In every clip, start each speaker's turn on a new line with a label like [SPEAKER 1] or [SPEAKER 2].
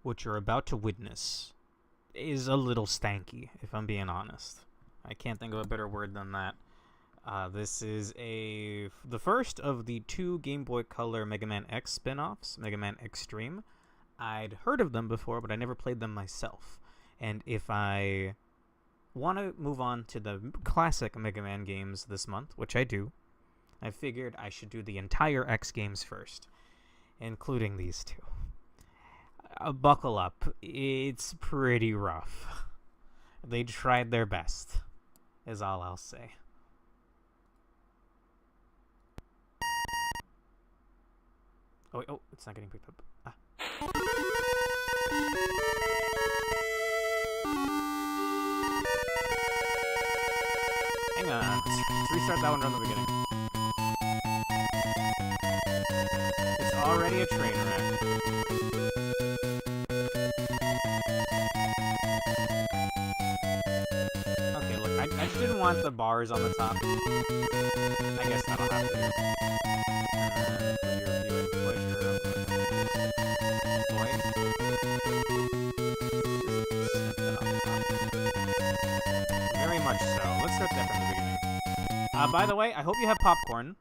[SPEAKER 1] what you're about to witness is a little stanky, if I'm being honest. I can't think of a better word than that. This is the first of the 2 Game Boy Color Mega Man X spin-offs, Megaman Xtreme. I'd heard of them before, but I never played them myself. And if I want to move on to the classic Mega Man games this month, which I do, I figured I should do the entire X games first, including these 2. Buckle up. It's pretty rough. They tried their best, is all I'll say. Oh, wait, it's not getting picked up. Hang on. Let's restart that one from the beginning. It's already a train wreck. Okay, look, I just didn't want the bars on the top. I guess that'll have to do. And then for your viewing pleasure of boy. Just snip that off the top. Very much so. Let's start that from the beginning. By the way, I hope you have popcorn.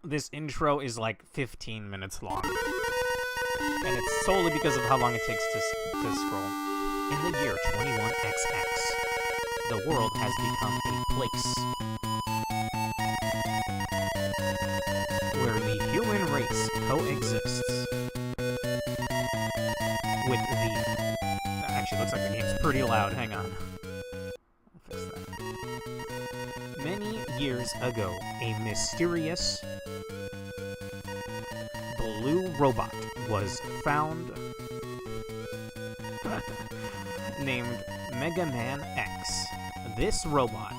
[SPEAKER 1] This intro is like 15 minutes long. And it's solely because of how long it takes to scroll. In the year 21XX, the world has become a place where the human race coexists with the... Actually, looks like the game's pretty loud. Hang on. I'll fix that. Many years ago, a mysterious blue robot was found named Megaman X. This robot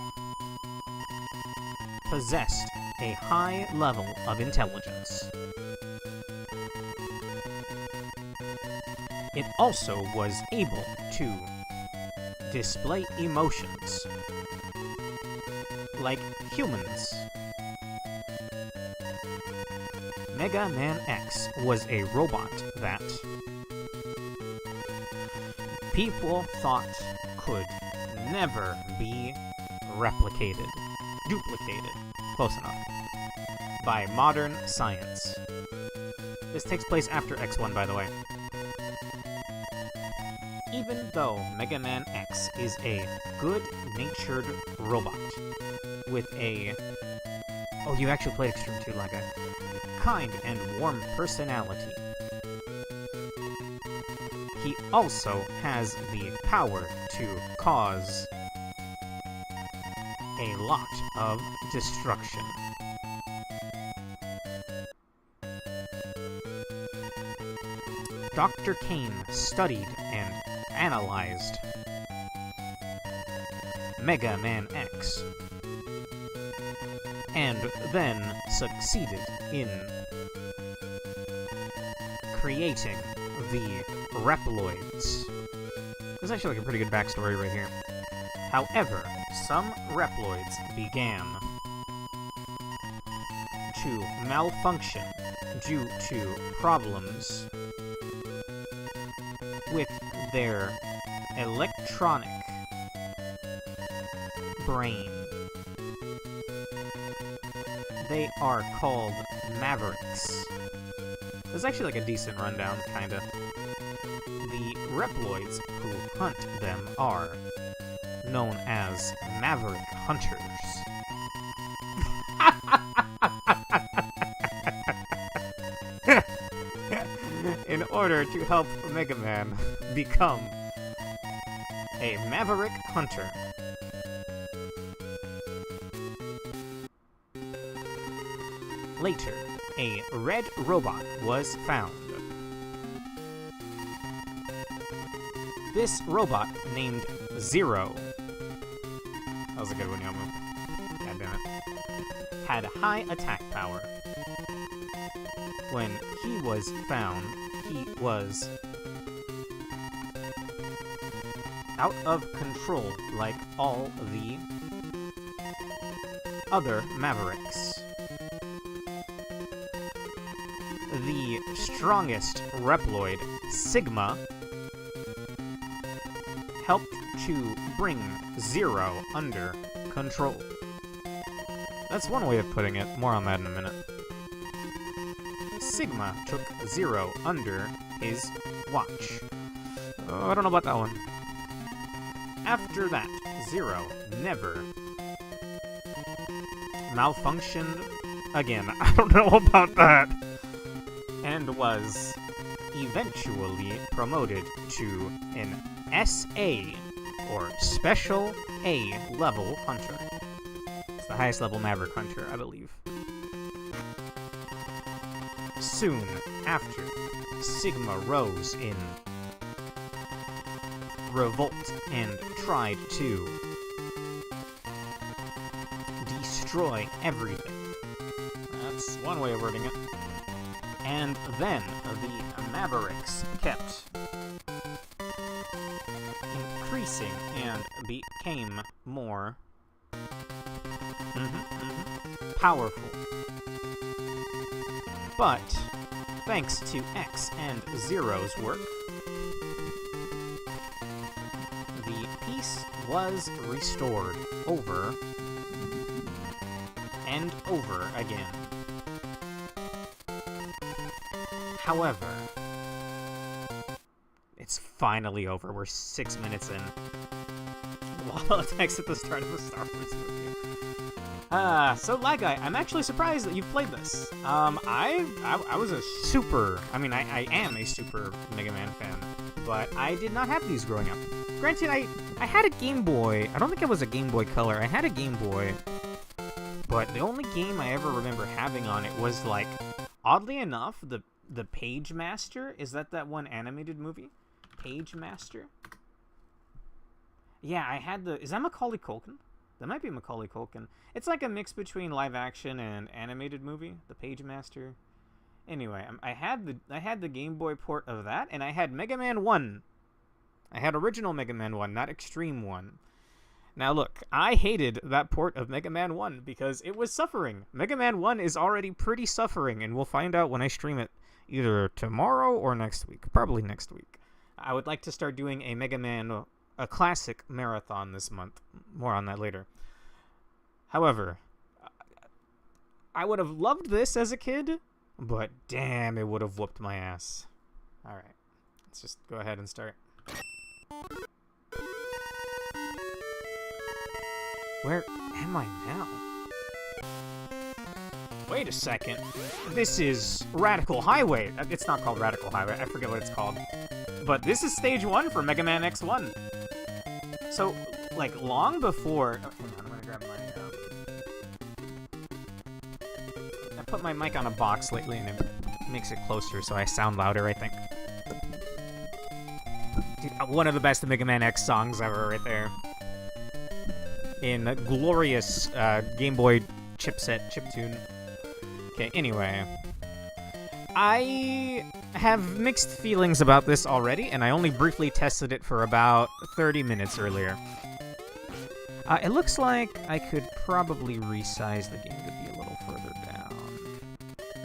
[SPEAKER 1] possessed a high level of intelligence. It also was able to display emotions like humans. Mega Man X was a robot that people thought could never be duplicated, close enough, by modern science. This takes place after X1, by the way. Even though Mega Man X is a good-natured robot with a... Oh, you actually played Xtreme 2, like a kind and warm personality. He also has the power to cause a lot of destruction. Dr. Kane studied and analyzed Mega Man X, and then succeeded in creating the Reploids. There's actually like a pretty good backstory right here. However, some Reploids began to malfunction due to problems with their electronic brain. They are called Mavericks. There's actually like a decent rundown, kinda. The Reploids who hunt them are known as Maverick Hunters. In order to help Mega Man become a Maverick Hunter, later, a red robot was found. This robot, named Zero, that was a good one, Yomu. God damn it. Had high attack power. When he was found, he was out of control like all the other Mavericks. the strongest Reploid, Sigma, helped to bring Zero under control. That's one way of putting it. More on that in a minute. Sigma took Zero under his watch. I don't know about that one. After that, Zero never malfunctioned again. I don't know about that. And was eventually promoted to an SA, or Special A level hunter. It's the highest level Maverick hunter, I believe. Soon after, Sigma rose in revolt and tried to destroy everything. That's one way of wording it. And then the Mavericks kept increasing and became more powerful. But thanks to X and Zero's work, the peace was restored over and over again. However, it's finally over. We're 6 minutes in. Wall text at the start of the Star Wars movie. So Lagai, I'm actually surprised that you've played this. I was a super, I am a super Mega Man fan, but I did not have these growing up. Granted, I had a Game Boy. I don't think it was a Game Boy Color. I had a Game Boy, but the only game I ever remember having on it was, like, oddly enough, the Page Master. Is that one animated movie? Page Master? Yeah, I had the... Is that Macaulay Culkin? That might be Macaulay Culkin. It's like a mix between live action and animated movie. The Page Master. Anyway, I had the Game Boy port of that, and I had Mega Man 1. I had original Mega Man 1, not Xtreme 1. Now look, I hated that port of Mega Man 1 because it was suffering. Mega Man 1 is already pretty suffering, and we'll find out when I stream it either tomorrow or next week. Probably next week. I would like to start doing a Mega Man, a classic marathon this month. More on that later. However, I would have loved this as a kid, but damn, it would have whooped my ass. Alright, let's just go ahead and start. Where am I now? Wait a second. This is Radical Highway. It's not called Radical Highway. I forget what it's called. But this is stage 1 for Mega Man X1. So, like, long before... Oh, hang on, I'm gonna grab my... I put my mic on a box lately, and it makes it closer so I sound louder, I think. Dude, one of the best Mega Man X songs ever right there. In a glorious Game Boy chiptune. Okay, anyway. I have mixed feelings about this already, and I only briefly tested it for about 30 minutes earlier. It looks like I could probably resize the game to be a little further down.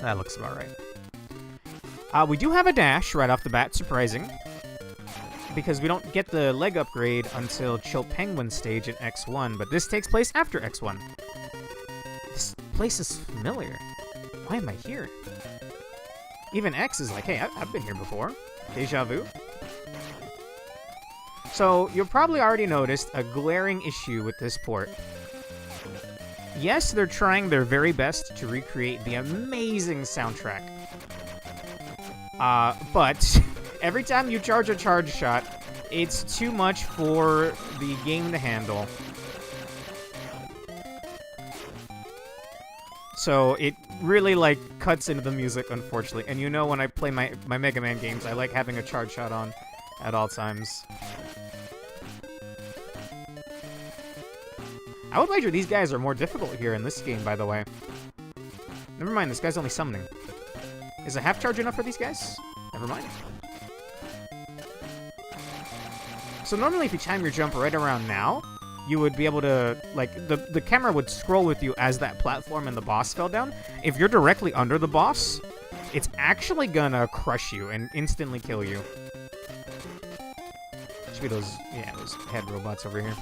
[SPEAKER 1] That looks about right. We do have a dash right off the bat, surprising. Because we don't get the leg upgrade until Chill Penguin stage in X1, but this takes place after X1. This place is familiar. Why am I here? Even X is like, hey, I've been here before. Deja vu. So, you'll probably already noticed a glaring issue with this port. Yes, they're trying their very best to recreate the amazing soundtrack. But... every time you charge a charge shot, it's too much for the game to handle. So it really, like, cuts into the music, unfortunately. And you know when I play my Mega Man games, I like having a charge shot on at all times. I would wager these guys are more difficult here in this game, by the way. Never mind, this guy's only summoning. Is a half charge enough for these guys? Never mind. So normally if you time your jump right around now, you would be able to, like, the camera would scroll with you as that platform and the boss fell down. If you're directly under the boss, it's actually gonna crush you and instantly kill you. Should be those head robots over here.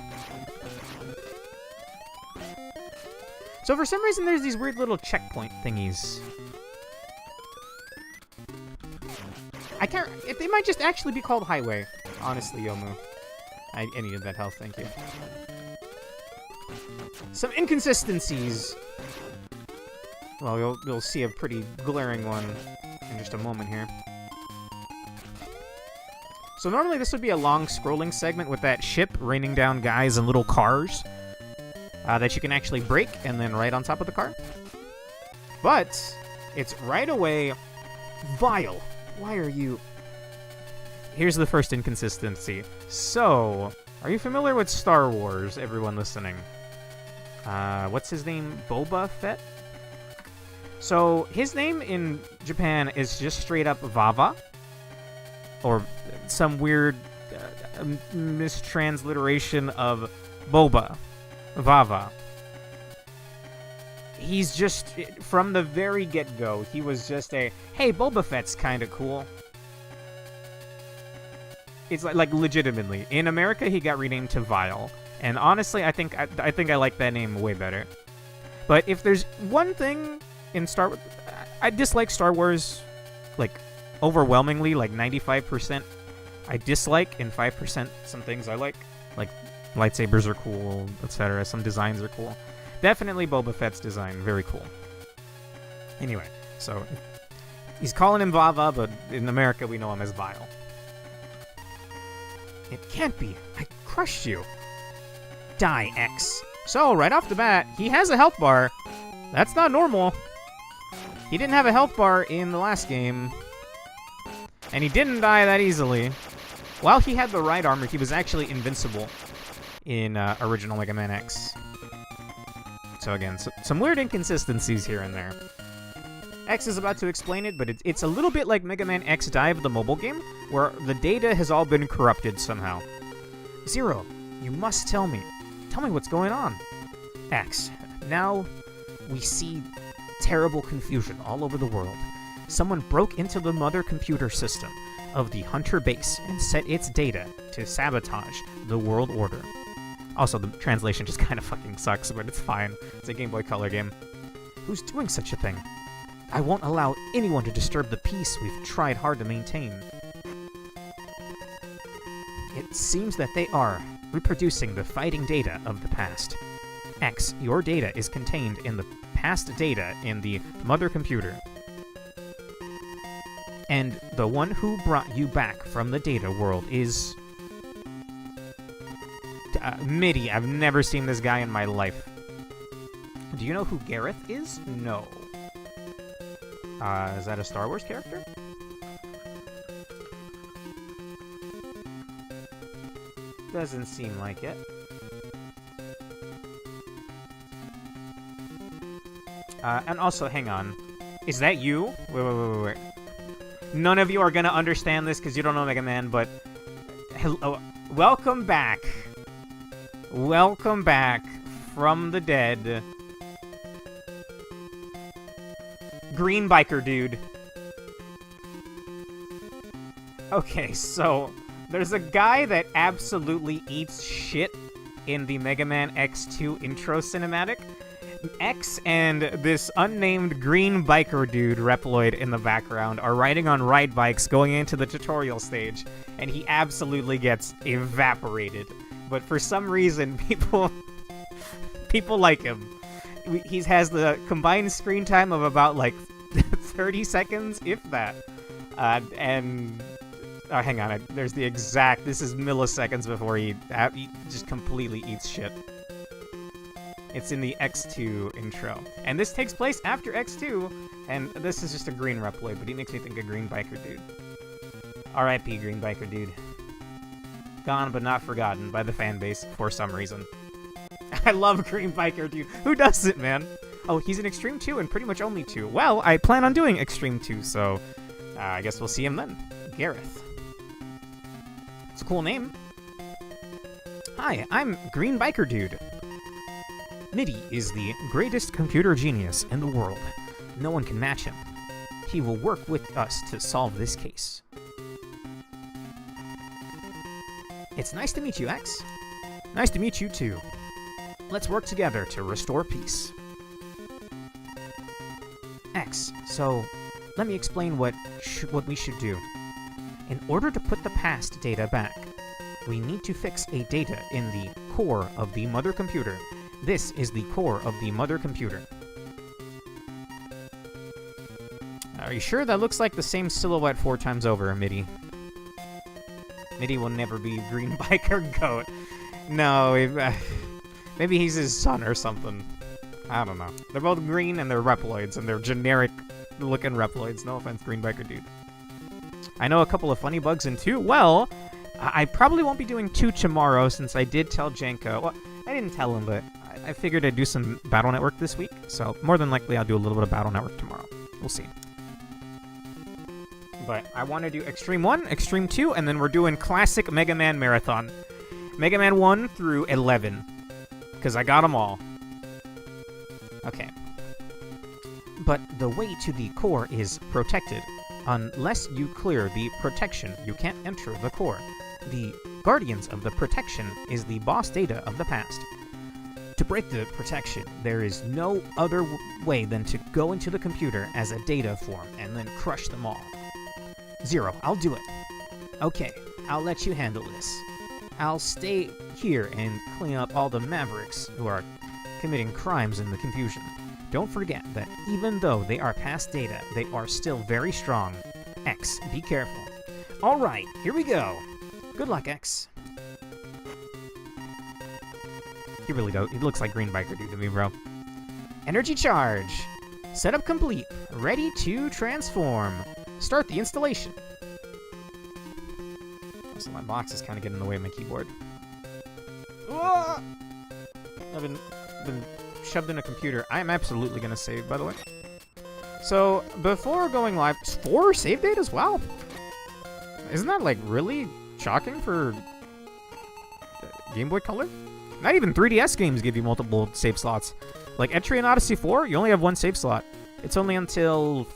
[SPEAKER 1] So for some reason, there's these weird little checkpoint thingies. I can't. They might just actually be called highway. Honestly, Yomu. I needed that health, thank you. Some inconsistencies. Well, you'll see a pretty glaring one in just a moment here. So normally this would be a long scrolling segment with that ship raining down guys and little cars that you can actually break and then ride on top of the car. But it's right away vile. Why are you... Here's the first inconsistency. So, are you familiar with Star Wars, everyone listening? What's his name? Boba Fett? So, his name in Japan is just straight up Vava. Or some weird mistransliteration of Boba. Vava. He's just, from the very get-go, he was just a, hey, Boba Fett's kind of cool. It's like legitimately. In America, he got renamed to Vile. And honestly, I think I like that name way better. But if there's one thing in Star Wars, I dislike Star Wars, like, overwhelmingly, like 95% I dislike, and 5% some things I like lightsabers are cool, etc. Some designs are cool. Definitely Boba Fett's design, very cool. Anyway, so he's calling him Vava, but in America we know him as Vile. It can't be. I crushed you. Die, X. So, right off the bat, he has a health bar. That's not normal. He didn't have a health bar in the last game. And he didn't die that easily. While he had the right armor, he was actually invincible in original Mega Man X. So again, some weird inconsistencies here and there. X is about to explain it, but it's a little bit like Mega Man Xdive, the mobile game, where the data has all been corrupted somehow. Zero, you must tell me. Tell me what's going on. X, now we see terrible confusion all over the world. Someone broke into the mother computer system of the Hunter base and set its data to sabotage the world order. Also, the translation just kind of fucking sucks, but it's fine. It's a Game Boy Color game. Who's doing such a thing? I won't allow anyone to disturb the peace we've tried hard to maintain. It seems that they are reproducing the fighting data of the past. X, your data is contained in the past data in the mother computer. And the one who brought you back from the data world is... Midi. I've never seen this guy in my life. Do you know who Gareth is? No. Is that a Star Wars character? Doesn't seem like it. And also, hang on. Is that you? Wait. None of you are gonna understand this because you don't know Mega Man, but... Hello. Welcome back. Welcome back from the dead. Green biker dude. Okay, so there's a guy that absolutely eats shit in the Mega Man X2 intro cinematic. X and this unnamed green biker dude, Reploid, in the background are riding on ride bikes going into the tutorial stage, and he absolutely gets evaporated. But for some reason, people like him. He has the combined screen time of about, like, 30 seconds, if that. And... Oh, hang on. There's the exact... This is milliseconds before he just completely eats shit. It's in the X2 intro. And this takes place after X2, and this is just a green Reploid, but he makes me think of Green Biker Dude. R.I.P. Green Biker Dude. Gone but not forgotten by the fan base for some reason. I love Green Biker Dude. Who doesn't, man? Oh, he's in Xtreme 2 and pretty much only 2. Well, I plan on doing Xtreme 2, so I guess we'll see him then. Gareth. It's a cool name. Hi, I'm Green Biker Dude. Midi is the greatest computer genius in the world. No one can match him.
[SPEAKER 2] he will work with us to solve this case. It's nice to meet you, X. Nice to meet you, too. Let's work together to restore peace. X, so let me explain what we should do. In order to put the past data back, we need to fix a data in the core of the mother computer. This is the core of the mother computer. Are you sure that looks like the same silhouette 4 times over, Mitty? Mitty will never be Green Biker Goat. No, maybe he's his son or something. I don't know. They're both green and they're Reploids, and they're generic-looking Reploids. No offense, Green Biker Dude. I know a couple of funny bugs in 2. Well, I probably won't be doing 2 tomorrow since I did tell Jenko. Well, I didn't tell him, but I figured I'd do some Battle Network this week. So more than likely I'll do a little bit of Battle Network tomorrow. We'll see. But I want to do Xtreme 1, Xtreme 2, and then we're doing Classic Mega Man Marathon. Mega Man 1 through 11. Because I got them all. Okay. But the way to the core is protected. Unless you clear the protection, you can't enter the core. The guardians of the protection is the boss data of the past. To break the protection, there is no other way than to go into the computer as a data form and then crush them all. Zero, I'll do it. Okay, I'll let you handle this. I'll stay here and clean up all the mavericks who are committing crimes in the confusion. Don't forget that even though they are past data, they are still very strong. X, be careful. Alright, here we go. Good luck, X. He really does. He looks like Green Biker Dude to me, bro. Energy charge. Setup complete. Ready to transform. Start the installation. So my box is kind of getting in the way of my keyboard. Ah! I've been shoved in a computer. I'm absolutely going to save, by the way. So, before going live... 4 save data as well? Isn't that, like, really shocking for Game Boy Color? Not even 3DS games give you multiple save slots. Like, Etrian Odyssey 4, you only have 1 save slot. It's only until...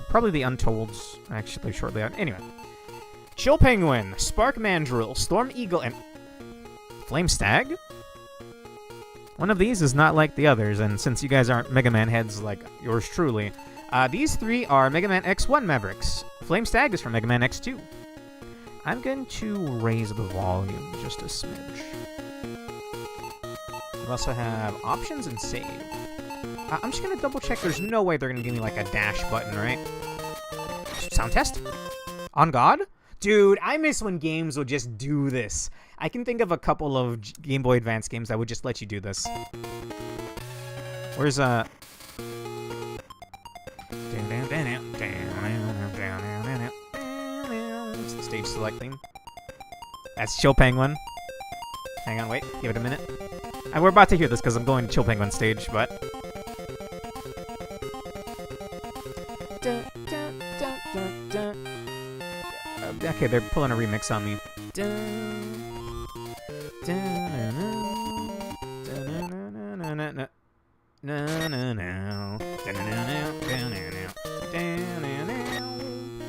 [SPEAKER 2] probably the Untolds, actually, shortly out. Anyway. Chill Penguin, Spark Mandrill, Storm Eagle, and... Flame Stag? One of these is not like the others, and since you guys aren't Mega Man heads like yours truly, these 3 are Mega Man X1 Mavericks. Flame Stag is from Mega Man X2. I'm going to raise the volume just a smidge. We also have options and save. I'm just going to double check. There's no way they're going to give me like a dash button, right? Sound test? On God? Dude, I miss when games would just do this. I can think of a couple of Game Boy Advance games that would just let you do this. Where's stage select theme? That's Chill Penguin. Hang on, wait. Give it a minute. And we're about to hear this because I'm going to Chill Penguin stage, but... Okay, they're pulling a remix on me.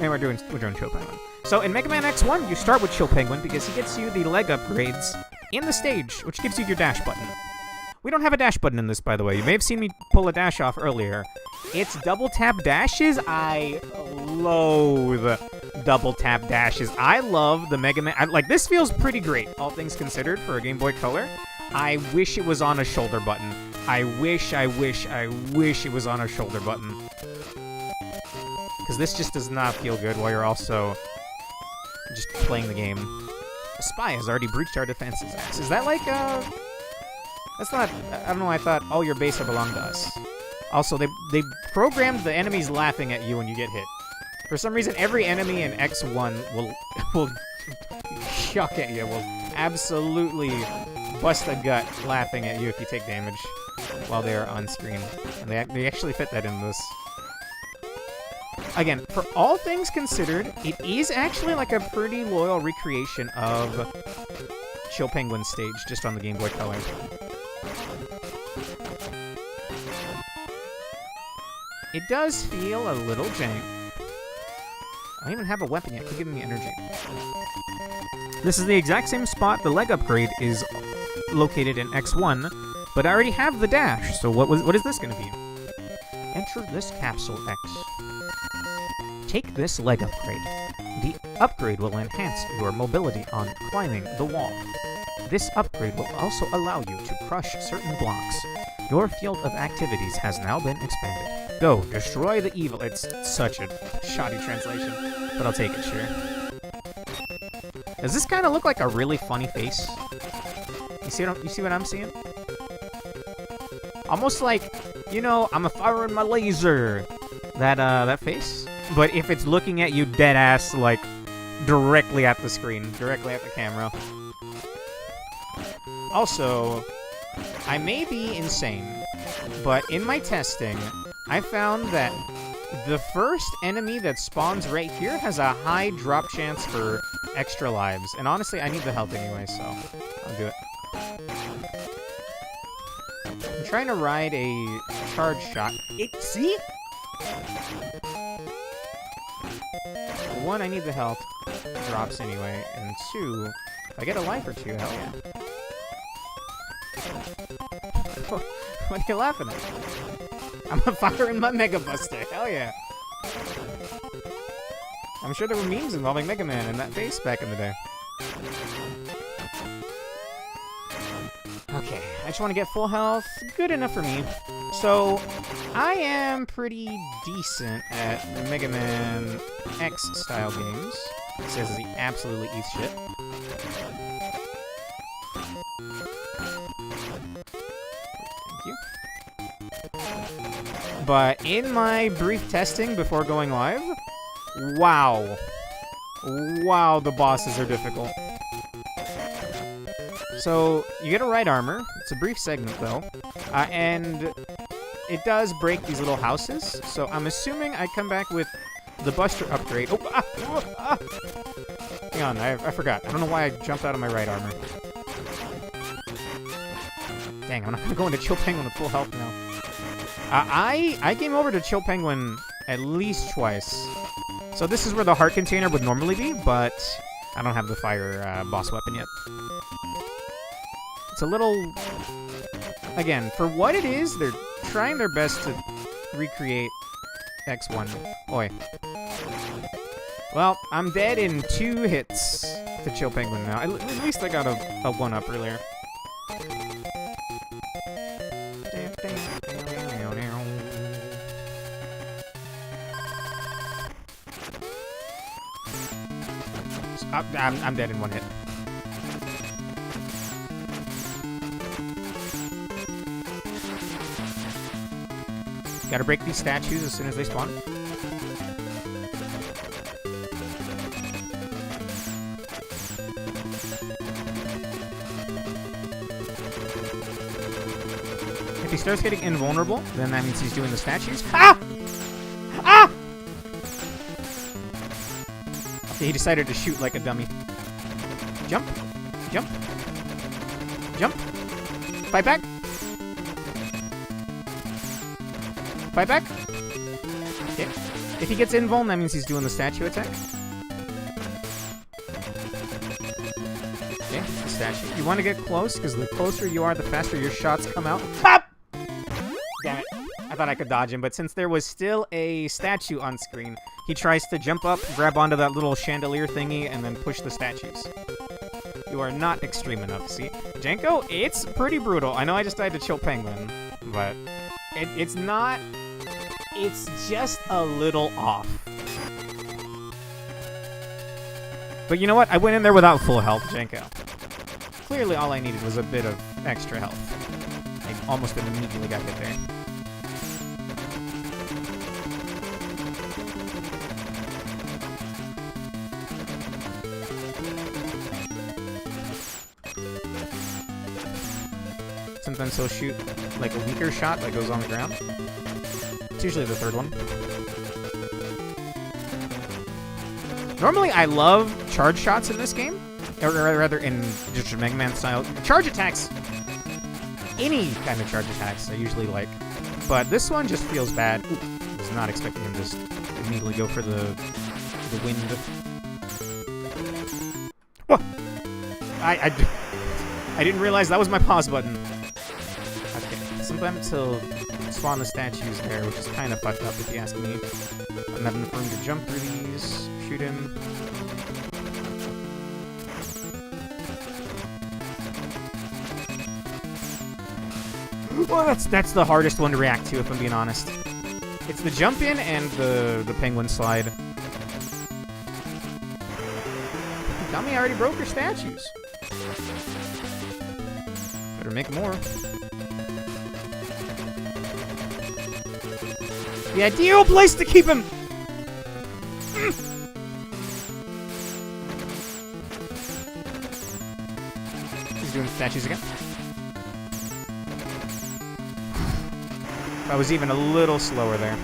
[SPEAKER 2] And we're doing Chill Penguin. So in Mega Man X1, you start with Chill Penguin because he gets you the leg upgrades in the stage, which gives you your dash button. We don't have a dash button in this, by the way. You may have seen me pull a dash off earlier. It's double tap dashes. I loathe double tap dashes. I love the Mega Man. Like, this feels pretty great, all things considered, for a Game Boy Color. I wish it was on a shoulder button. I wish it was on a shoulder button. Because this just does not feel good while you're also just playing the game. A spy has already breached our defenses. Is that like, that's not... I don't know, I thought all your base belonged to us. Also, they programmed the enemies laughing at you when you get hit. For some reason, every enemy in X1 will chuck at you, will absolutely bust a gut laughing at you if you take damage while they are on screen. And they actually fit that in this. Again, for all things considered, it is actually like a pretty loyal recreation of Chill Penguin stage, just on the Game Boy Color. It does feel a little jank. I don't even have a weapon yet. Keep giving me energy. This is the exact same spot the leg upgrade is located in X1, but I already have the dash, so what is this going to be? Enter this capsule, X. Take this leg upgrade. The upgrade will enhance your mobility on climbing the wall. This upgrade will also allow you to crush certain blocks. Your field of activities has now been expanded. Go, destroy the evil. It's such a shoddy translation, but I'll take it, sure. Does this kind of look like a really funny face? You see what I'm seeing? Almost like, you know, I'm firing my laser. That face. But if it's looking at you dead ass, like, directly at the screen, directly at the camera. Also, I may be insane, but in my testing, I found that the first enemy that spawns right here has a high drop chance for extra lives. And honestly, I need the health anyway, so I'll do it. I'm trying to ride a charge shot. See? One, I need the health. Drops anyway. And two, if I get a life or two, hell yeah. What are you laughing at? I'm firing my Mega Buster. Hell yeah. I'm sure there were memes involving Mega Man and that face back in the day. Okay, I just want to get full health. Good enough for me. So, I am pretty decent at Mega Man X style games. It says he absolutely eats shit. Thank you. But in my brief testing before going live, wow. Wow, the bosses are difficult. So, you get a right armor. It's a brief segment, though. And it does break these little houses. So, I'm assuming I come back with the Buster upgrade. Oh, Hang on, I forgot. I don't know why I jumped out of my right armor. Dang, I'm not going to go into Chill Penguin with full health now. I came over to Chill Penguin at least twice. So, this is where the heart container would normally be, but I don't have the fire boss weapon yet. It's a little... Again, for what it is, they're trying their best to recreate X1. Oi. Well, I'm dead in 2 hits to Chill Penguin now. At least I got a 1-up earlier. I'm dead in 1 hit. Gotta break these statues as soon as they spawn. If he starts getting invulnerable, then that means he's doing the statues. Ah! Ah! Okay, he decided to shoot like a dummy. Jump. Jump. Jump. Fight back. Fight back. Okay. If he gets invuln, that means he's doing the statue attack. Okay, the statue. You want to get close, because the closer you are, the faster your shots come out. Pop! Damn it. I thought I could dodge him, but since there was still a statue on screen, he tries to jump up, grab onto that little chandelier thingy, and then push the statues. You are not extreme enough, see? Janko, it's pretty brutal. I know I just died to Chill Penguin, but it's not... It's just a little off. But you know what? I went in there without full health, Janko. Clearly all I needed was a bit of extra health. I almost immediately got hit there. Sometimes he'll shoot like a weaker shot that goes on the ground. It's usually the third one. Normally, I love charge shots in this game. Or rather, in just Mega Man style. Charge attacks! Any kind of charge attacks I usually like. But this one just feels bad. Ooh, not expecting him to just immediately go for the wind. Whoa! I didn't realize that was my pause button. Okay, sometimes he'll spawn the statues there, which is kind of fucked up if you ask me. I don't have enough room to jump through these. Shoot him. Well, that's the hardest one to react to, if I'm being honest. It's the jump in and the penguin slide. Dummy already broke her statues. Better make more. The ideal place to keep him! He's doing statues again. I was even a little slower there.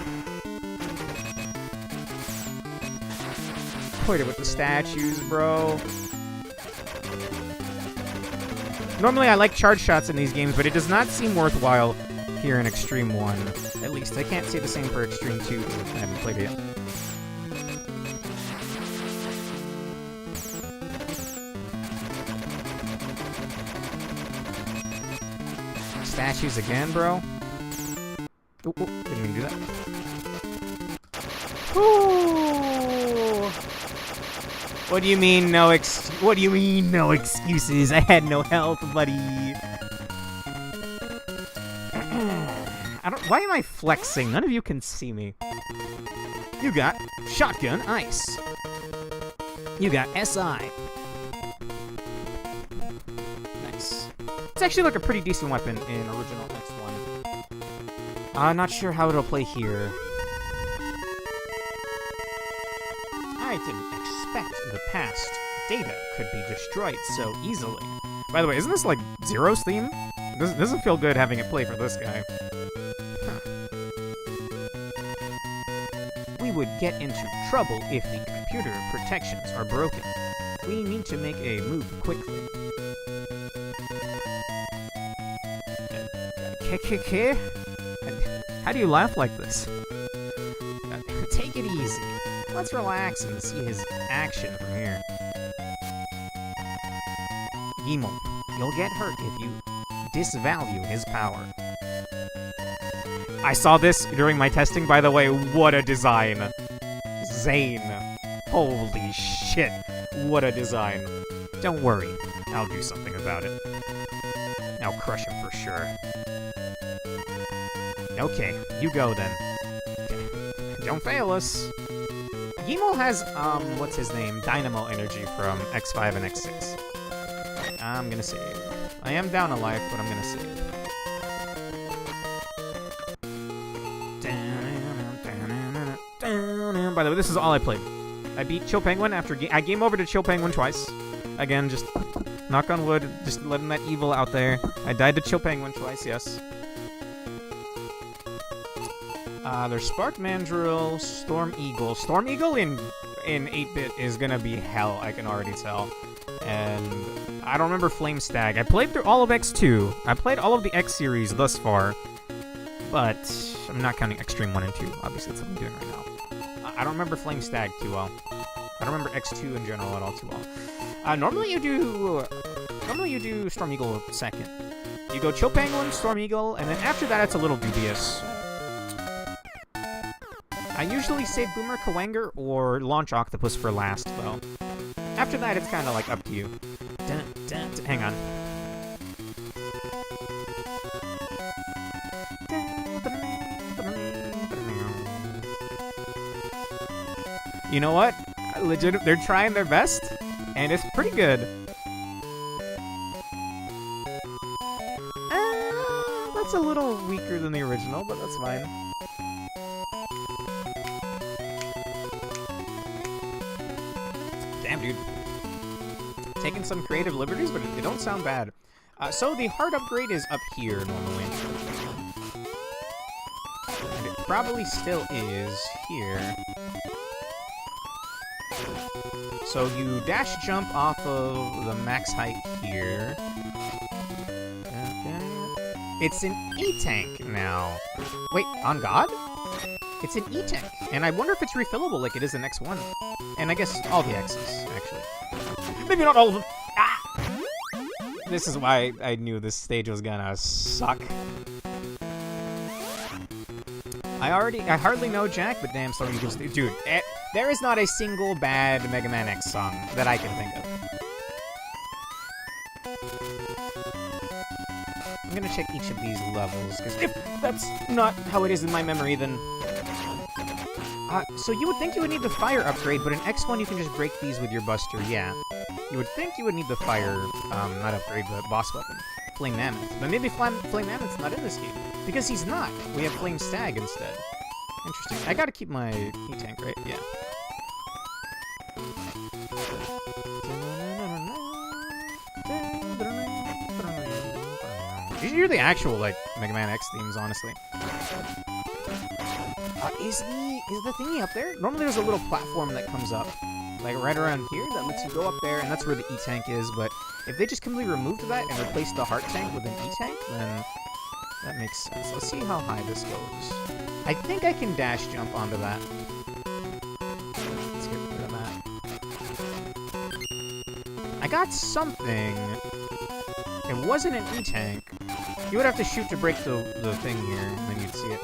[SPEAKER 2] Quit it with the statues, bro. Normally I like charge shots in these games, but it does not seem worthwhile here in Xtreme 1. At least I can't say the same for Xtreme 2. I haven't played it yet. Statues again, bro. Oh, didn't mean to do that. Ooh. What do you mean no excuses? I had no health, buddy. Why am I flexing? None of you can see me. You got shotgun ice. You got SI. Nice. It's actually like a pretty decent weapon in original X1. I'm not sure how it'll play here. I didn't expect the past data could be destroyed so easily. By the way, isn't this like Zero's theme? It doesn't feel good having it play for this guy. Huh. We would get into trouble if the computer protections are broken. We need to make a move quickly. How do you laugh like this? Take it easy. Let's relax and see his action from here. Yeemel, you'll get hurt if you disvalue his power. I saw this during my testing, by the way. What a design. Zane. Holy shit. What a design. Don't worry. I'll do something about it. I'll crush him for sure. Okay, you go then. Okay. Don't fail us. Yeemel has, what's his name? Dynamo energy from X5 and X6. I'm gonna save. I am down a life, but I'm gonna save. By the way, this is all I played. I beat Chill Penguin after I game over to Chill Penguin twice. Again, just knock on wood, just letting that evil out there. I died to Chill Penguin twice, yes. There's Spark Mandrill, Storm Eagle. Storm Eagle in 8-bit is gonna be hell, I can already tell. And I don't remember Flame Stag. I played through all of X2. I played all of the X series thus far, but I'm not counting Xtreme 1 and 2. Obviously, that's what I'm doing right now. I don't remember Flame Stag too well. I don't remember X2 in general at all too well. Normally you do Storm Eagle second. You go Chill Penguin, Storm Eagle, and then after that it's a little dubious. I usually save Boomer Kawanger or Launch Octopus for last, though. After that, it's kind of like up to you. Hang on. You know what? Legit, they're trying their best, and it's pretty good. That's a little weaker than the original, but that's fine. Damn, dude. Taking some creative liberties, but they don't sound bad. So the hard upgrade is up here, normally. And it probably still is here. So you dash jump off of the max height here. It's an E-tank now. Wait, on God? It's an E-Tank, and I wonder if it's refillable like it is in X1. And I guess all the X's, actually. Maybe not all of them. Ah! This is why I knew this stage was gonna suck. I hardly know Jack, but damn, so you just... Dude, there is not a single bad Mega Man X song that I can think of. I'm gonna check each of these levels, because if that's not how it is in my memory, then... so you would think you would need the fire upgrade, but in X1 you can just break these with your buster, yeah. You would think you would need the fire, not upgrade, but boss weapon. Flame Mammoth. But maybe Flame Mammoth's not in this game. Because he's not. We have Flame Stag instead. Interesting. I gotta keep my E-Tank, right? Yeah. These are the actual, like, Mega Man X themes, honestly. Is the thingy up there? Normally there's a little platform that comes up, like right around here, that lets you go up there, and that's where the E-Tank is, but if they just completely removed that and replaced the Heart Tank with an E-Tank, then that makes sense. Let's see how high this goes. I think I can dash jump onto that. Let's get rid of that. I got something. It wasn't an E-Tank. You would have to shoot to break the thing here, and then you'd see it.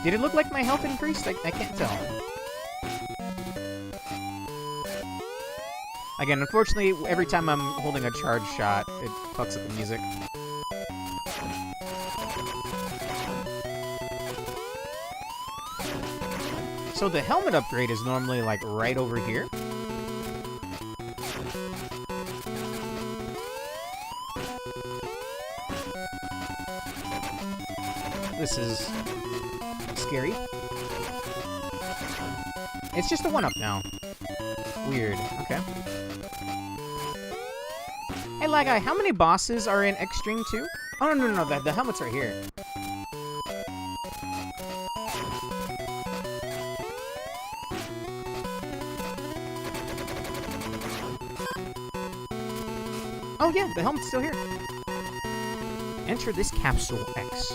[SPEAKER 2] Did it look like my health increased? I can't tell. Again, unfortunately, every time I'm holding a charge shot, it fucks up the music. So the helmet upgrade is normally, like, right over here. This is scary. It's just a 1-up now. Weird. Okay. Hey, Lagai, how many bosses are in Xtreme 2? Oh, no, the helmet's right here. Oh, yeah, the helmet's still here. Enter this capsule X.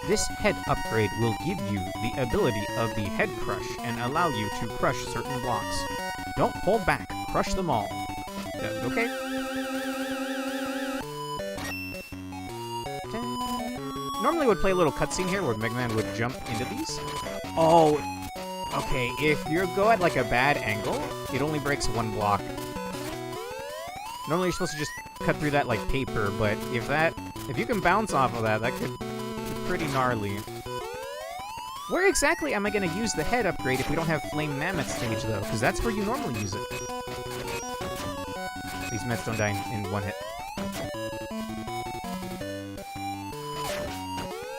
[SPEAKER 2] This head upgrade will give you the ability of the head crush and allow you to crush certain blocks. Don't hold back. Crush them all. Okay? Normally would play a little cutscene here where Mega Man would jump into these. Oh, okay. If you go at like a bad angle, it only breaks one block. Normally you're supposed to just cut through that like paper, but if you can bounce off of that, that could be pretty gnarly. Where exactly am I going to use the head upgrade if we don't have Flame Mammoth stage, though? Because that's where you normally use it. These Mets don't die in one hit.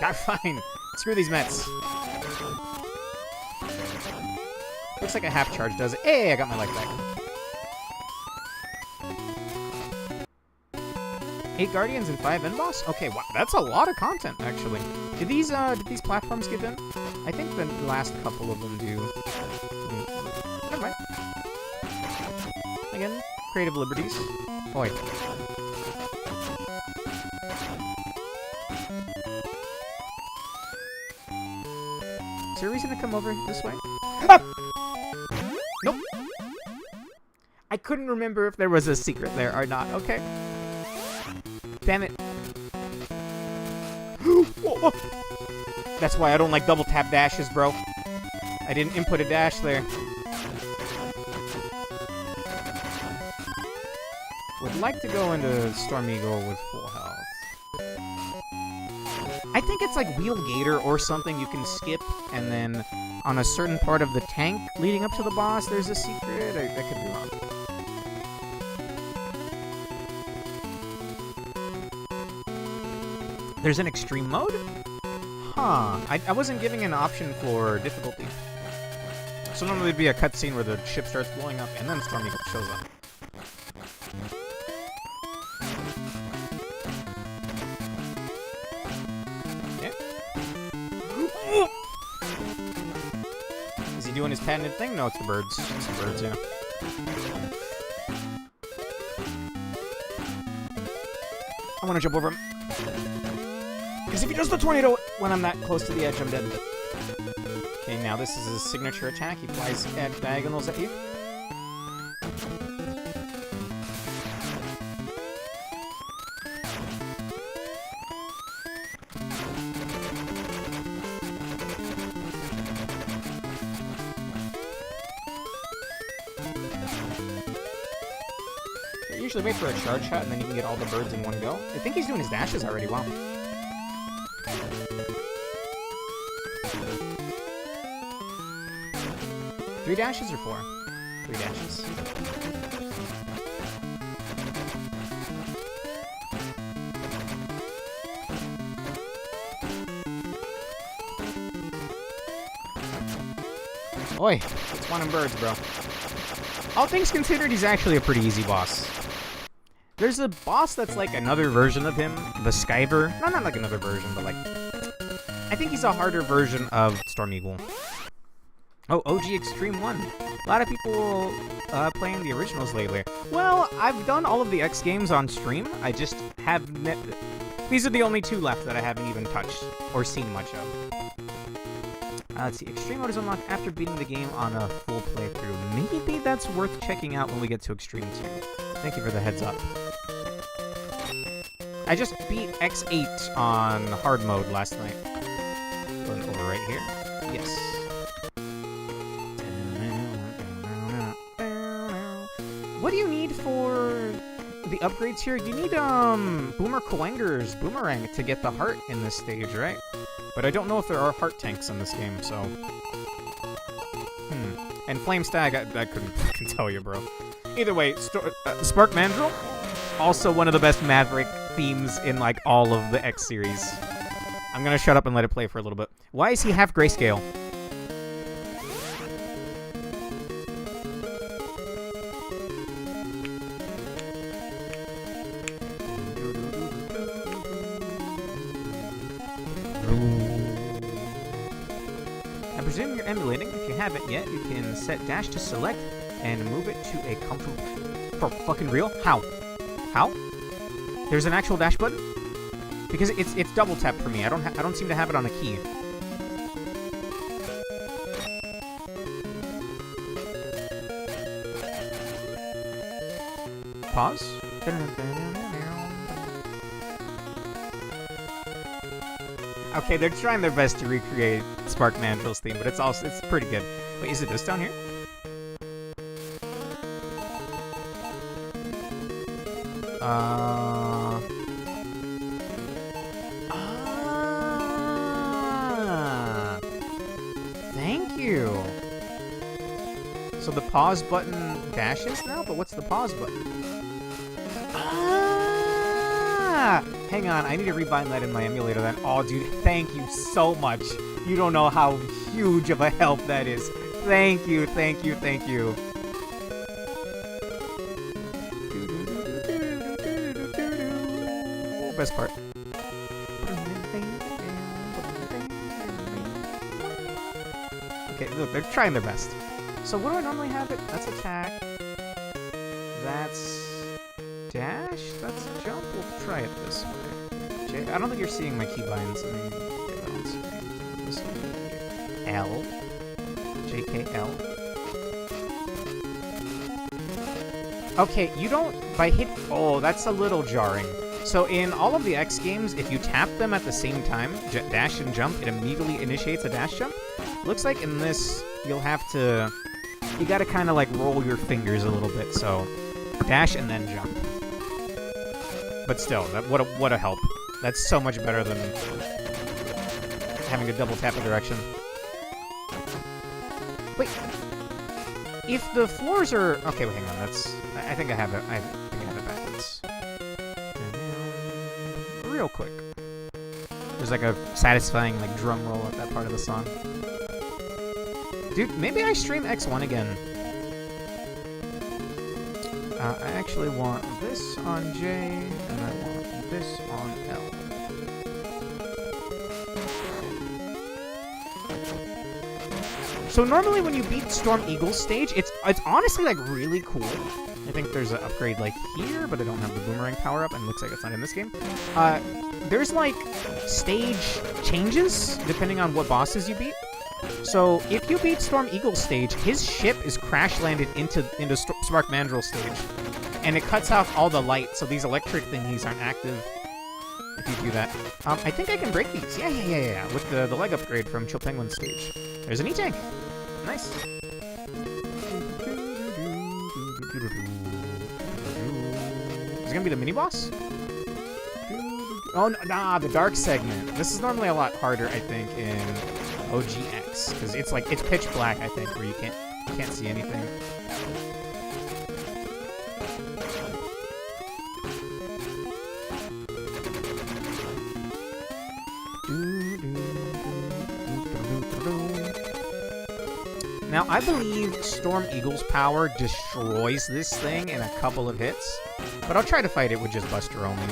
[SPEAKER 2] Ah, fine. Screw these Mets. Looks like a half charge does it. Hey, I got my life back. 8 Guardians and 5 end boss? Okay, wow, that's a lot of content, actually. Did these platforms give in? I think the last couple of them do. Never mind. Again, creative liberties. Boy. Is there a reason to come over this way? Ah! Nope. I couldn't remember if there was a secret there or not. Okay. Damn it. Whoa. That's why I don't like double tap dashes, bro. I didn't input a dash there. Would like to go into Storm Eagle with full health. I think it's like Wheel Gator or something you can skip, and then on a certain part of the tank leading up to the boss, there's a secret. I could be wrong. There's an extreme mode? Huh. I wasn't giving an option for difficulty. So normally it'd be a cutscene where the ship starts blowing up and then Storm Eagle shows up. Okay. Is he doing his patented thing? No, it's the birds. It's the birds, yeah. I want to jump over him. Because if he does the tornado when I'm that close to the edge, I'm dead. Okay, now this is his signature attack. He flies at diagonals at you. Usually wait for a charge shot and then you can get all the birds in one go. I think he's doing his dashes already. Wow. Three dashes or four? Three dashes. Oi, it's one in birds, bro. All things considered, he's actually a pretty easy boss. There's a boss that's like another version of him, the Skyver. No, not like another version, but like... I think he's a harder version of Storm Eagle. Oh, OG Xtreme 1. A lot of people playing the originals lately. Well, I've done all of the X games on stream. I just have... These are the only two left that I haven't even touched or seen much of. Let's see. Extreme mode is unlocked after beating the game on a full playthrough. Maybe that's worth checking out when we get to Extreme 2. Thank you for the heads up. I just beat X8 on hard mode last night. Going over right here. Yes. What do you need for the upgrades here? You need Boomer Kawenger's Boomerang to get the heart in this stage, right? But I don't know if there are heart tanks in this game, so... And Flame Stag, I couldn't fucking tell you, bro. Either way, Spark Mandrill, also one of the best Maverick themes in, like, all of the X series. I'm gonna shut up and let it play for a little bit. Why is he half grayscale? I presume you're emulating. If you haven't yet, you can set dash to select and move it to a comfortable... For fucking real? How? How? There's an actual dash button? Because it's double tap for me. I don't seem to have it on a key. Pause. Okay, they're trying their best to recreate Spark Mandrill's theme, but it's pretty good. Wait, is it this down here? Thank you. So the pause button dashes now, but what's the pause button? Hang on, I need to rebind that in my emulator then. Oh, dude, thank you so much. You don't know how huge of a help that is. Thank you, thank you, thank you. Best part. Okay, look, they're trying their best. So what do I normally have it? That's attack. That's dash? That's jump? We'll try it this way. I don't think you're seeing my keybinds. I mean, I don't see anything. This one. L. JKL. Okay, you don't... By hit... Oh, that's a little jarring. So in all of the X games, if you tap them at the same time, dash and jump, it immediately initiates a dash jump. Looks like in this, you'll have to... You gotta kind of like roll your fingers a little bit, so... Dash and then jump. But still, what a help. That's so much better than having a double tap a direction. Wait. If the floors are... Okay, wait, hang on. That's... I think I have it. I think I have it backwards. Real quick. There's like a satisfying like drum roll at that part of the song. Dude, maybe I stream X1 again. I actually want this on J, and I want this on L. So normally when you beat Storm Eagle's stage, it's honestly like really cool I think there's an upgrade like here, but I don't have the boomerang power up, and it looks like it's not in this game. There's like stage changes depending on what bosses you beat. So if you beat Storm Eagle's stage, his ship is crash landed into Spark Mandrill's stage, and it cuts off all the light, so these electric thingies aren't active if you do that. I think I can break these. Yeah. With the leg upgrade from Chill Penguin's stage. There's an E-Tank. Nice. Is it gonna be the mini boss? Oh, no, nah, the dark segment. This is normally a lot harder, I think, in OGX, because it's like it's pitch black, I think, where you can't see anything. Now, I believe Storm Eagle's power destroys this thing in a couple of hits, but I'll try to fight it with just Buster only.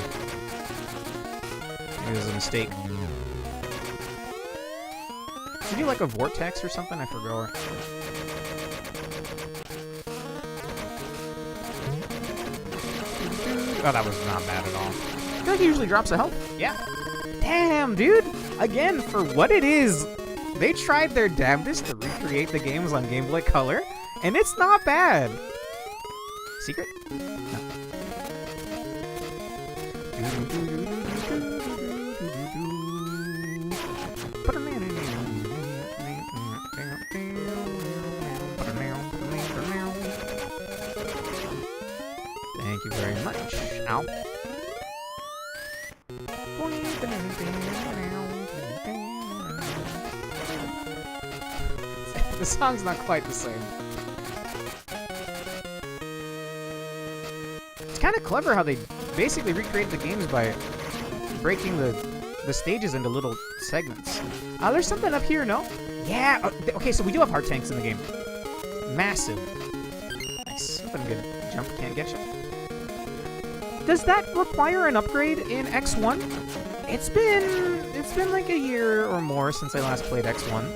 [SPEAKER 2] Maybe it was a mistake. Did you do like a vortex or something? I forgot. Oh, that was not bad at all. I feel like he usually drops a health. Yeah. Damn, dude. Again, for what it is, they tried their damnedest to recreate the games on Game Boy Color, and it's not bad. Secret? No. Thank you very much. Ow. The song's not quite the same. It's kind of clever how they basically recreated the games by breaking the stages into little segments. There's something up here, no? Yeah! Okay, so we do have heart tanks in the game. Massive. Nice. Something good. Jump can't get you. Does that require an upgrade in X1? It's been like a year or more since I last played X1.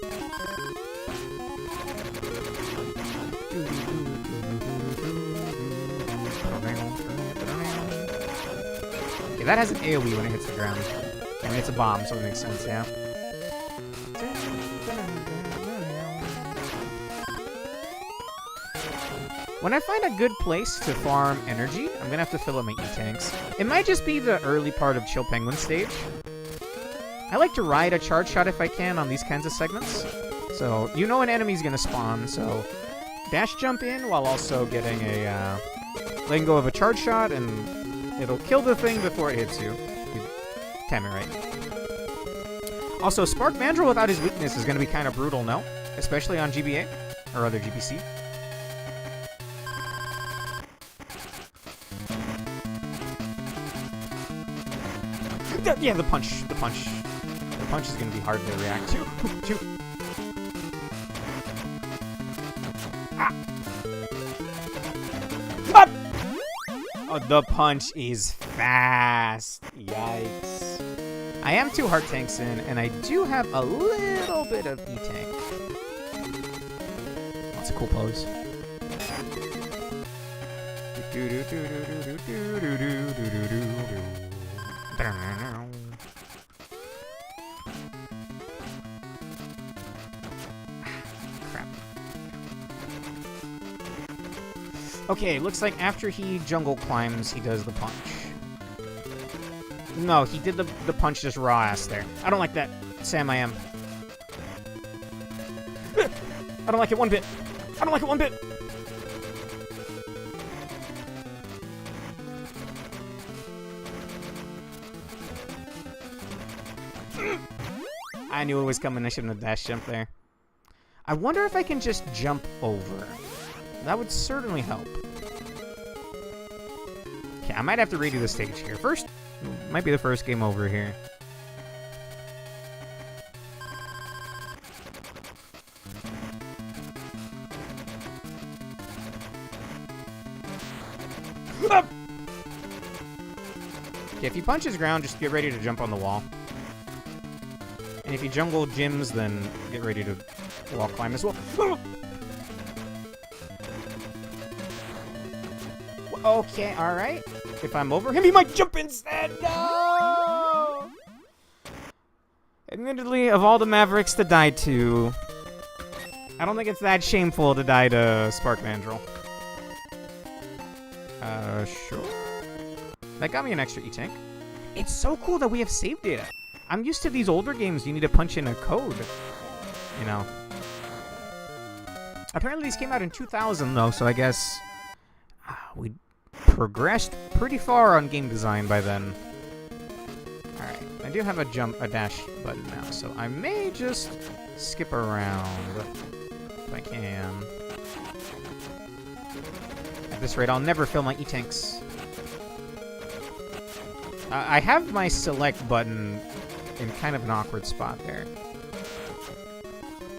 [SPEAKER 2] Okay, that has an AoE when it hits the ground. I mean, it's a bomb, so it makes sense, yeah. When I find a good place to farm energy, I'm gonna have to fill up my E-tanks. It might just be the early part of Chill Penguin stage. I like to ride a charge shot if I can on these kinds of segments. So, you know an enemy's gonna spawn, so dash jump in while also getting a, letting go of a charge shot, and it'll kill the thing before it hits you. You time it right. Also, Spark Mandrill without his weakness is gonna be kind of brutal, no? Especially on GBA, or other GBC. Yeah, the punch is gonna be hard to react to. Ah! Ah! Oh, the punch is fast. Yikes. I am 2 heart tanks in, and I do have a little bit of E-tank. That's a cool pose. Crap. Okay, looks like after he jungle climbs, he does the punch. No, he did the punch just raw ass there. I don't like that, Sam I am. I don't like it one bit. I don't like it one bit. I knew it was coming. I shouldn't have dash jumped there. I wonder if I can just jump over. That would certainly help. Okay, I might have to redo the stage here. First, might be the first game over here. Okay, if he punches ground, just get ready to jump on the wall. And if you jungle gyms, then get ready to wall climb as well. Okay, alright. If I'm over him, he might jump instead! No! Admittedly, of all the Mavericks to die to, I don't think it's that shameful to die to Spark Mandrill. Sure. That got me an extra E-Tank. It's so cool that we have save data. I'm used to these older games, you need to punch in a code. You know. Apparently these came out in 2000, though, so I guess we progressed pretty far on game design by then. Alright, I do have a dash button now, so I may just skip around if I can. At this rate, I'll never fill my E-Tanks. I have my select button in kind of an awkward spot there.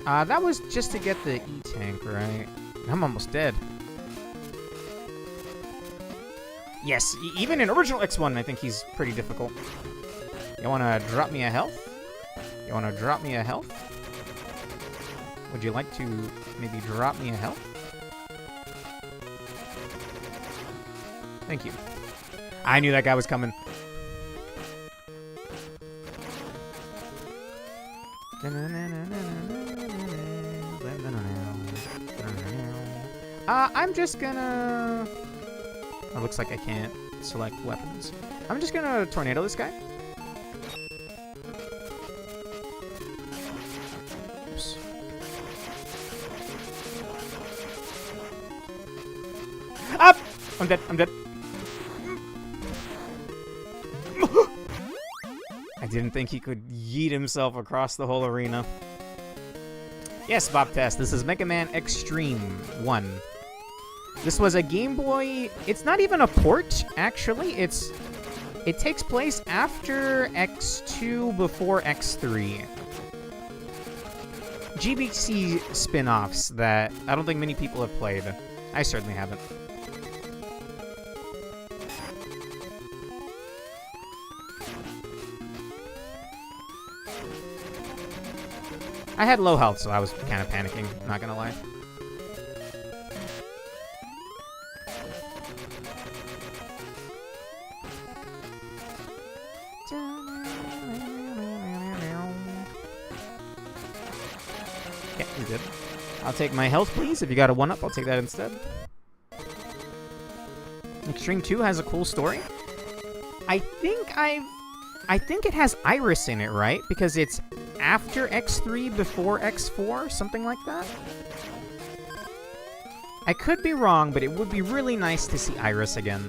[SPEAKER 2] That was just to get the E-Tank, right? I'm almost dead. Yes, even in original X1, I think he's pretty difficult. You wanna drop me a health? You wanna drop me a health? Would you like to maybe drop me a health? Thank you. I knew that guy was coming. I'm just gonna... Oh, looks like I can't select weapons. I'm just gonna tornado this guy. Oops. Up! I'm dead, I'm dead. I didn't think he could yeet himself across the whole arena. Yes, Bob Test, this is Megaman Xtreme 1. This was a Game Boy... It's not even a port, actually. It takes place after X2, before X3. GBC spin-offs that I don't think many people have played. I certainly haven't. I had low health, so I was kind of panicking, not gonna lie. Yeah, you're good. I'll take my health, please. If you got a 1-up, I'll take that instead. Xtreme 2 has a cool story. I think it has Iris in it, right? Because it's after X3, before X4, something like that? I could be wrong, but it would be really nice to see Iris again.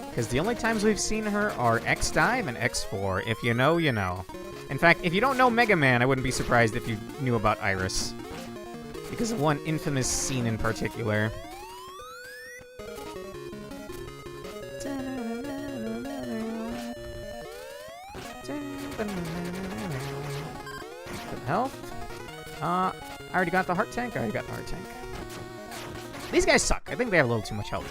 [SPEAKER 2] Because the only times we've seen her are XDive and X4. If you know, you know. In fact, if you don't know Mega Man, I wouldn't be surprised if you knew about Iris. Because of one infamous scene in particular. Health. I already got the heart tank. These guys suck. I think they have a little too much health.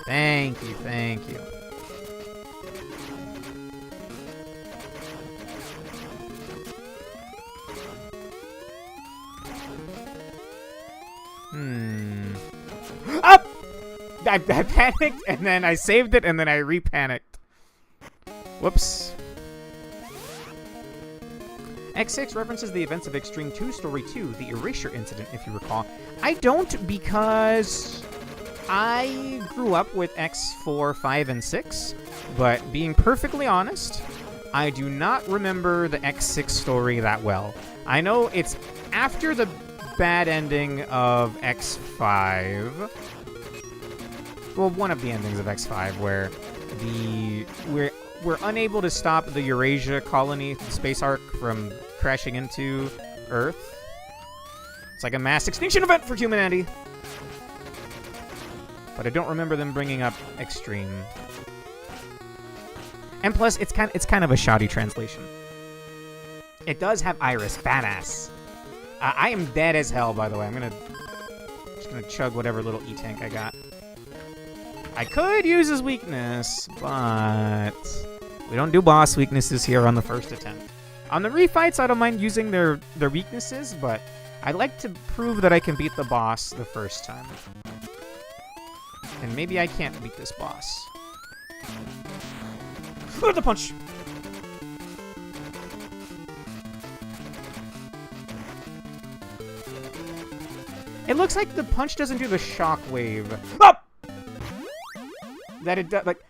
[SPEAKER 2] Thank you, thank you. Up! I panicked, and then I saved it, and then I re-panicked. Whoops. X6 references the events of Xtreme 2 Story 2, the Erasure Incident, if you recall. I don't, because I grew up with X4, 5, and 6, but being perfectly honest, I do not remember the X6 story that well. I know it's after the bad ending of X5. Well, one of the endings of X5, where we're unable to stop the Eurasia colony, the space ark, from crashing into Earth. It's like a mass extinction event for humanity. But I don't remember them bringing up Xtreme. And plus, it's kind of a shoddy translation. It does have Iris, badass. I am dead as hell, by the way. I'm just gonna chug whatever little E-tank I got. I could use his weakness, but we don't do boss weaknesses here on the first attempt. On the refights, I don't mind using their weaknesses, but I like to prove that I can beat the boss the first time. And maybe I can't beat this boss. The punch! It looks like the punch doesn't do the shockwave. Oh! That it does. Like,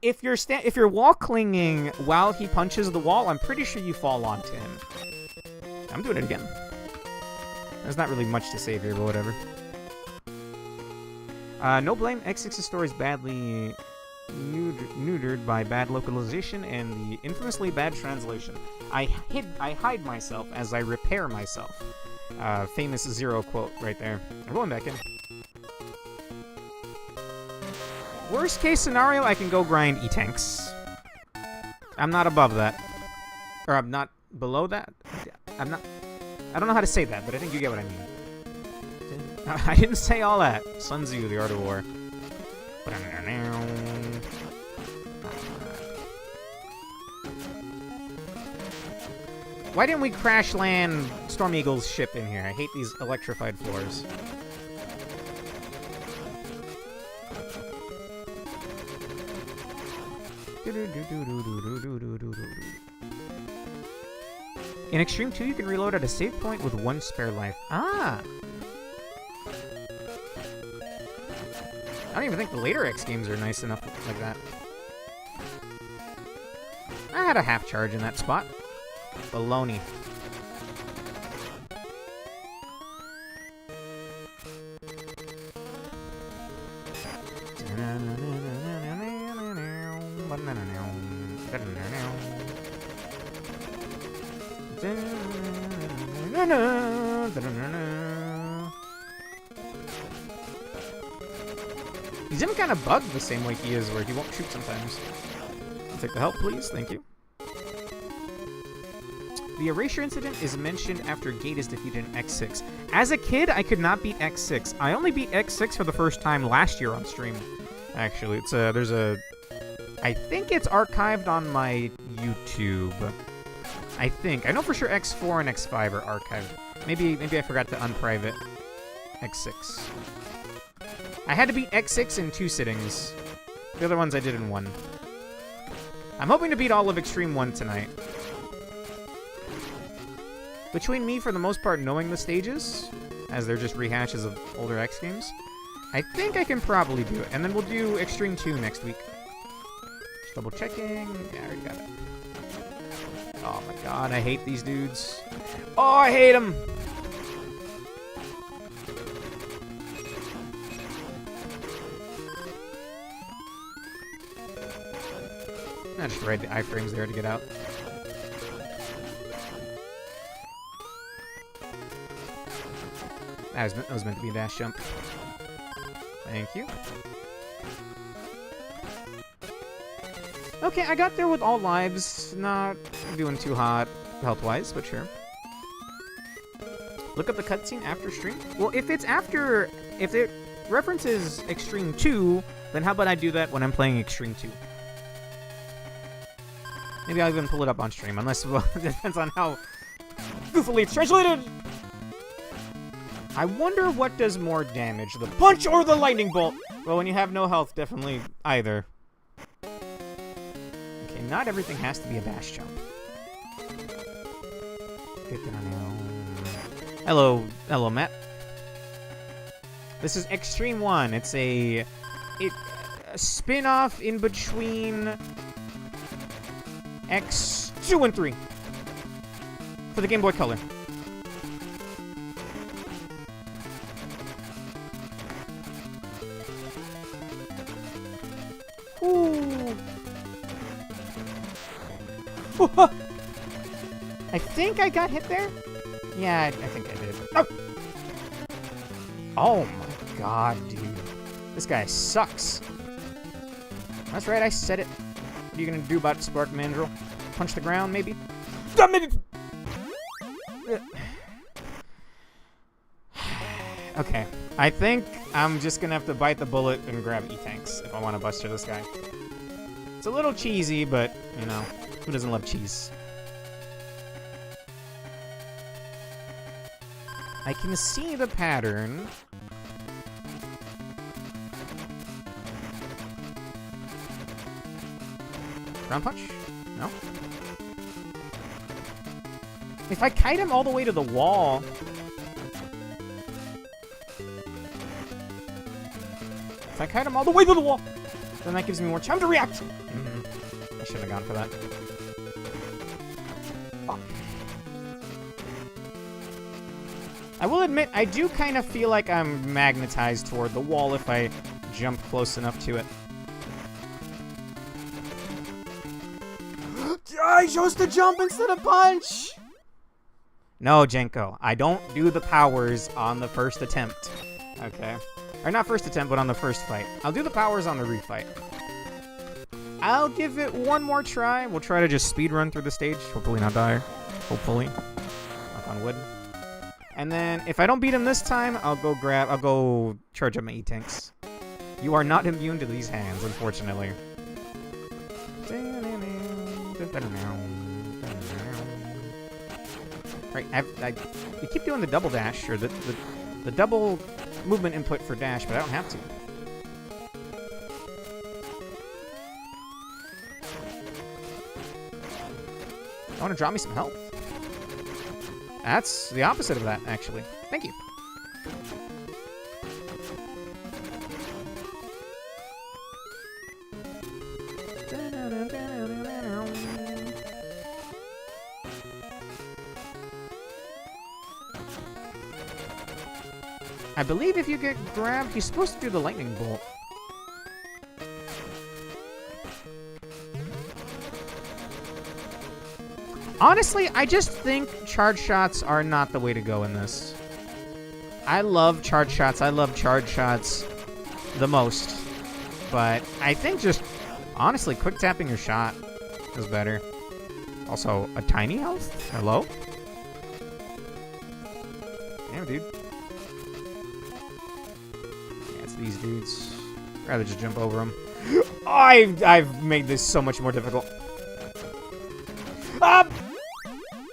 [SPEAKER 2] if you're wall clinging while he punches the wall, I'm pretty sure you fall onto him. I'm doing it again. There's not really much to save here, but whatever. No blame. X6's story is badly neutered by bad localization and the infamously bad translation. I hide myself as I repair myself. Famous Zero quote right there. I'm going back in. Worst case scenario, I can go grind E-Tanks. I'm not above that. Or I'm not below that? I don't know how to say that, but I think you get what I mean. I didn't say all that. Sun Tzu, The Art of War. Why didn't we crash land Storm Eagle's ship in here? I hate these electrified floors. In Xtreme 2, you can reload at a save point with 1 spare life. Ah! I don't even think the later X games are nice enough like that. I had a half charge in that spot. Baloney. He's even kind of bugged the same way he is, where he won't shoot sometimes. I'll take the help, please. Thank you. The erasure incident is mentioned after Gate is defeated in X6. As a kid, I could not beat X6. I only beat X6 for the first time last year on stream. Actually, it's there's a... I think it's archived on my YouTube. I think. I know for sure X4 and X5 are archived. Maybe I forgot to unprivate X6. I had to beat X6 in 2 sittings. The other ones I did in 1. I'm hoping to beat all of Xtreme 1 tonight. Between me, for the most part, knowing the stages, as they're just rehashes of older X games, I think I can probably do it. And then we'll do Xtreme 2 next week. Just double checking. Yeah, I already got it. Oh my god, I hate these dudes. Oh, I hate them! I just read the iframes there to get out. That was meant to be a dash jump. Thank you. Okay, I got there with all lives. Not doing too hot health-wise, but sure. Look up the cutscene after stream? Well, if it's after... If it references Xtreme 2, then how about I do that when I'm playing Xtreme 2? Maybe I'll even pull it up on stream, unless, well, it depends on how goofily it's translated! I wonder what does more damage, the punch or the lightning bolt? Well, when you have no health, definitely either. Okay, not everything has to be a dash jump. Hello, Matt. This is Xtreme 1. It's a spin-off in between X2 and 3 for the Game Boy Color. Ooh. I think I got hit there? Yeah, I think I did. Oh! Oh my god, dude. This guy sucks. That's right, I said it. What are you gonna do about it, Spark Mandrill? Punch the ground, maybe? Okay. I think I'm just gonna have to bite the bullet and grab E-Tanks if I want to buster this guy. It's a little cheesy, but, you know, who doesn't love cheese? I can see the pattern. Ground punch? No? If I kite him all the way to the wall... If I kite him all the way to the wall, then that gives me more time to react. I shouldn't have gone for that. Oh. I will admit, I do kind of feel like I'm magnetized toward the wall if I jump close enough to it. I chose to jump instead of punch! No, Jenko, I don't do the powers on the first attempt. Okay. Or not first attempt, but on the first fight. I'll do the powers on the refight. I'll give it one more try. We'll try to just speed run through the stage. Hopefully not die. Hopefully. Knock on wood. And then, if I don't beat him this time, I'll go charge up my E-tanks. You are not immune to these hands, unfortunately. Right, you keep doing the double dash, or the double movement input for dash, but I don't have to. I want to drop me some health. That's the opposite of that, actually. Thank you. I believe if you get grabbed, he's supposed to do the lightning bolt. Honestly, I just think charge shots are not the way to go in this. I love charge shots. I love charge shots the most. But I think just, honestly, quick tapping your shot is better. Also, a tiny health? Hello? Damn, dude. Yeah, it's these dudes. I'd rather just jump over them. I've made this so much more difficult. Ah!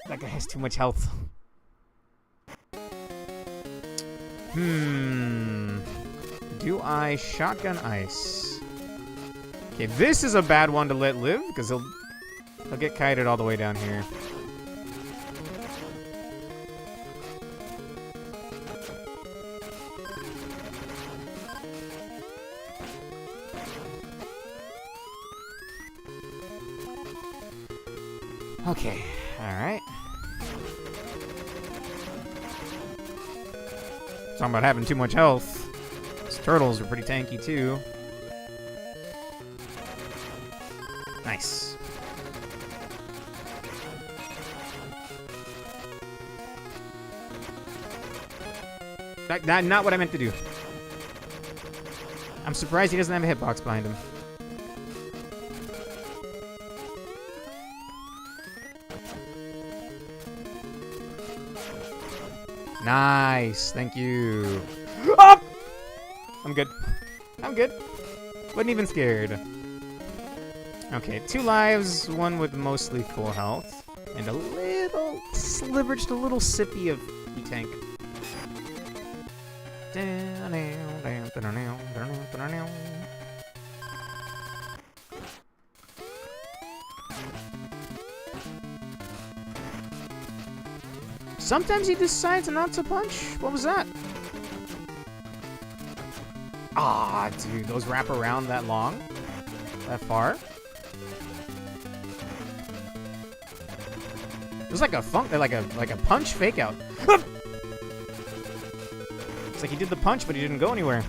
[SPEAKER 2] That guy has too much health. Do I shotgun ice? Okay, this is a bad one to let live, because he'll get kited all the way down here. Okay, alright. Talking about having too much health. These turtles are pretty tanky too. Nice. Not what I meant to do. I'm surprised he doesn't have a hitbox behind him. Nice, thank you. Oh! I'm good. I'm good. Wasn't even scared. Okay, 2 lives, one with mostly full health, and a little sliver, just a little sippy of E-tank. Sometimes he decides not to punch. What was that? Ah, dude, those wrap around that long? That far? It was like a like a punch fake out. It's like he did the punch, but he didn't go anywhere.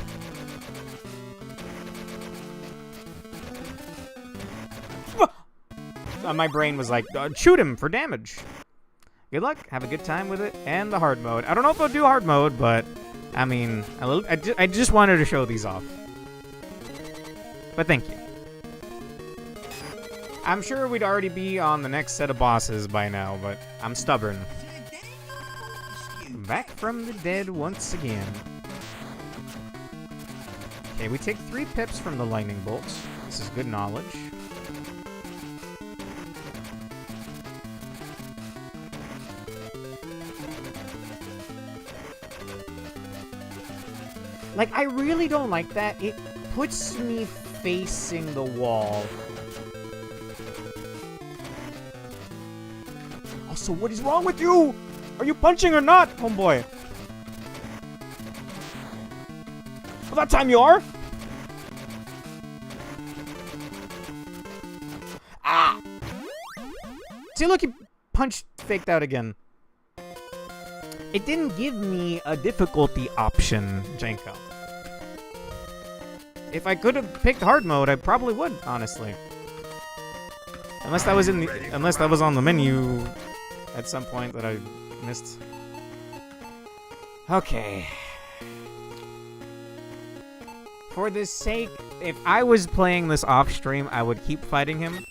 [SPEAKER 2] My brain was like, shoot him for damage. Good luck, have a good time with it, and the hard mode. I don't know if I'll do hard mode, but, I mean, I just wanted to show these off. But thank you. I'm sure we'd already be on the next set of bosses by now, but I'm stubborn. Back from the dead once again. Okay, we take 3 pips from the lightning bolts. This is good knowledge. Like, I really don't like that. It puts me facing the wall. Also, what is wrong with you? Are you punching or not, homeboy? Well, that time you are. Ah! See, look, he punched faked out again. It didn't give me a difficulty option, Janko. If I could have picked hard mode, I probably would, honestly. Unless that was on the menu at some point that I missed. Okay. For the sake, if I was playing this off stream, I would keep fighting him.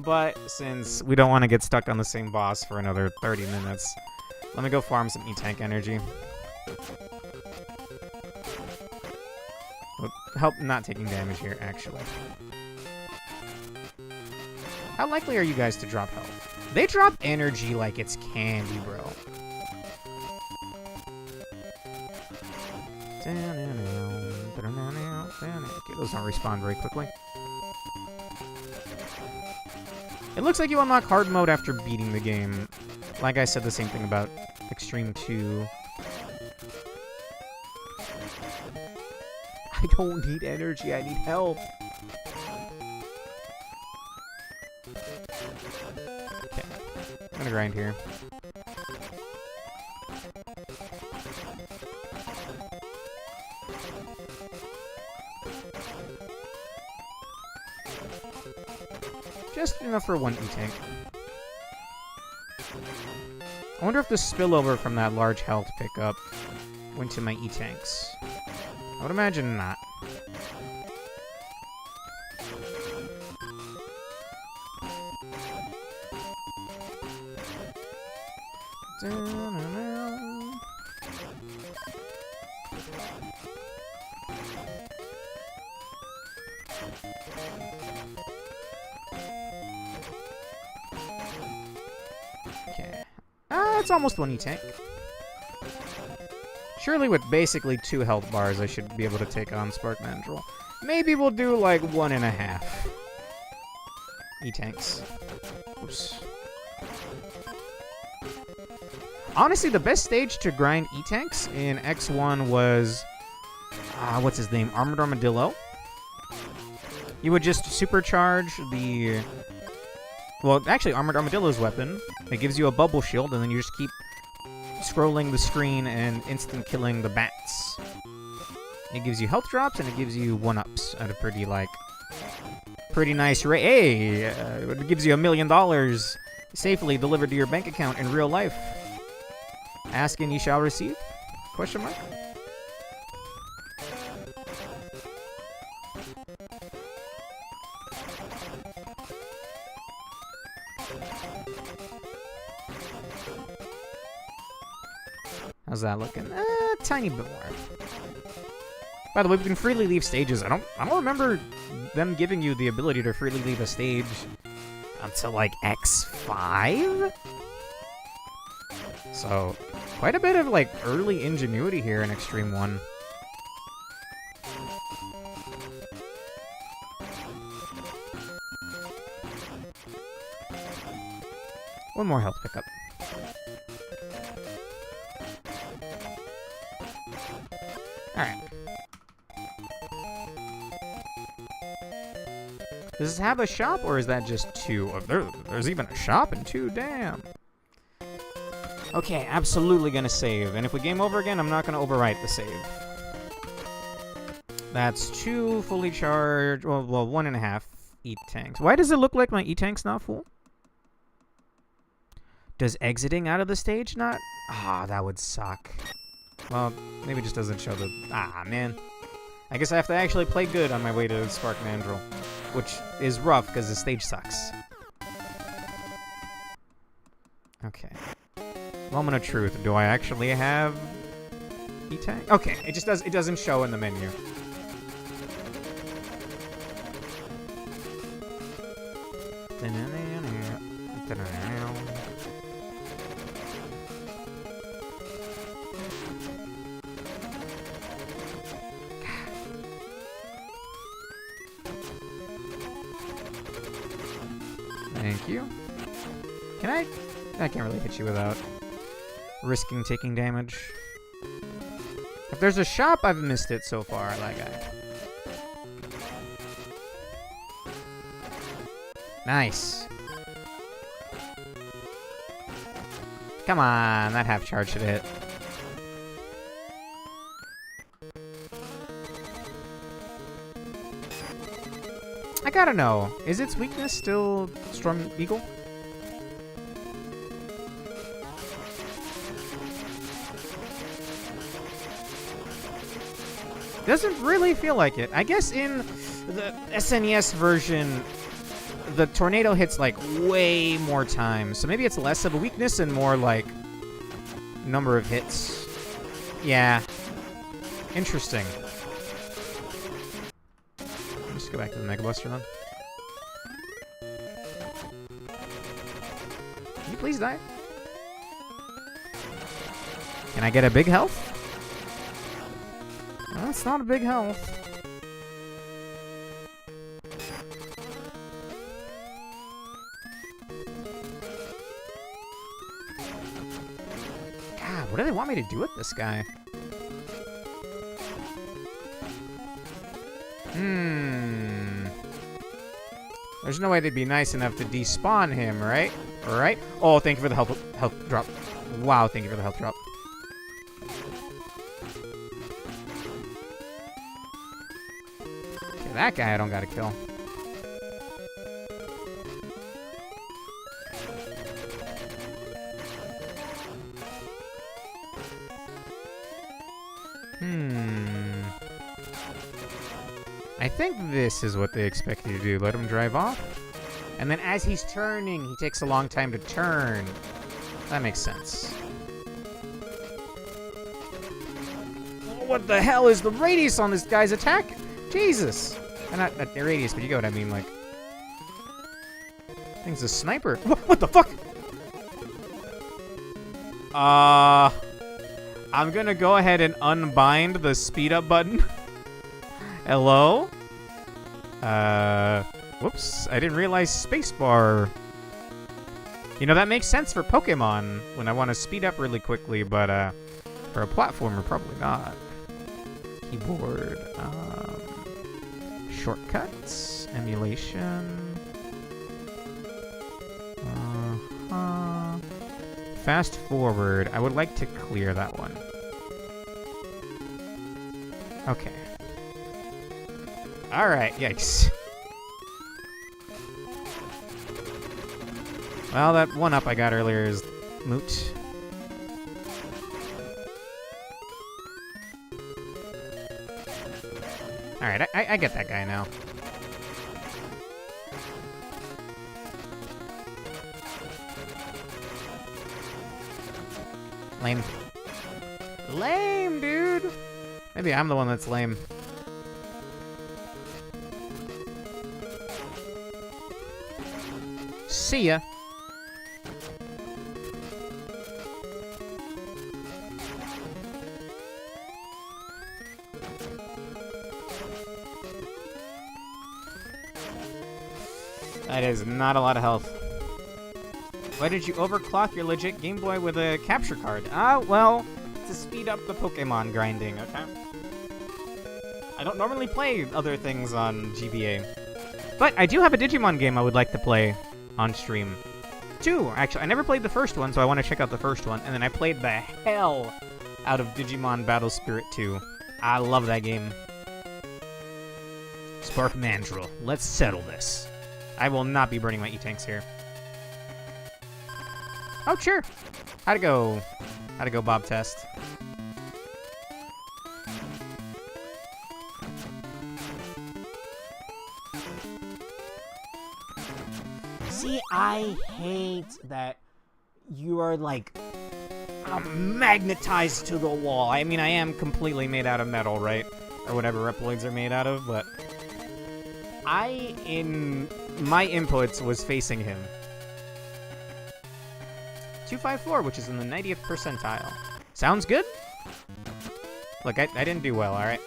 [SPEAKER 2] But since we don't want to get stuck on the same boss for another 30 minutes, let me go farm some E-Tank energy. Would help not taking damage here, actually. How likely are you guys to drop health? They drop energy like it's candy, bro. Okay, those don't respawn very quickly. It looks like you unlock hard mode after beating the game. Like I said the same thing about Xtreme 2. I don't need energy, I need health. Okay, I'm gonna grind here. Just enough for one E-Tank. I wonder if the spillover from that large health pickup went to my E-Tanks. I would imagine not. Okay. It's almost one E-Tank. Surely with basically 2 health bars, I should be able to take on Spark Mandrill. Maybe we'll do like 1.5 E-Tanks. Oops. Honestly, the best stage to grind E-Tanks in X1 was... what's his name? Armored Armadillo. You would just supercharge the... Well, actually, Armored Armadillo's weapon. It gives you a bubble shield, and then you just keep scrolling the screen and instant killing the bats. It gives you health drops, and it gives you 1-ups at a pretty nice rate. Hey! It gives you $1 million safely delivered to your bank account in real life. Ask and you shall receive? Question mark? How's that looking? Tiny bit more. By the way, we can freely leave stages. I don't remember them giving you the ability to freely leave a stage until like X5. So, quite a bit of like early ingenuity here in Xtreme 1. One more health pickup. Alright. Does this have a shop, or is that just 2? Oh, there's even a shop in 2, damn. Okay, absolutely gonna save. And if we game over again, I'm not gonna overwrite the save. That's 2 fully charged, well 1.5 E-Tanks. Why does it look like my E-Tank's not full? Does exiting out of the stage not? That would suck. Well, maybe it just doesn't show the... man. I guess I have to actually play good on my way to Spark Mandrill, which is rough because the stage sucks. Okay. Moment of truth. Do I actually have E-Tank? Okay, it doesn't show in the menu. Thank you. Can I? I can't really hit you without risking taking damage. If there's a shop, I've missed it so far, that guy. Nice. Come on, that half charge should hit. I gotta know, is its weakness still Storm Eagle? Doesn't really feel like it. I guess in the SNES version, the tornado hits like way more times. So maybe it's less of a weakness and more like number of hits. Yeah. Interesting. Let's go back to the Mega Buster then. Can you please die? Can I get a big health? Well, that's not a big health. God, what do they want me to do with this guy? There's no way they'd be nice enough to despawn him, right? Alright. Oh, thank you for the health drop. Wow, thank you for the health drop. Okay, that guy I don't gotta kill. I think this is what they expect you to do. Let him drive off. And then as he's turning, he takes a long time to turn. That makes sense. What the hell is the radius on this guy's attack? Jesus. Not the radius, but you get what I mean, like... Thing's a sniper. What the fuck? I'm gonna go ahead and unbind the speed up button. Hello? Whoops. I didn't realize spacebar. You know, that makes sense for Pokemon when I want to speed up really quickly, but, for a platformer, probably not. Keyboard, shortcuts, emulation. Fast forward. I would like to clear that one. Okay. Alright, yikes. Well, that one up I got earlier is moot. Alright, I get that guy now. Lame. Lame, dude! Maybe I'm the one that's lame. See ya. That is not a lot of health. Why did you overclock your legit Game Boy with a capture card? Well, to speed up the Pokemon grinding, okay? I don't normally play other things on GBA. But I do have a Digimon game I would like to play on stream. 2, actually. I never played the first one, so I want to check out the first one. And then I played the hell out of Digimon Battle Spirit 2. I love that game. Spark Mandrill. Let's settle this. I will not be burning my E-Tanks here. Oh, sure. How'd it go? How'd it go, Bob Test? See, I hate that you are, like, magnetized to the wall. I mean, I am completely made out of metal, right? Or whatever Reploids are made out of, but... in my inputs, was facing him. 254, which is in the 90th percentile. Sounds good? Look, I didn't do well, alright?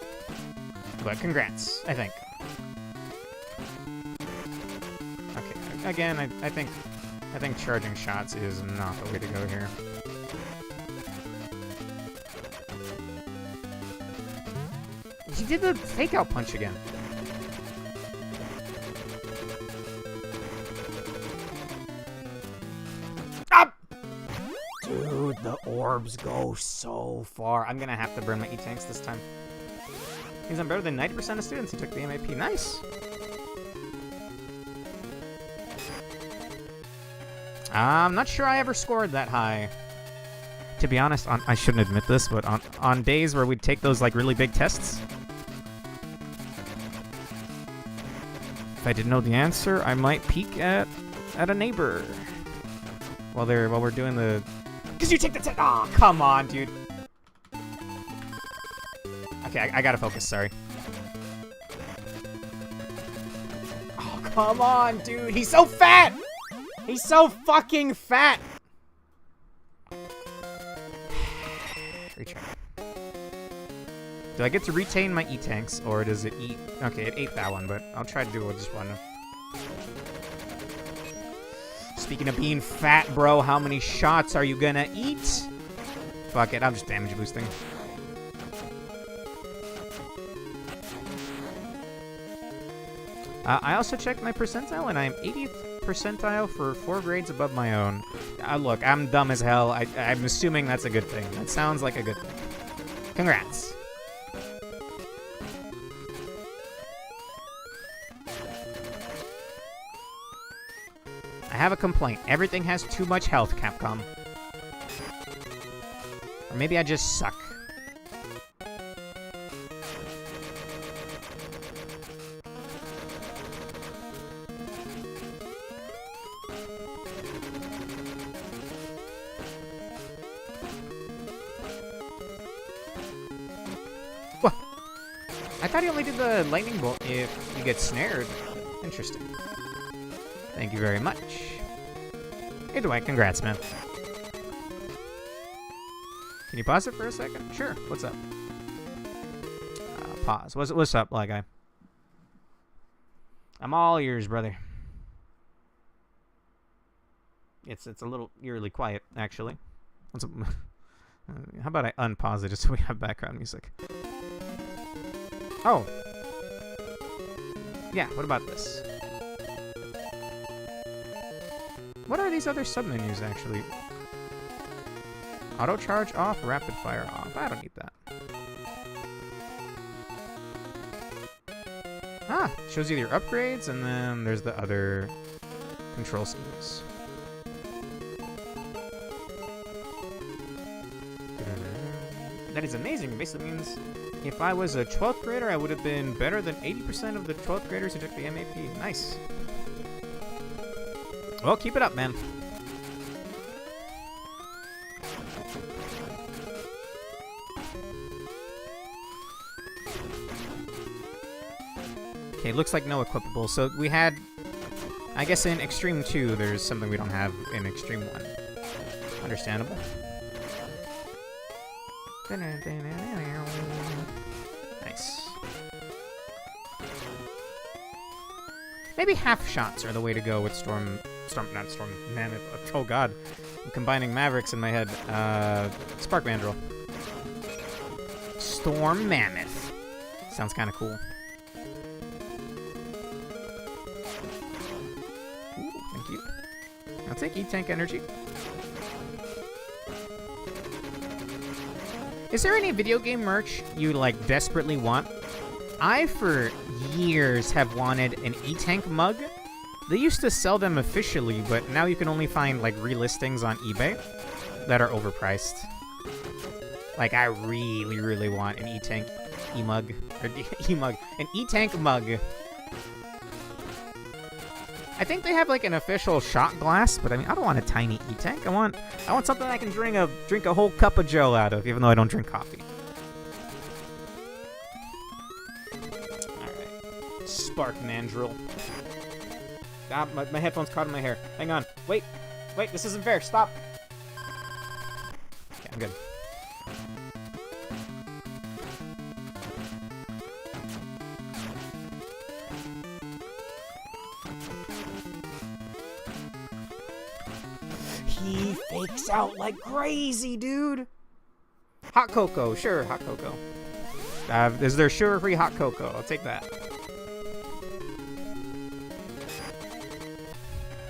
[SPEAKER 2] But congrats, I think. Okay, again, I think charging shots is not the way to go here. He did the fake out punch again. Up! Dude, the orbs go so far. I'm gonna have to burn my E-tanks this time. Means I'm better than 90% of students who took the MAP. Nice. I'm not sure I ever scored that high. To be honest, I shouldn't admit this, but on days where we'd take those like really big tests, if I didn't know the answer, I might peek at a neighbor while we're doing the. Cause you take the test. Oh, come on, dude. Okay, I gotta focus. Sorry. Oh, come on, dude. He's so fat. He's so fucking fat! Retry. Do I get to retain my E-tanks, or does it eat? Okay, it ate that one, but I'll try to do it just one. Speaking of being fat, bro, how many shots are you gonna eat? Fuck it, I'm just damage boosting. I also checked my percentile, and I'm 80th percentile for 4 grades above my own. Look, I'm dumb as hell. I'm assuming that's a good thing. That sounds like a good thing. Congrats. I have a complaint. Everything has too much health, Capcom. Or maybe I just suck. I thought he only did the lightning bolt if you get snared. Interesting. Thank you very much. Either way, congrats, man. Can you pause it for a second? Sure. What's up? Pause. What's up, Black Guy? I'm all ears, brother. It's a little eerily quiet, actually. How about I unpause it just so we have background music? Oh. Yeah, what about this? What are these other submenus, actually? Auto charge off, rapid fire off. I don't need that. Ah, shows you your upgrades, and then there's the other control schemes. That is amazing. It basically means if I was a 12th grader, I would have been better than 80% of the 12th graders who took the MAP. Nice. Well, keep it up, man. Okay, looks like no equipable. So we had, I guess in Xtreme 2, there's something we don't have in Xtreme 1. Understandable. Nice. Maybe half shots are the way to go with Mammoth. Oh god. I'm combining Mavericks in my head. Spark Mandrill. Storm Mammoth. Sounds kind of cool. Ooh, thank you. I'll take E-Tank energy. Is there any video game merch you, like, desperately want? I, for years, have wanted an E-Tank mug. They used to sell them officially, but now you can only find, like, relistings on eBay that are overpriced. Like, I really, really want an E-Tank E-mug. Or E-mug. An E-Tank mug. I think they have, like, an official shot glass, but I mean, I don't want a tiny E-Tank. I want something I can drink a whole cup of Joe out of, even though I don't drink coffee. Alright. Spark Mandrill. Ah, my headphones caught in my hair. Hang on. Wait, this isn't fair. Stop. Okay, I'm good. He fakes out like crazy, dude. Hot cocoa, sure, hot cocoa. Is there sugar-free hot cocoa? I'll take that.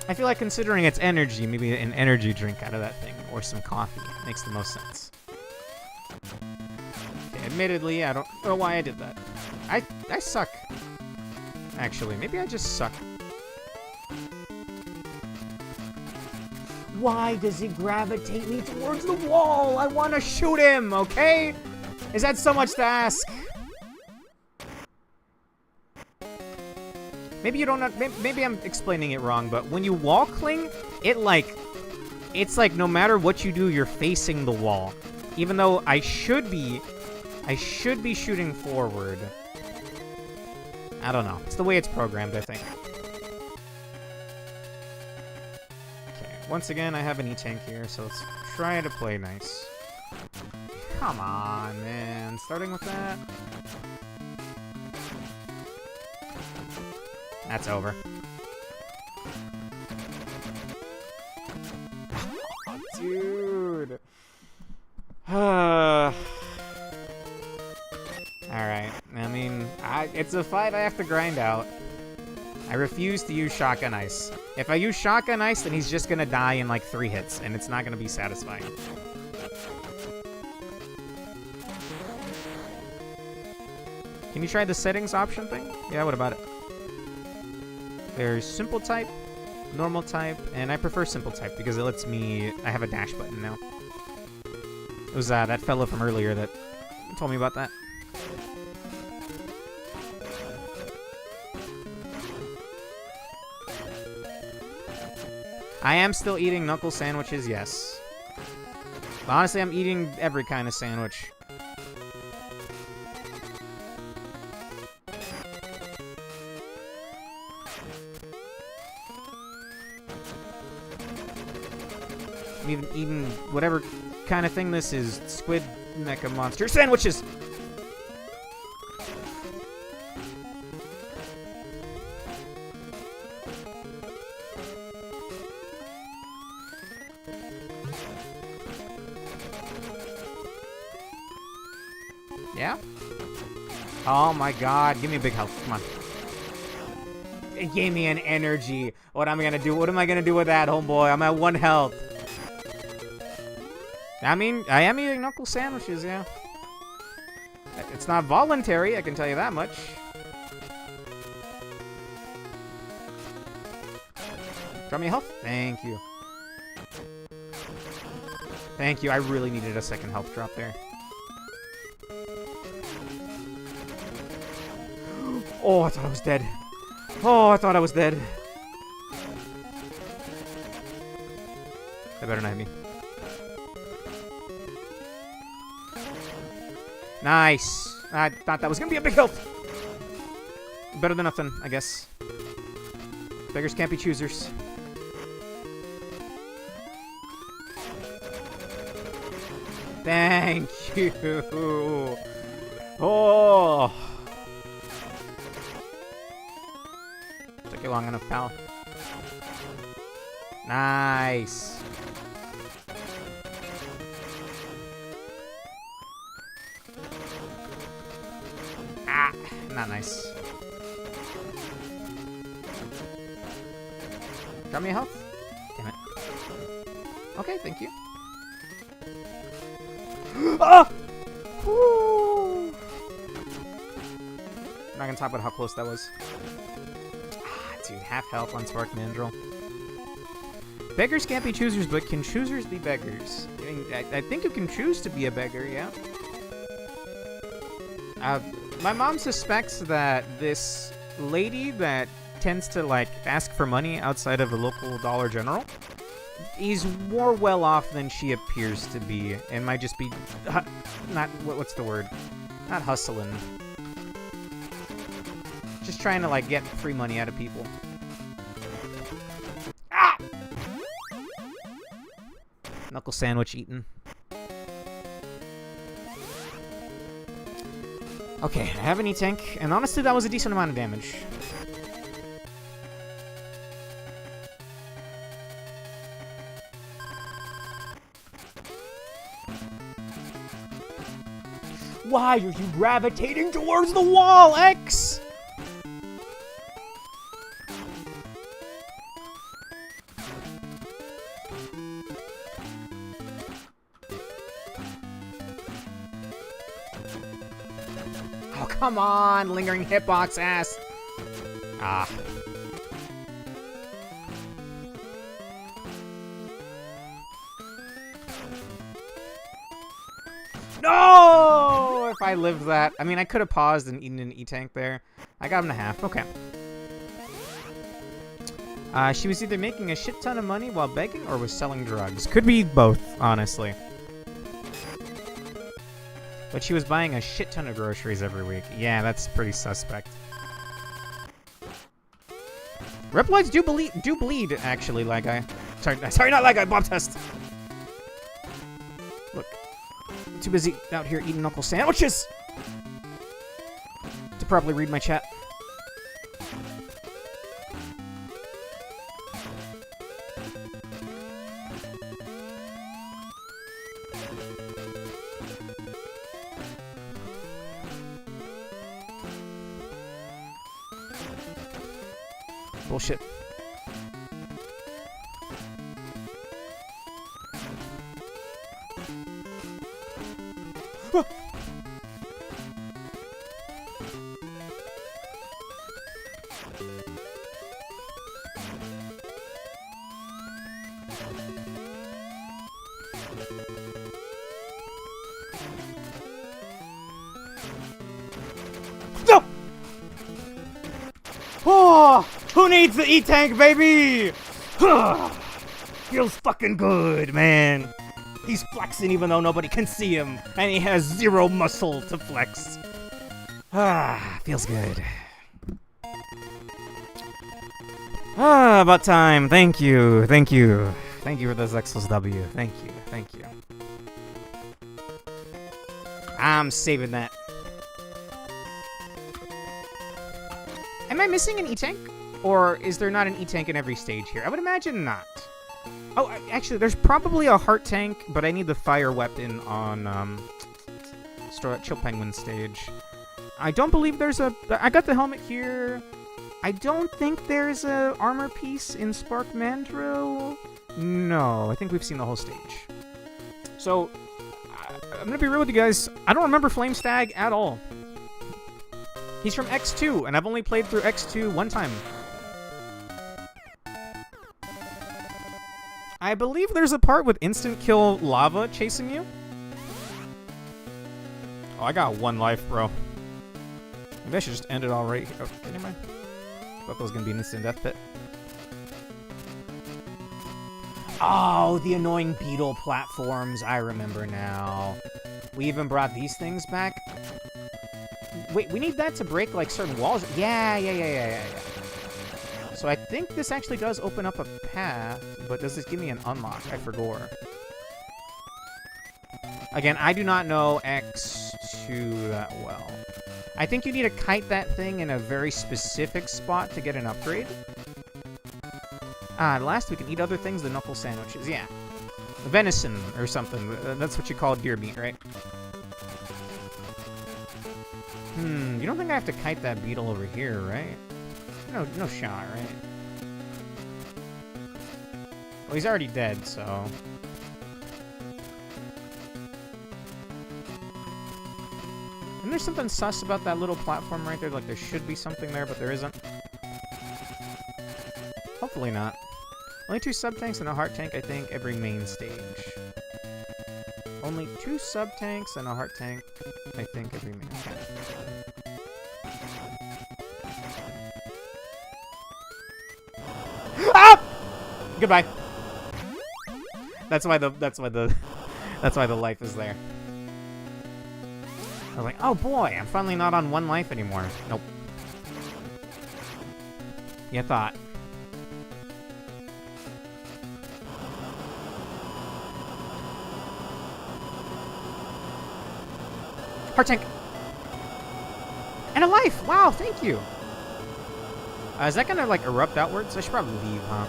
[SPEAKER 2] I feel like considering its energy, maybe an energy drink out of that thing, or some coffee. Makes the most sense. Okay, admittedly, I don't know why I did that. I suck. Actually, maybe I just suck. Why does he gravitate me towards the wall? I want to shoot him, okay? Is that so much to ask? Maybe you don't know, maybe I'm explaining it wrong, but when you wall cling, it's like no matter what you do, you're facing the wall. Even though I should be shooting forward. I don't know. It's the way it's programmed, I think. Okay, once again, I have an E-Tank here, so let's try to play nice. Come on, man. Starting with that. That's over. Oh, dude. Alright. I mean, it's a fight I have to grind out. I refuse to use Shotgun Ice. If I use Shotgun Ice, then he's just gonna die in like 3 hits, and it's not gonna be satisfying. Can you try the settings option thing? Yeah, what about it? There's simple type, normal type, and I prefer simple type because it lets me... I have a dash button now. It was that fellow from earlier that told me about that. I am still eating knuckle sandwiches, yes. But honestly, I'm eating every kind of sandwich. I'm even eating whatever kind of thing this is. Squid mecha monster sandwiches! Yeah? Oh my god, give me a big health. Come on. It gave me an energy. What am I gonna do? What am I gonna do with that, homeboy? I'm at 1 health. I mean, I am eating knuckle sandwiches, yeah. It's not voluntary, I can tell you that much. Drop me health? Thank you. Thank you, I really needed a second health drop there. Oh, I thought I was dead. Oh, I thought I was dead. They better not hit me. Nice. I thought that was gonna be a big health. Better than nothing, I guess. Beggars can't be choosers. Thank you. Oh. Took you long enough, pal. Nice. Ah, not nice. Drop me a health? Damn it. Okay, thank you. Ah! Woo! I'm not gonna talk about how close that was. Ah, dude, half health on Spark Mandrill. Beggars can't be choosers, but can choosers be beggars? I think you can choose to be a beggar, yeah. My mom suspects that this lady that tends to, like, ask for money outside of a local Dollar General is more well off than she appears to be, and might just be, not, what's the word? Not hustling. Just trying to, like, get free money out of people. Ah! Knuckle sandwich eaten. Okay, I have an E-Tank, and honestly, that was a decent amount of damage. Why are you gravitating towards the wall, X? Oh, come on, lingering hitbox ass. Ah. No! If I lived that. I mean, I could have paused and eaten an E-Tank there. I got him to half. Okay. She was either making a shit ton of money while begging or was selling drugs. Could be both, honestly. But she was buying a shit ton of groceries every week. Yeah, that's pretty suspect. Reploids do bleed, actually, lag guy. Sorry, not lag guy, Bob Test. Look. I'm too busy out here eating knuckle sandwiches to properly read my chat. Bullshit. Ah! No! Oh! Who needs the E-Tank, baby? Feels fucking good, man. He's flexing even though nobody can see him, and he has zero muscle to flex. Feels good. About time. Thank you. Thank you. Thank you for this Exos W. Thank you. Thank you. I'm saving that. Am I missing an E-Tank? Or is there not an E-Tank in every stage here? I would imagine not. Oh, actually, there's probably a heart tank, but I need the fire weapon on Chill Penguin stage. I don't believe there's a... I got the helmet here. I don't think there's a armor piece in Spark Mandrill. No, I think we've seen the whole stage. So, I'm gonna be real with you guys. I don't remember Flame Stag at all. He's from X2, and I've only played through X2 one time. I believe there's a part with instant kill lava chasing you. Oh, I got one life, bro. Maybe I should just end it all right here. Oh, anyway. Thought that was gonna be an instant death pit. Oh, the annoying beetle platforms. I remember now. We even brought these things back. Wait, we need that to break, like, certain walls. Yeah. So I think this actually does open up a path, but does this give me an unlock? I forgot. Again, I do not know X2 that well. I think you need to kite that thing in a very specific spot to get an upgrade. Last we can eat other things than knuckle sandwiches. Yeah. Venison or something. That's what you call deer meat, right? You don't think I have to kite that beetle over here, right? No shot, right? Well, he's already dead, so... And there's something sus about that little platform right there. Like, there should be something there, but there isn't. Hopefully not. Only 2 sub-tanks and a heart tank, I think, every main stage. Only 2 sub-tanks and a heart tank, I think, every main stage. Ah! Goodbye. That's why the life is there. I was like, oh boy, I'm finally not on 1 life anymore. Nope. You thought. Heart tank. And a life. Wow, thank you. Is that gonna, like, erupt outwards? I should probably leave, huh?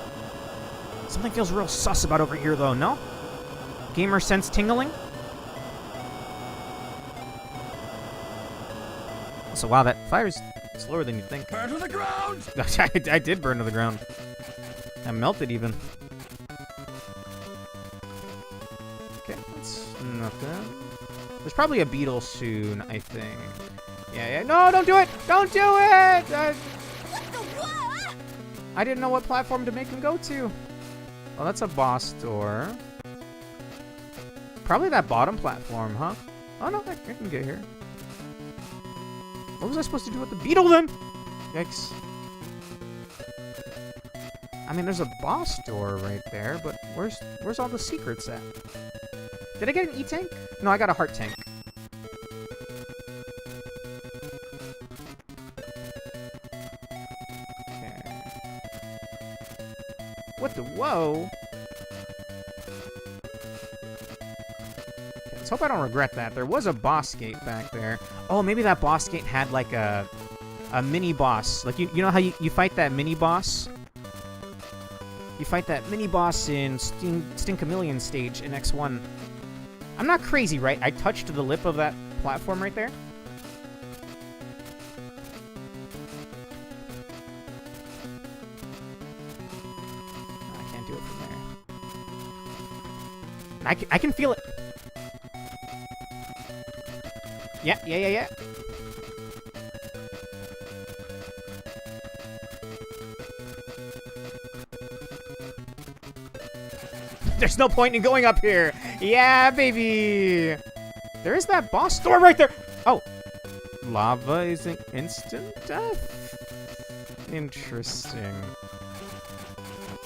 [SPEAKER 2] Something feels real sus about over here, though, no? Gamer sense tingling? Also, wow, that fire's slower than you'd think.
[SPEAKER 3] Burn to the ground!
[SPEAKER 2] I did burn to the ground. I melted even. Okay, that's nothing. There's probably a beetle soon, I think. Yeah. No, don't do it! Don't do it!
[SPEAKER 4] What the what?
[SPEAKER 2] I didn't know what platform to make him go to. Well, that's a boss door. Probably that bottom platform, huh? Oh, no, I can get here. What was I supposed to do with the beetle, then? Yikes. I mean, there's a boss door right there, but where's all the secrets at? Did I get an E-tank? No, I got a heart tank. Okay. What the? Whoa! Okay, let's hope I don't regret that. There was a boss gate back there. Oh, maybe that boss gate had like a mini boss. Like, you know how you fight that mini boss? You fight that mini boss in Stinkamillion stage in X1. I'm not crazy, right? I touched the lip of that platform right there. No, I can't do it from there. I can feel it. Yeah. There's no point in going up here. Yeah, baby. There is that boss door right there. Oh. Lava isn't instant death? Interesting.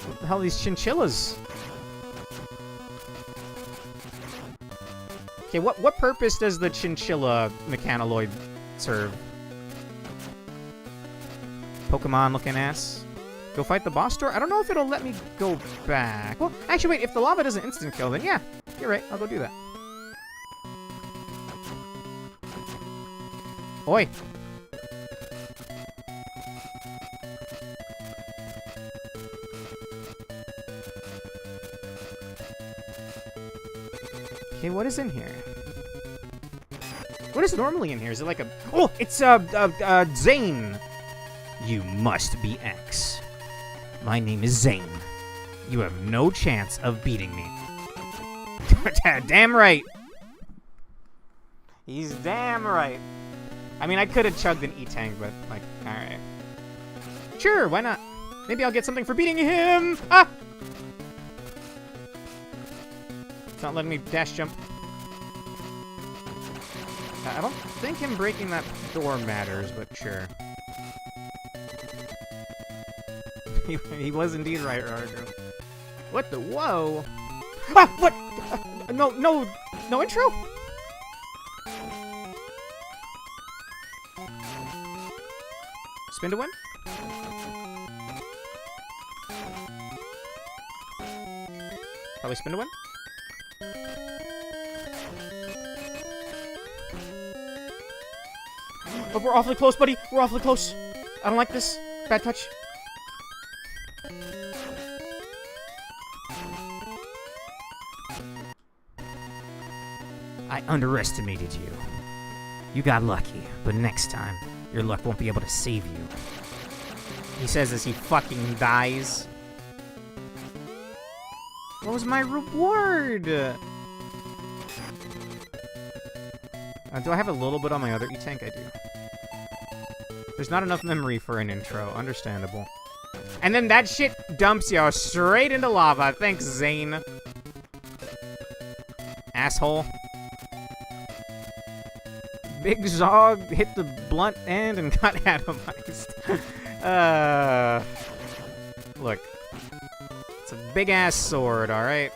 [SPEAKER 2] What the hell are these chinchillas? Okay, what purpose does the chinchilla mechanoid serve? Pokemon looking ass. Go fight the boss door? I don't know if it'll let me go back. Well, actually, wait. If the lava doesn't instant kill, then yeah. You're right. I'll go do that. Oi. Okay, what is in here? What is normally in here? Is it like a... Oh, it's, Zane. You must be X. My name is Zane. You have no chance of beating me. Damn right. He's damn right. I mean, I could have chugged an E-tank, but, like, alright. Sure, why not? Maybe I'll get something for beating him! Ah! It's not letting me dash jump. I don't think him breaking that door matters, but sure. He was indeed right, Roger. What the? Whoa! Ah! What? No intro? Spin to win? Probably spin to win? Oh, we're awfully close, buddy. We're awfully close. I don't like this. Bad touch. I underestimated you. You got lucky, but next time, your luck won't be able to save you. He says as he fucking dies. What was my reward? Do I have a little bit on my other E-tank? I do. There's not enough memory for an intro. Understandable. And then that shit dumps you straight into lava. Thanks, Zane. Asshole. Big Zog hit the blunt end and got atomized. Look. It's a big-ass sword, alright?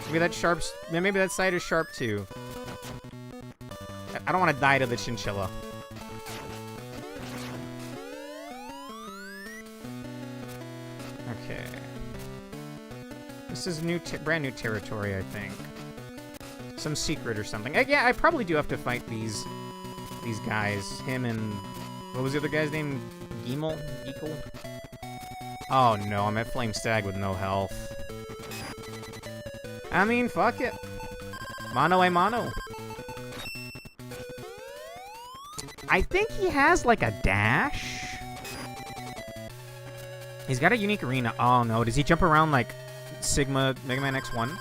[SPEAKER 2] Maybe that maybe that side is sharp, too. I don't want to die to the chinchilla. Okay. This is brand new territory, I think. Some secret or something. Yeah, I probably do have to fight these guys. Him and... What was the other guy's name? Geemel? Geekle? Oh no, I'm at Flame Stag with no health. I mean, fuck it. Mano a mano. I think he has, like, a dash. He's got a unique arena. Oh, no. Does he jump around like Sigma Mega Man X1?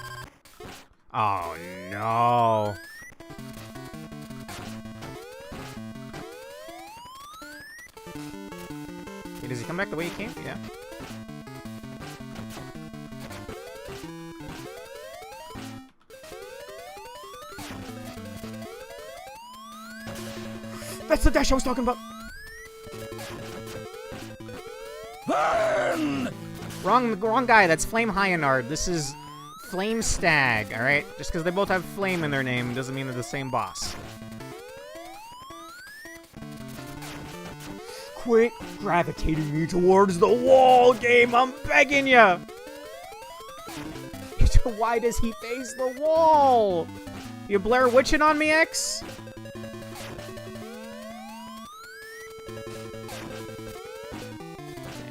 [SPEAKER 2] Oh, no. Okay, does he come back the way he came? Yeah. That's the dash I was talking about. Wrong guy. That's Flame Hyanard. This is Flame Stag, alright? Just because they both have flame in their name doesn't mean they're the same boss. Quit gravitating me towards the wall, game! I'm begging ya! Why does he face the wall? You Blair Witching on me, X?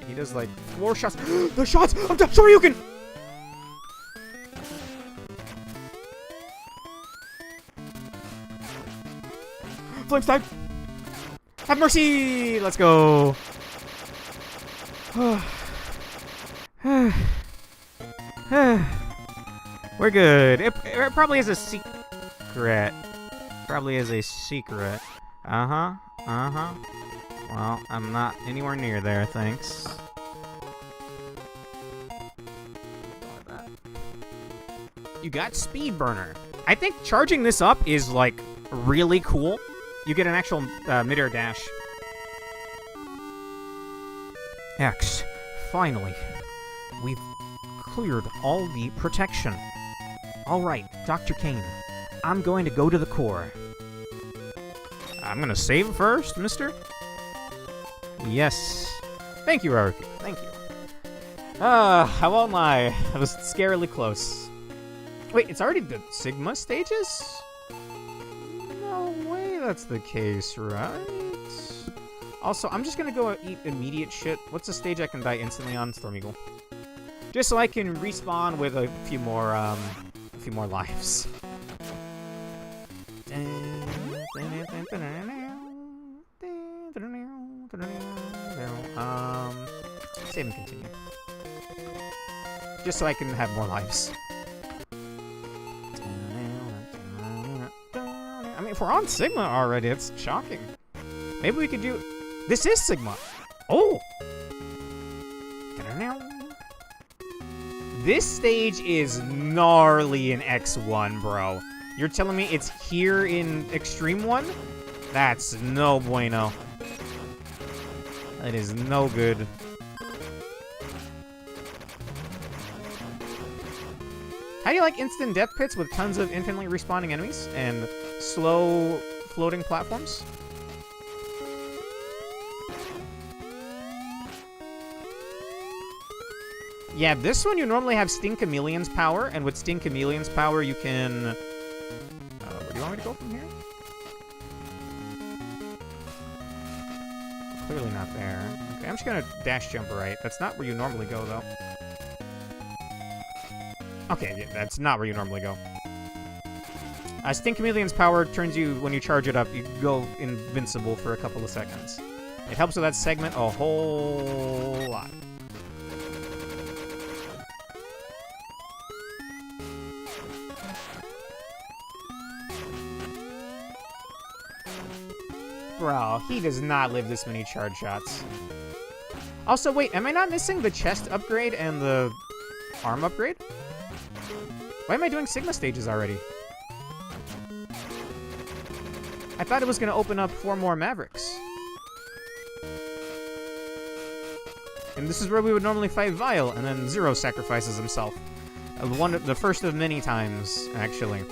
[SPEAKER 2] He does like 4 shots. The shots! I'm done! Shoryuken! Flame Stag! Have mercy! Let's go! We're good. It probably is a secret. Probably is a secret. Uh-huh. Uh-huh. Well, I'm not anywhere near there, thanks. You got Speed Burner. I think charging this up is, like, really cool. You get an actual mid-air dash. X, finally. We've cleared all the protection. Alright, Dr. Kane. I'm going to go to the core. I'm gonna save first, mister? Yes. Thank you, Haruki. Thank you. How won't lie. I was scarily close. Wait, it's already the Sigma stages? No way that's the case, right? Also, I'm just gonna go eat immediate shit. What's a stage I can die instantly on? Storm Eagle. Just so I can respawn with a few more lives. Save and continue. Just so I can have more lives. I mean, if we're on Sigma already, it's shocking. Maybe we could do... This is Sigma! Oh! This stage is gnarly in X1, bro. You're telling me it's here in Xtreme 1? That's no bueno. That is no good. How do you like instant death pits with tons of infinitely respawning enemies and slow floating platforms? Yeah, this one you normally have Sting Chameleon's power, and with Sting Chameleon's power you can... where do you want me to go from here? Clearly not there. Okay, I'm just gonna dash jump right. That's not where you normally go, though. Okay, yeah, that's not where you normally go. Sting Chameleon's power turns you, when you charge it up, you go invincible for a couple of seconds. It helps with that segment a whole lot. Bro, he does not live this many charge shots. Also, wait, am I not missing the chest upgrade and the arm upgrade? Why am I doing Sigma stages already? I thought it was going to open up 4 more Mavericks. And this is where we would normally fight Vile, and then Zero sacrifices himself. The first of many times, actually.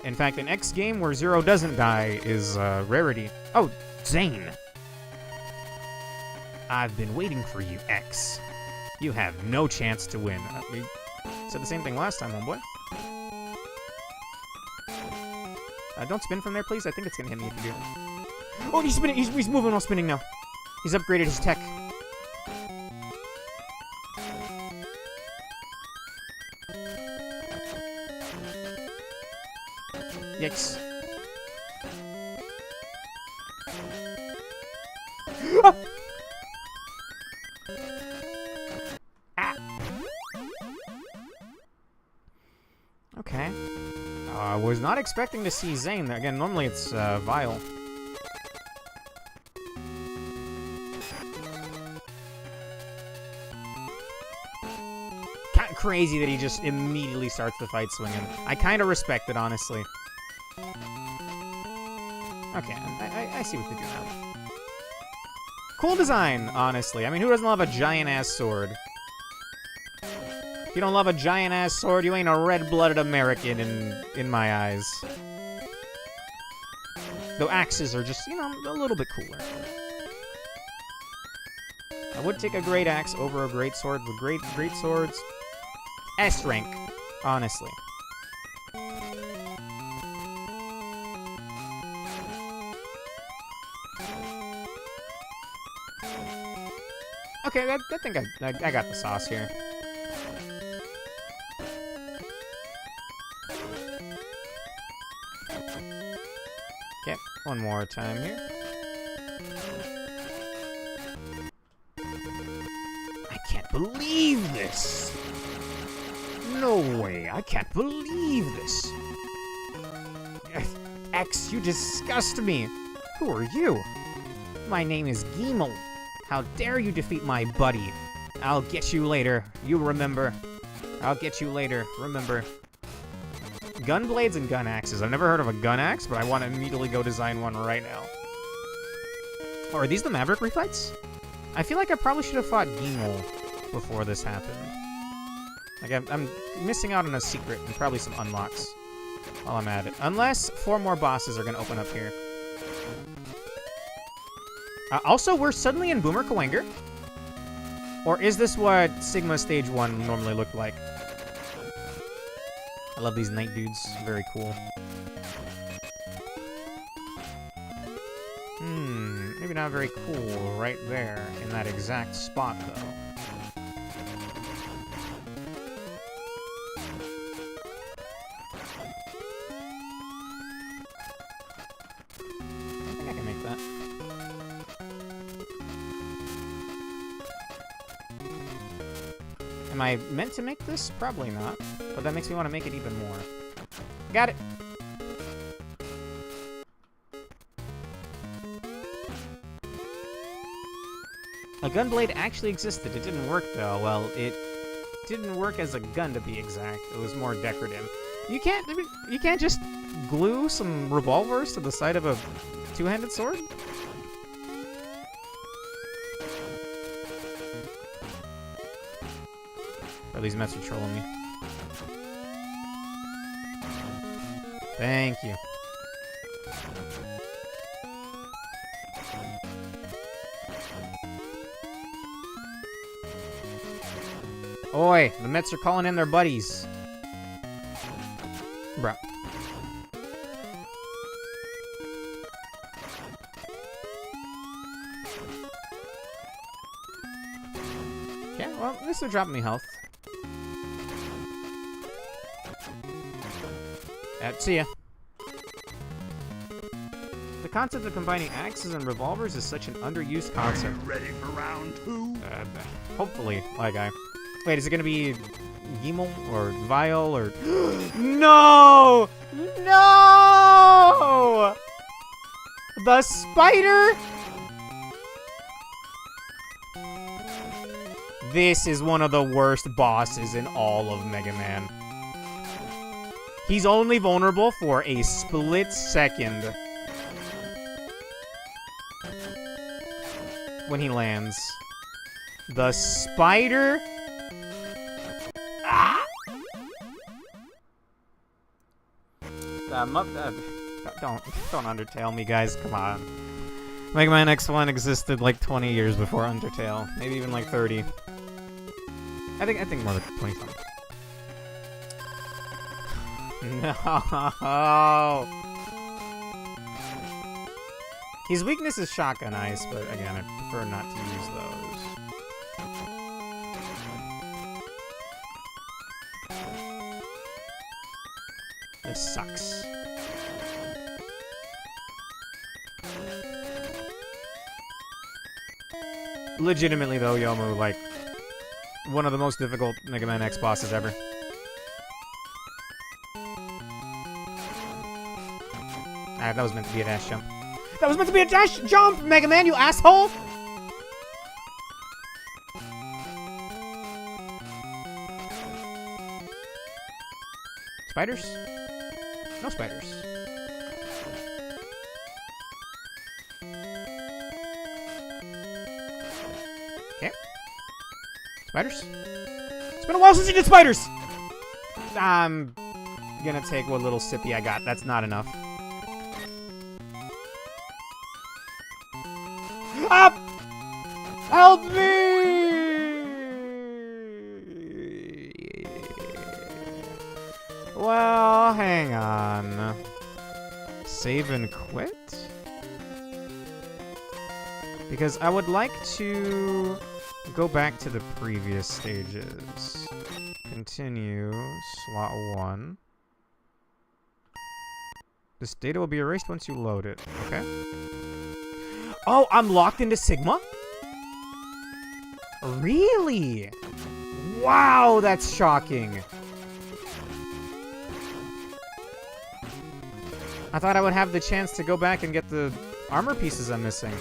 [SPEAKER 2] In fact, an X game where Zero doesn't die is a rarity. Oh, Zane! I've been waiting for you, X. You have no chance to win. We said the same thing last time, homeboy. Don't spin from there, please. I think it's gonna hit me if you do. Oh, he's spinning! He's moving while spinning now. He's upgraded his tech. Yikes. Ah. Okay. I was not expecting to see Zane. Again, normally it's Vile. Kind of crazy that he just immediately starts the fight swinging. I kind of respect it, honestly. Okay, I see what they do now. Cool design, honestly. I mean, who doesn't love a giant-ass sword? If you don't love a giant-ass sword, you ain't a red-blooded American in my eyes. Though axes are just, you know, a little bit cooler. I would take a great axe over a great sword, but great swords, S rank, honestly. Okay, I think I got the sauce here. Okay, one more time here. I can't believe this! No way, I can't believe this! X, you disgust me! Who are you? My name is Giemel. How dare you defeat my buddy? I'll get you later. You remember. I'll get you later. Remember. Gun blades and gun axes. I've never heard of a gun axe, but I want to immediately go design one right now. Oh, are these the Maverick refights? I feel like I probably should have fought Giemel before this happened. Like, I'm missing out on a secret and probably some unlocks while I'm at it. Unless 4 more bosses are going to open up here. Also, we're suddenly in Boomer Kawanger? Or is this what Sigma Stage 1 normally looked like? I love these night dudes. Very cool. Maybe not very cool right there in that exact spot, though. I think I can make that. Am I meant to make this? Probably not. But that makes me want to make it even more. Got it! A gun blade actually existed. It didn't work, though. Well, it didn't work as a gun, to be exact. It was more decorative. You can't just glue some revolvers to the side of a two-handed sword? Or these Mets are trolling me. Thank you. Oi, the Mets are calling in their buddies. Bruh. Okay, well, at least they're dropping me health. See ya. The concept of combining axes and revolvers is such an underused concept.
[SPEAKER 3] Ready for round 2?
[SPEAKER 2] Hopefully, like Wait, is it gonna be Giemel or Vile or... No! No! The spider? This is one of the worst bosses in all of Mega Man. He's only vulnerable for a split second when he lands. The spider? Ah! Don't Undertale me, guys. Come on. Mega Man X1 existed like 20 years before Undertale. Maybe even like 30. I think more like 20-something. No. His weakness is shotgun ice, but again, I prefer not to use those. This sucks. Legitimately, though, Yomu, like, one of the most difficult Mega Man X bosses ever. Ah, that was meant to be a dash jump. That was meant to be a dash jump, Mega Man, you asshole! Spiders? No spiders. Okay. Spiders? It's been a while since you did spiders! I'm gonna take what little sippy I got. That's not enough. Up! Help me! Well, hang on. Save and quit? Because I would like to go back to the previous stages. Continue, slot 1. This data will be erased once you load it. Okay. Oh, I'm locked into Sigma? Really? Wow, that's shocking. I thought I would have the chance to go back and get the armor pieces I'm missing.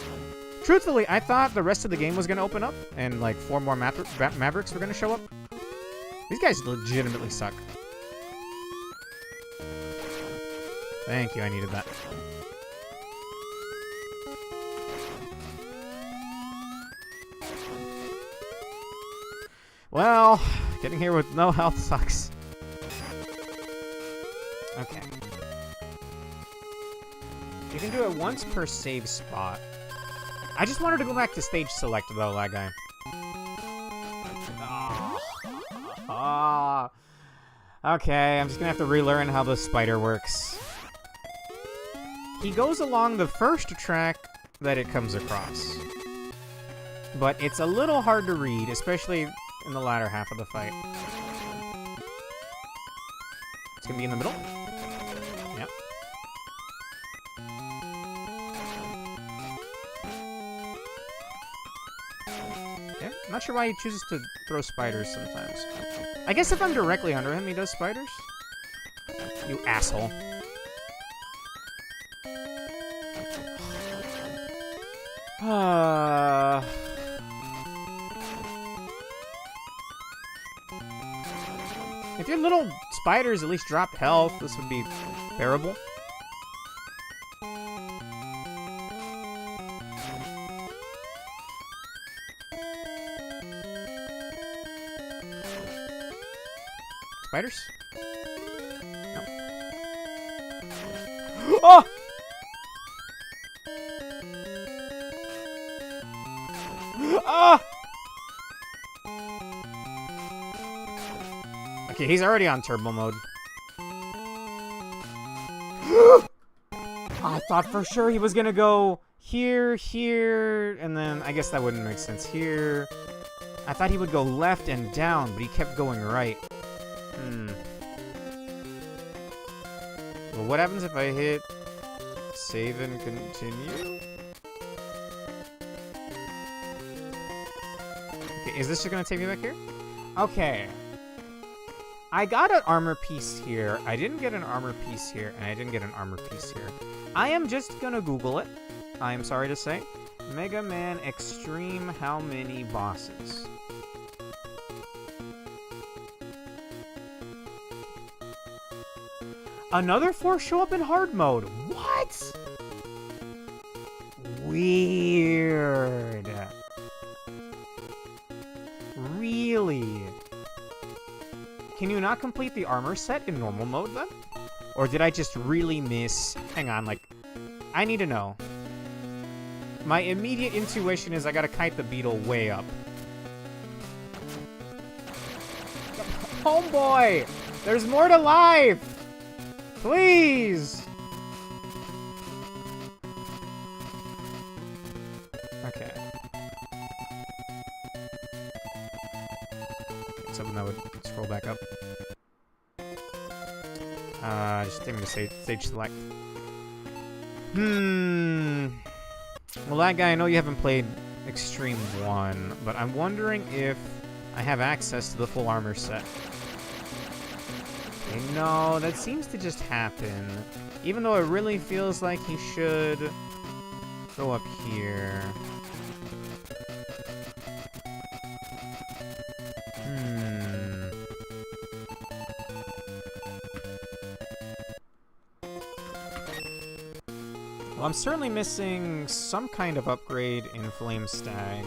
[SPEAKER 2] Truthfully, I thought the rest of the game was going to open up and like 4 more Mavericks were going to show up. These guys legitimately suck. Thank you, I needed that. Well, getting here with no health sucks. Okay. You can do it once per save spot. I just wanted to go back to stage select though, that guy. Okay, I'm just gonna have to relearn how the spider works. He goes along the first track that it comes across. But it's a little hard to read, especially in the latter half of the fight. It's gonna be in the middle. Yep. Okay. I'm not sure why he chooses to throw spiders sometimes. I guess if I'm directly under him, he does spiders. You asshole. If your little spiders at least dropped health, this would be bearable. Spiders? No. Oh! Ah! Okay, he's already on turbo mode. I thought for sure he was gonna go here, here, and then I guess that wouldn't make sense here. I thought he would go left and down, but he kept going right. Well, what happens if I hit save and continue? Okay, is this just gonna take me back here? Okay. I got an armor piece here, I didn't get an armor piece here, and I didn't get an armor piece here. I am just gonna Google it. I am sorry to say. Mega Man Xtreme, how many bosses? Another 4 show up in hard mode. What? Weird. Really? Can you not complete the armor set in normal mode then? Or did I just really miss... Hang on, like... I need to know. My immediate intuition is I gotta kite the beetle way up. Homeboy! There's more to life! Please! Okay. Something that would scroll back up. Just take me to stage select. Well, that guy, I know you haven't played Xtreme 1, but I'm wondering if I have access to the full armor set. Okay, no, that seems to just happen. Even though it really feels like he should go up here. Well, I'm certainly missing some kind of upgrade in Flame Stag.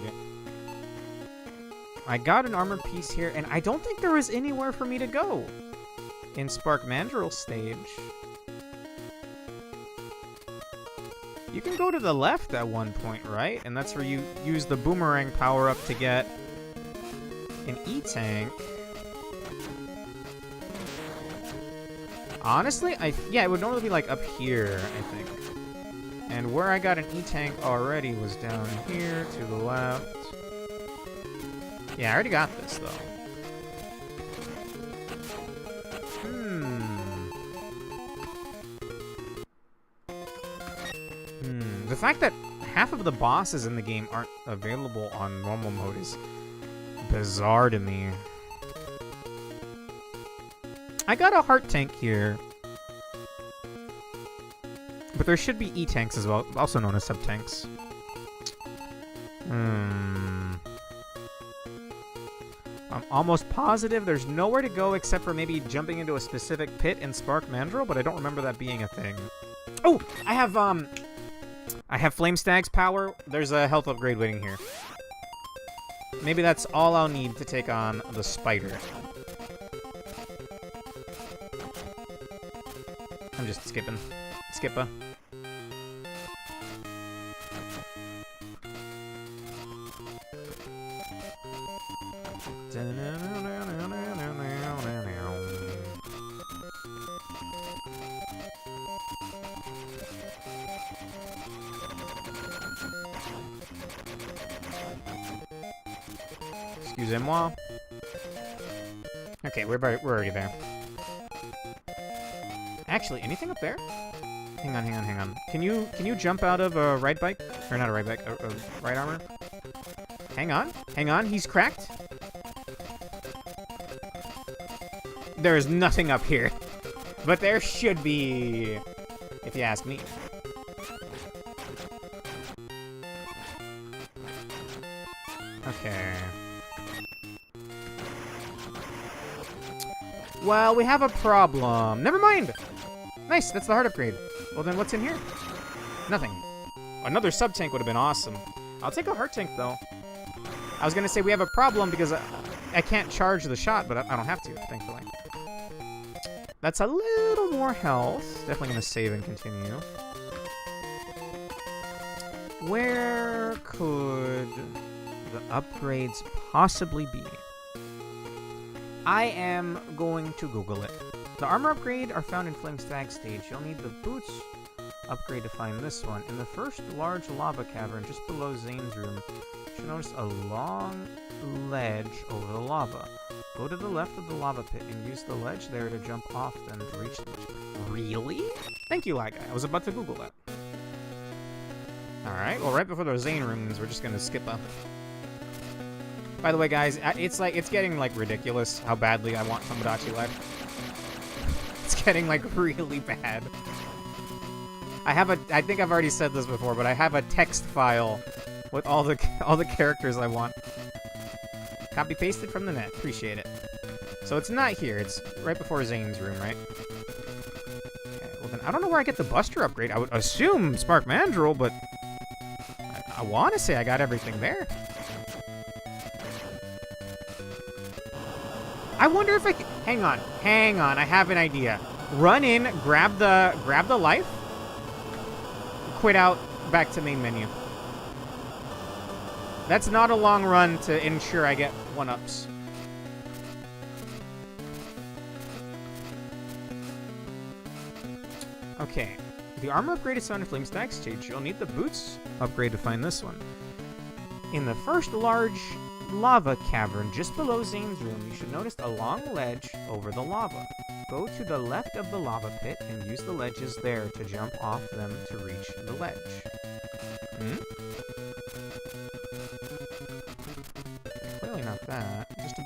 [SPEAKER 2] I got an armor piece here, and I don't think there was anywhere for me to go in Spark Mandrill stage. You can go to the left at one point, right? And that's where you use the boomerang power-up to get an E-Tank. Honestly, yeah, it would normally be like up here, I think. And where I got an E-Tank already was down here to the left. Yeah, I already got this, though. The fact that half of the bosses in the game aren't available on normal mode is bizarre to me. I got a heart tank here. But there should be E-tanks as well, also known as sub-tanks. I'm almost positive there's nowhere to go except for maybe jumping into a specific pit in Spark Mandrill, but I don't remember that being a thing. Oh! I have Flame Stag's power. There's a health upgrade waiting here. Maybe that's all I'll need to take on the spider. I'm just skipping. Skippa. Excusez-moi. Okay, we're already there. Actually, anything up there? Hang on. Can you jump out of a ride bike? Or not a ride bike, a ride armor? Hang on, he's cracked. There is nothing up here. But there should be, if you ask me. Okay. Well, we have a problem. Never mind! Nice, that's the heart upgrade. Well, then what's in here? Nothing. Another sub-tank would have been awesome. I'll take a heart tank, though. I was going to say we have a problem because I can't charge the shot, but I don't have to, thankfully. That's a little more health. Definitely going to save and continue. Where could the upgrades possibly be? I am going to Google it. The armor upgrade are found in Flame Stag stage. You'll need the boots upgrade to find this one. In the first large lava cavern just below Zane's room, you'll notice a long ledge over the lava. Go to the left of the lava pit and use the ledge there to jump off them to reach the ledge. Really? Thank you, Lag Guy. I was about to Google that. Alright, well, right before the Zane rooms, we're just gonna skip up. By the way, guys, it's getting, like, ridiculous how badly I want Tomodachi Life. It's getting, like, really bad. I think I've already said this before, but I have a text file with all the characters I want. Copy pasted from the net. Appreciate it. So it's not here. It's right before Zane's room, right? Okay, well then I don't know where I get the Buster upgrade. I would assume Spark Mandrill, but I want to say I got everything there. I wonder if I can... Hang on. I have an idea. Run in, grab the life, quit out, back to main menu. That's not a long run to ensure I get 1-ups. Okay. The armor upgrade is found in Flame Stag stage. You'll need the boots upgrade to find this one. In the first large lava cavern just below Zane's room, you should notice a long ledge over the lava. Go to the left of the lava pit and use the ledges there to jump off them to reach the ledge.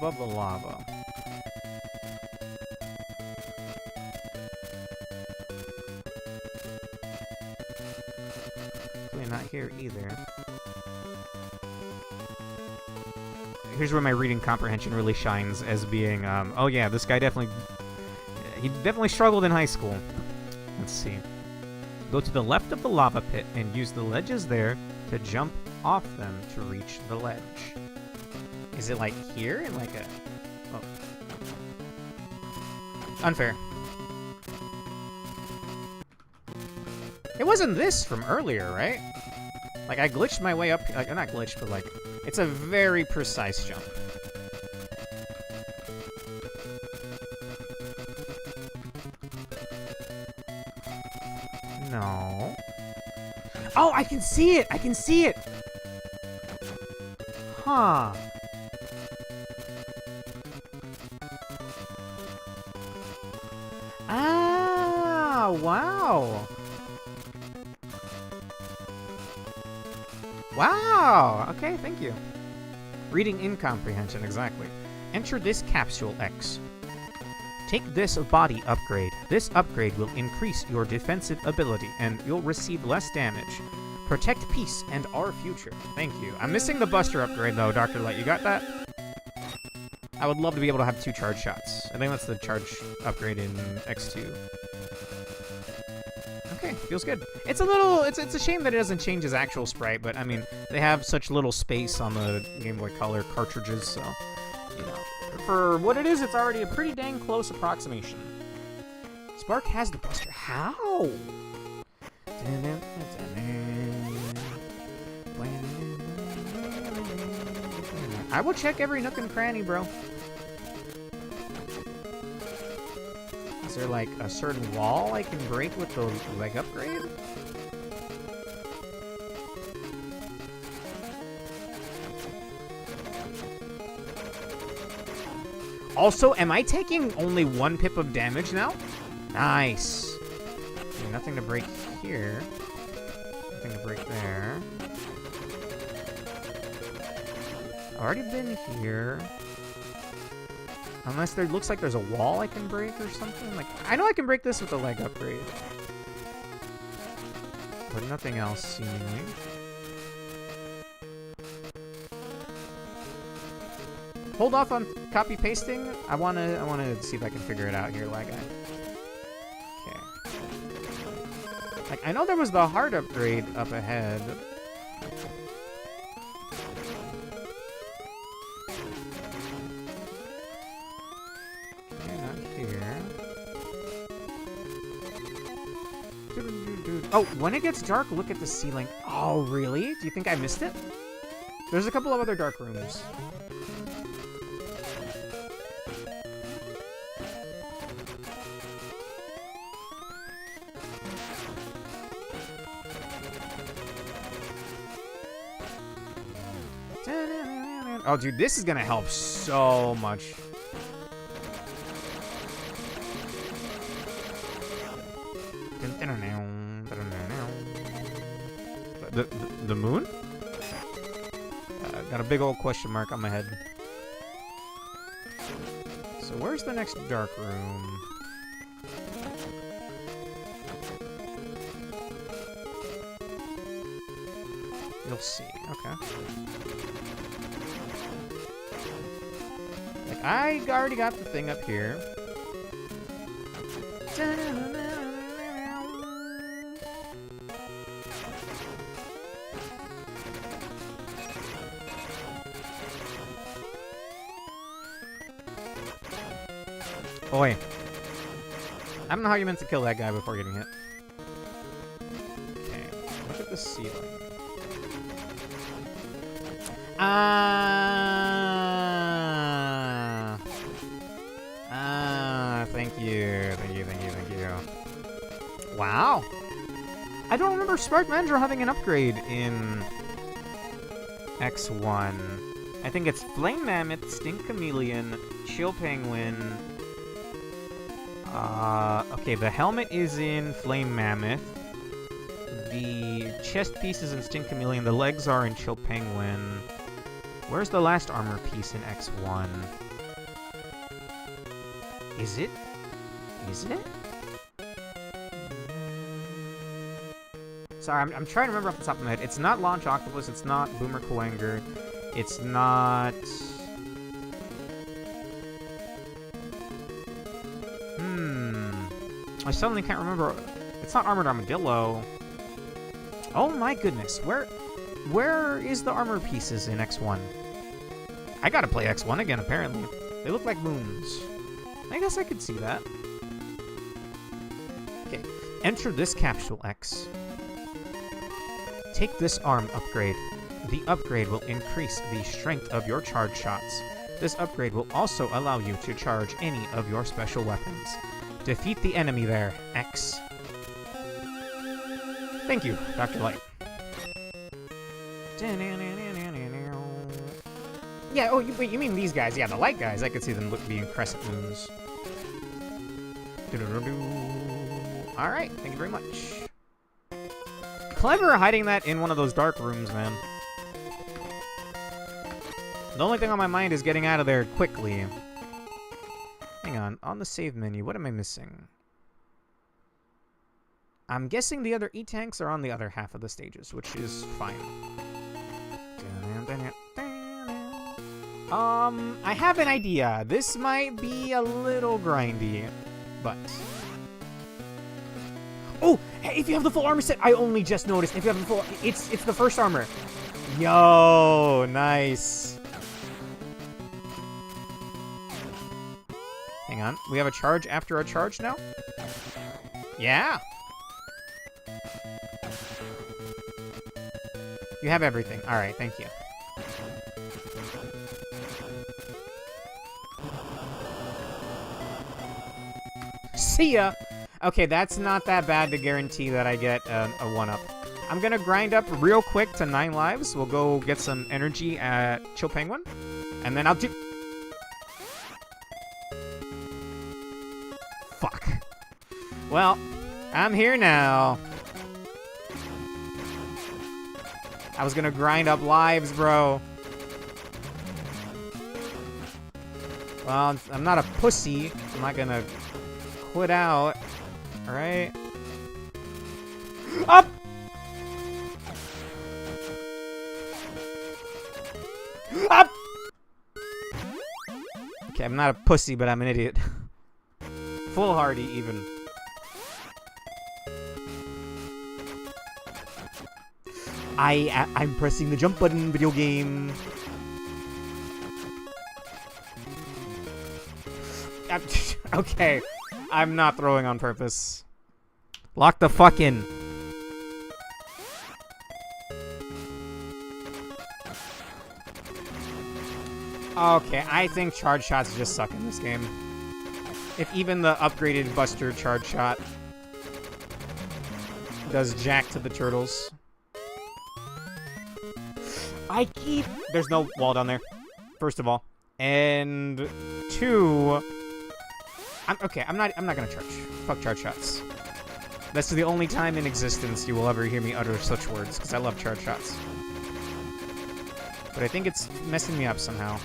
[SPEAKER 2] above the lava. Clearly not here either. Here's where my reading comprehension really shines as being, oh yeah, this guy he definitely struggled in high school. Let's see. Go to the left of the lava pit and use the ledges there to jump off them to reach the ledge. Is it like here? In like a... Oh. Unfair. It wasn't this from earlier, right? Like, I glitched my way up... Like, not glitched, but like... It's a very precise jump. No. Oh, I can see it! I can see it! Huh. Ah, wow. Wow! Okay, thank you. Reading incomprehension, exactly. Enter this capsule X. Take this body upgrade. This upgrade will increase your defensive ability, and you'll receive less damage. Protect peace and our future. Thank you. I'm missing the Buster upgrade, though, Dr. Light. You got that? I would love to be able to have 2 charge shots. I think that's the charge upgrade in X2. Okay, feels good. It's a little... It's a shame that it doesn't change his actual sprite, but, I mean, they have such little space on the Game Boy Color cartridges, so, you know. For what it is, it's already a pretty dang close approximation. Spark has the Buster. How? I will check every nook and cranny, bro. Is there, like, a certain wall I can break with the leg upgrade? Also, am I taking only 1 pip of damage now? Nice. Okay, nothing to break here. Nothing to break there. I've already been here. Unless there looks like there's a wall I can break or something. Like, I know I can break this with the leg upgrade. But nothing else, seemingly. Hold off on copy pasting. I wanna see if I can figure it out here, lag guy. Okay. Like, I know there was the heart upgrade up ahead. Okay, not here. Oh, when it gets dark, look at the ceiling. Oh, really? Do you think I missed it? There's a couple of other dark rooms. Oh, dude, this is gonna help so much. The moon? Got a big old question mark on my head. So where's the next dark room? You'll see. Okay. Like, I already got the thing up here. Boy. I don't know how you meant to kill that guy before getting hit. Okay. Look at the ceiling. Thank you. Wow. I don't remember Spark Manager having an upgrade in X1. I think it's Flame Mammoth, Stink Chameleon, Chill Penguin. Okay, the helmet is in Flame Mammoth. The chest piece is in Stink Chameleon. The legs are in Chill Penguin. Where's the last armor piece in X1? Is it? Is it? Sorry, I'm trying to remember off the top of my head. It's not Launch Octopus. It's not Boomer Kuwanger. It's not... I suddenly can't remember. It's not Armored Armadillo. Oh my goodness. Where is the armor pieces in X1? I gotta play X1 again, apparently. They look like moons. I guess I could see that. Okay. Enter this capsule, X. Take this arm upgrade. The upgrade will increase the strength of your charge shots. This upgrade will also allow you to charge any of your special weapons. Defeat the enemy there, X. Thank you, Dr. Light. Yeah, oh, wait, you mean these guys? Yeah, the light guys. I could see them being crescent moons. Alright, thank you very much. Clever hiding that in one of those dark rooms, man. The only thing on my mind is getting out of there quickly. Hang on the save menu, what am I missing? I'm guessing the other E-tanks are on the other half of the stages, which is fine. I have an idea. This might be a little grindy, but... Oh, hey, if you have the full armor set, I only just noticed. If you have the full, it's the first armor. Yo, nice. Hang on, we have a charge after a charge now? Yeah. You have everything. All right, thank you. See ya. Okay, that's not that bad to guarantee that I get a 1-up. I'm gonna grind up real quick to 9 lives. We'll go get some energy at Chill Penguin, and then I'll do... Fuck. Well, I'm here now. I was gonna grind up lives, bro. Well, I'm not a pussy. I'm not gonna quit out. Alright. Up! Up! Okay, I'm not a pussy, but I'm an idiot. Foolhardy, even. I'm pressing the jump button, video game. Okay. I'm not throwing on purpose. Lock the fuck in. Okay, I think charge shots just suck in this game. If even the upgraded Buster charge shot does jack to the turtles. There's no wall down there, first of all. And 2... I'm not gonna charge. Fuck charge shots. That's the only time in existence you will ever hear me utter such words, because I love charge shots. But I think it's messing me up somehow.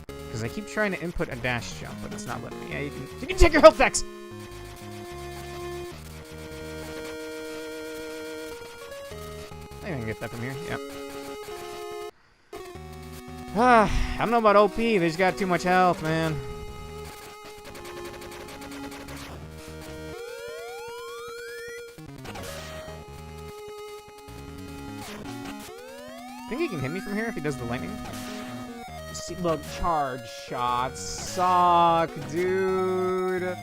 [SPEAKER 2] Because I keep trying to input a dash jump, but it's not letting me. Yeah, you can take your health decks! I think I can get that from here. Yep. I don't know about OP. They just got too much health, man. Think he can hit me from here if he does the lightning? See, look, charge shots suck, dude.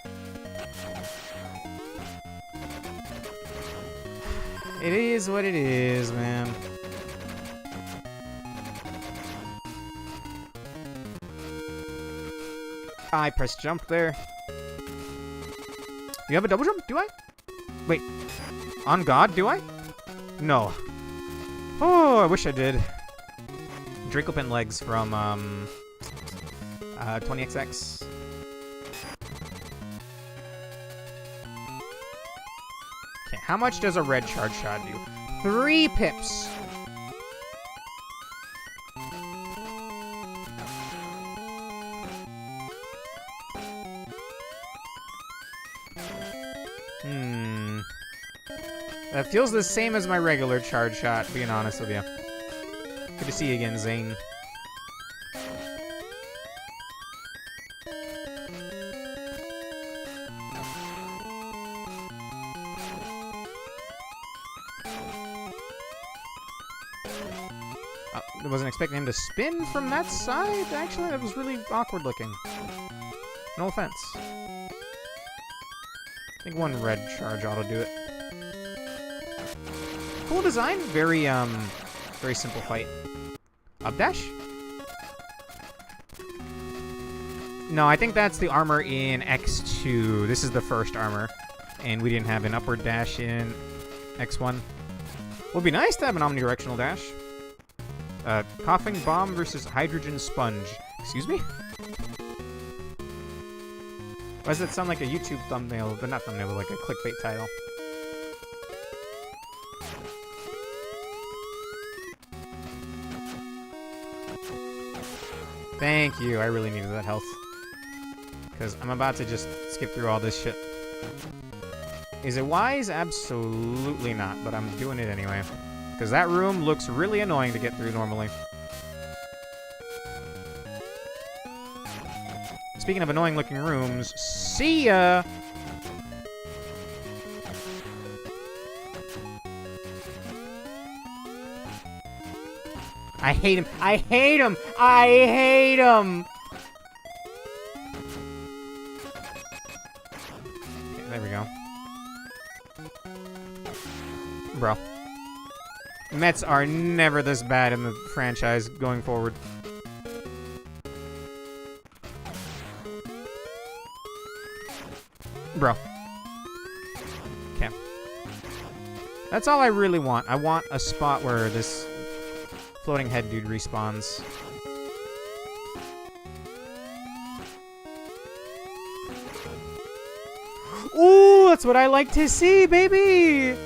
[SPEAKER 2] It is what it is, man. I press jump there. You have a double jump? Do I? Wait. On God, do I? No. Oh, I wish I did. Dracopin legs from 20XX. Okay, how much does a red charge shot do? 3 pips. That feels the same as my regular charge shot, being honest with you. Good to see you again, Zane. I wasn't expecting him to spin from that side. Actually, that was really awkward looking. No offense. I think one red charge ought to do it. Cool design. Very simple fight. Up dash? No, I think that's the armor in X2. This is the first armor. And we didn't have an upward dash in X1. Would be nice to have an omnidirectional dash. Coughing bomb versus hydrogen sponge. Excuse me? Why does that sound like a YouTube thumbnail? But not thumbnail, but like a clickbait title. Thank you. I really needed that health. Because I'm about to just skip through all this shit. Is it wise? Absolutely not. But I'm doing it anyway. Because that room looks really annoying to get through normally. Speaking of annoying looking rooms, see ya! I hate him! I hate him! I hate him! Okay, there we go. Bro. Mets are never this bad in the franchise going forward. Bro. Okay. That's all I really want. I want a spot where this floating head dude respawns. Ooh, that's what I like to see, baby!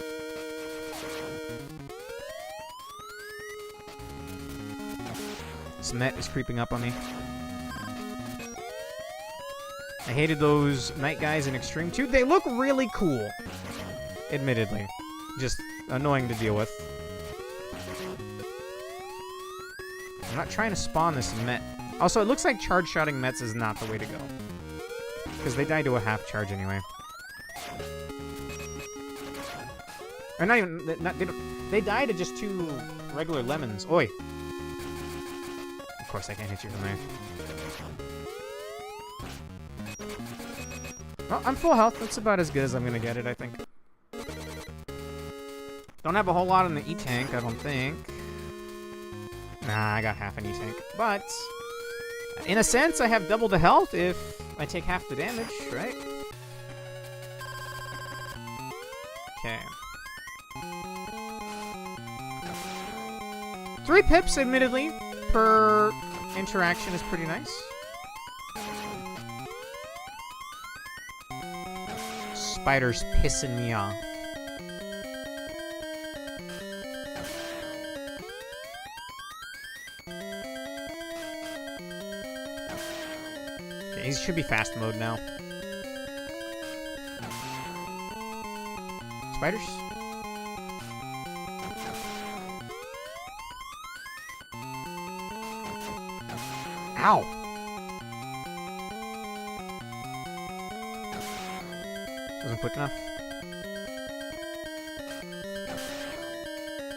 [SPEAKER 2] Met is creeping up on me. I hated those night guys in Xtreme 2. They look really cool. Admittedly. Just annoying to deal with. I'm not trying to spawn this Met. Also, it looks like charge shotting Mets is not the way to go. Because they die to a half charge anyway. Or not even... They die to just 2 regular lemons. Oi! Of course I can't hit you from there. Well, I'm full health. That's about as good as I'm gonna get it, I think. Don't have a whole lot in the E-tank, I don't think. Nah, I got half an E-tank. But, in a sense, I have double the health if I take half the damage, right? Okay. 3 pips, admittedly, per interaction is pretty nice. Spider's pissing me off. Okay, he should be fast mode now. Spiders? Ow! Wasn't quick enough.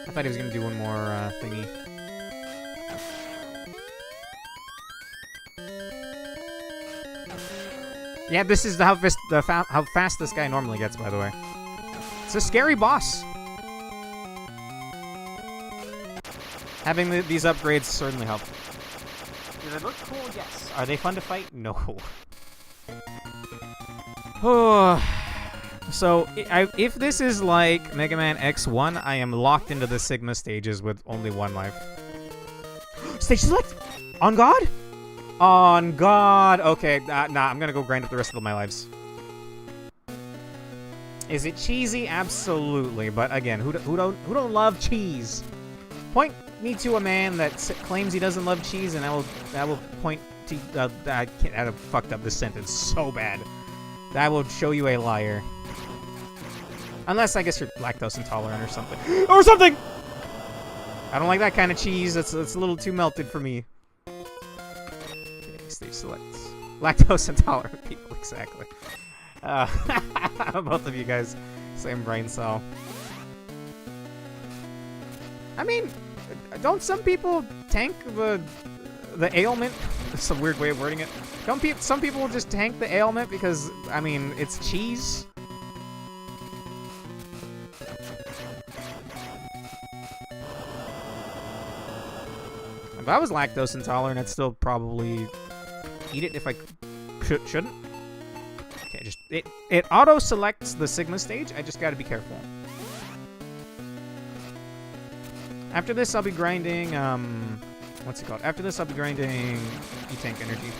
[SPEAKER 2] I thought he was gonna do one more thingy. Yeah, this is how fast this guy normally gets, by the way. It's a scary boss. Having these upgrades certainly help. Do they look cool? Yes. Are they fun to fight? No. So, if this is like Mega Man X1, I am locked into the Sigma stages with only 1 life. Stage select! On God? On God! Okay, nah, I'm gonna go grind up the rest of my lives. Is it cheesy? Absolutely. But again, who don't love cheese? Point me to a man that claims he doesn't love cheese, and I will point to. I have fucked up this sentence so bad. I will show you a liar. Unless, I guess, you're lactose intolerant or something. Or something! I don't like that kind of cheese. It's a little too melted for me. Okay, stage select. Lactose intolerant people, exactly. Both of you guys, same brain cell. I mean, don't some people tank the ailment? That's a weird way of wording it. Don't some people just tank the ailment because, I mean, it's cheese? If I was lactose intolerant, I'd still probably eat it if I shouldn't. Okay, just it auto selects the Sigma stage. I just got to be careful. After this, I'll be grinding. What's it called? After this, I'll be grinding E-Tank Energy.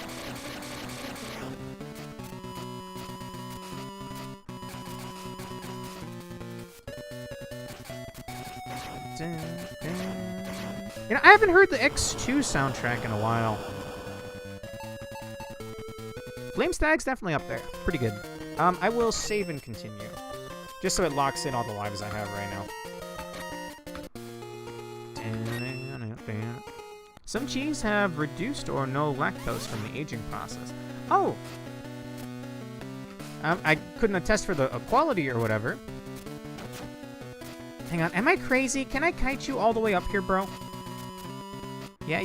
[SPEAKER 2] You know, I haven't heard the X2 soundtrack in a while. Flame Stag's definitely up there. Pretty good. I will save and continue. Just so it locks in all the lives I have right now. Some cheese have reduced or no lactose from the aging process. Oh! I couldn't attest for the quality or whatever. Hang on, am I crazy? Can I kite you all the way up here, bro? Yeah.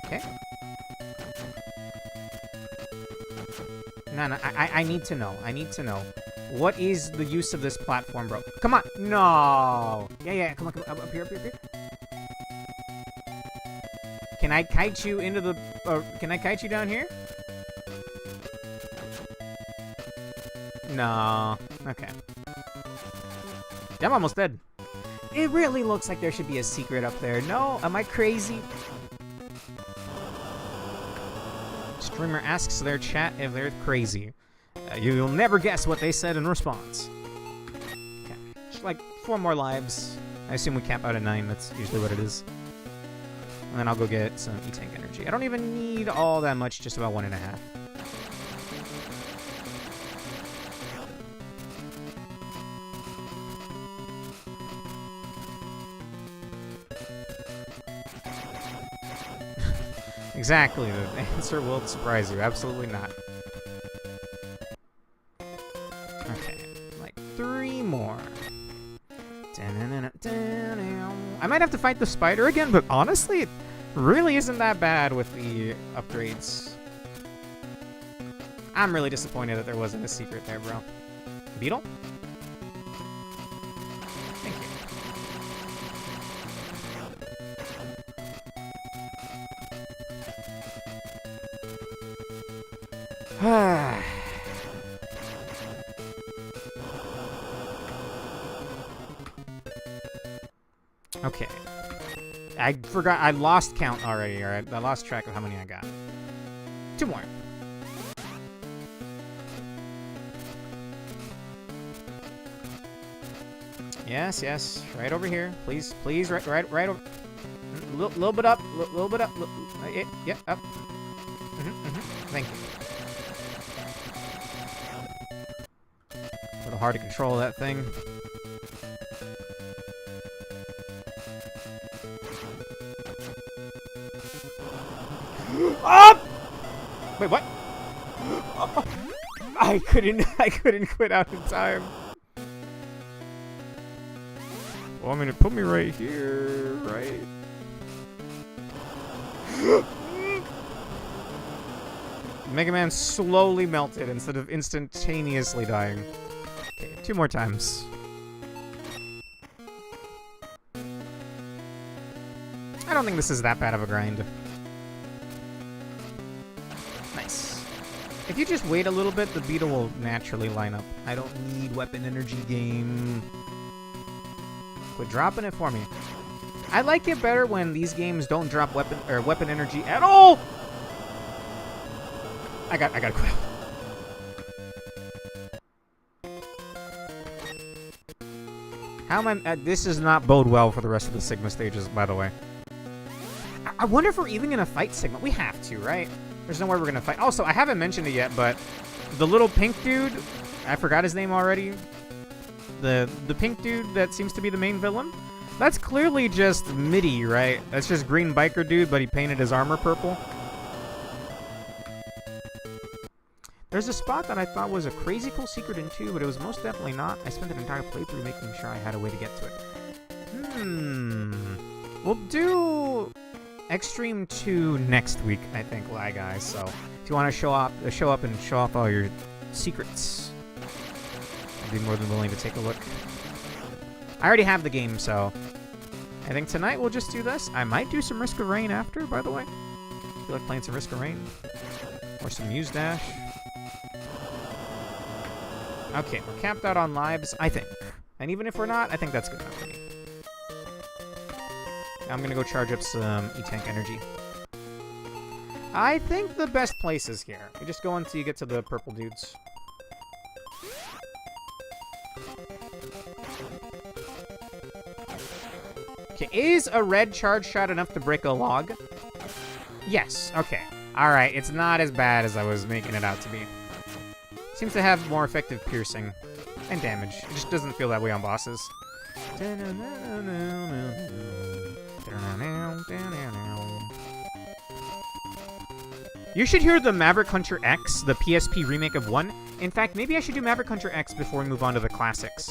[SPEAKER 2] Okay. No, I need to know. I need to know. What is the use of this platform, bro? Come on. No. Yeah. Come on. Up here. Can I kite you into the... can I kite you down here? No. Okay. I'm almost dead. It really looks like there should be a secret up there. No? Am I crazy? Streamer asks their chat if they're crazy. You'll never guess what they said in response. Okay. Just like 4 more lives. I assume we cap out at 9. That's usually what it is. And then I'll go get some E-Tank Energy. I don't even need all that much, just about 1.5. Exactly. The answer will surprise you. Absolutely not. Okay. Like 3 more. I might have to fight the spider again, but honestly, it really isn't that bad with the upgrades. I'm really disappointed that there wasn't a secret there, bro. Beetle? Thank you. Okay. I forgot. I lost count already, alright? I lost track of how many I got. 2 more. Yes. Right over here. Please. Right over. Little bit up. Little bit up. Yeah, up. Thank you. A little hard to control that thing. Up! Wait, what? Oh, I couldn't quit out in time. Well, I mean, it put me right here, right? Mega Man slowly melted instead of instantaneously dying. Okay, 2 more times. I don't think this is that bad of a grind. Nice. If you just wait a little bit, the beetle will naturally line up. I don't need weapon energy game. Quit dropping it for me. I like it better when these games don't drop weapon energy at all. I gotta quit. How am I? This does not bode well for the rest of the Sigma stages, by the way. I wonder if we're even gonna fight Sigma. We have to, right? There's no way we're gonna fight. Also, I haven't mentioned it yet, but The little pink dude, I forgot his name already. The pink dude that seems to be the main villain. That's clearly just MIDI, right? That's just green biker dude, but he painted his armor purple. There's a spot that I thought was a crazy cool secret in 2, but it was most definitely not. I spent an entire playthrough making sure I had a way to get to it. We'll do Xtreme 2 next week, I think, guys. So if you want to show up and show off all your secrets, I'd be more than willing to take a look. I already have the game, so I think tonight we'll just do this. I might do some Risk of Rain after, by the way. I feel like playing some Risk of Rain. Or some Muse Dash. Okay, we're capped out on lives, I think. And even if we're not, I think that's good enough for me. Now I'm gonna go charge up some E-Tank energy. I think the best place is here. You just go until you get to the purple dudes. Okay, is a red charge shot enough to break a log? Yes, okay. Alright, it's not as bad as I was making it out to be. Seems to have more effective piercing and damage. It just doesn't feel that way on bosses. You should hear the Maverick Hunter X, the PSP remake of 1. In fact, maybe I should do Maverick Hunter X before we move on to the classics.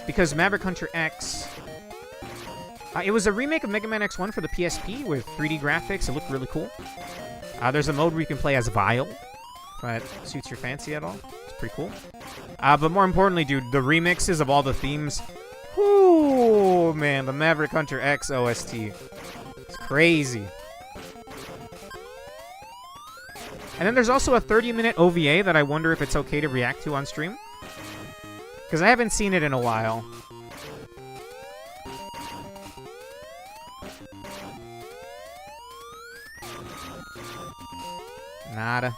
[SPEAKER 2] Because Maverick Hunter X... it was a remake of Megaman X1 for the PSP with 3D graphics. It looked really cool. There's a mode where you can play as Vile, if that suits your fancy at all. It's pretty cool. But more importantly, dude, the remixes of all the themes. Whoo, man, the Maverick Hunter X OST. It's crazy. And then there's also a 30-minute OVA that I wonder if it's okay to react to on stream. Because I haven't seen it in a while. Nada.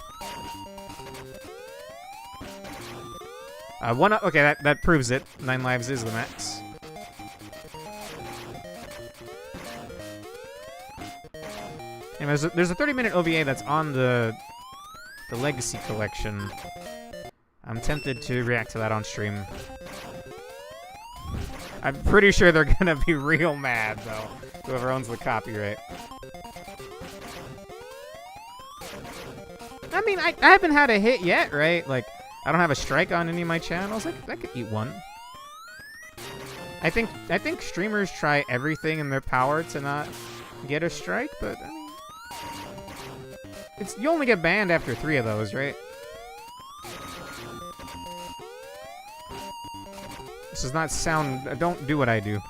[SPEAKER 2] Okay, that proves it. 9 lives is the max. And there's a 30-minute OVA that's on the Legacy Collection. I'm tempted to react to that on stream. I'm pretty sure they're gonna be real mad, though. Whoever owns the copyright. I mean, I haven't had a hit yet, right? Like, I don't have a strike on any of my channels. I could eat one. I think streamers try everything in their power to not get a strike, but I mean, you only get banned after 3 of those, right? This does not sound... Don't do what I do.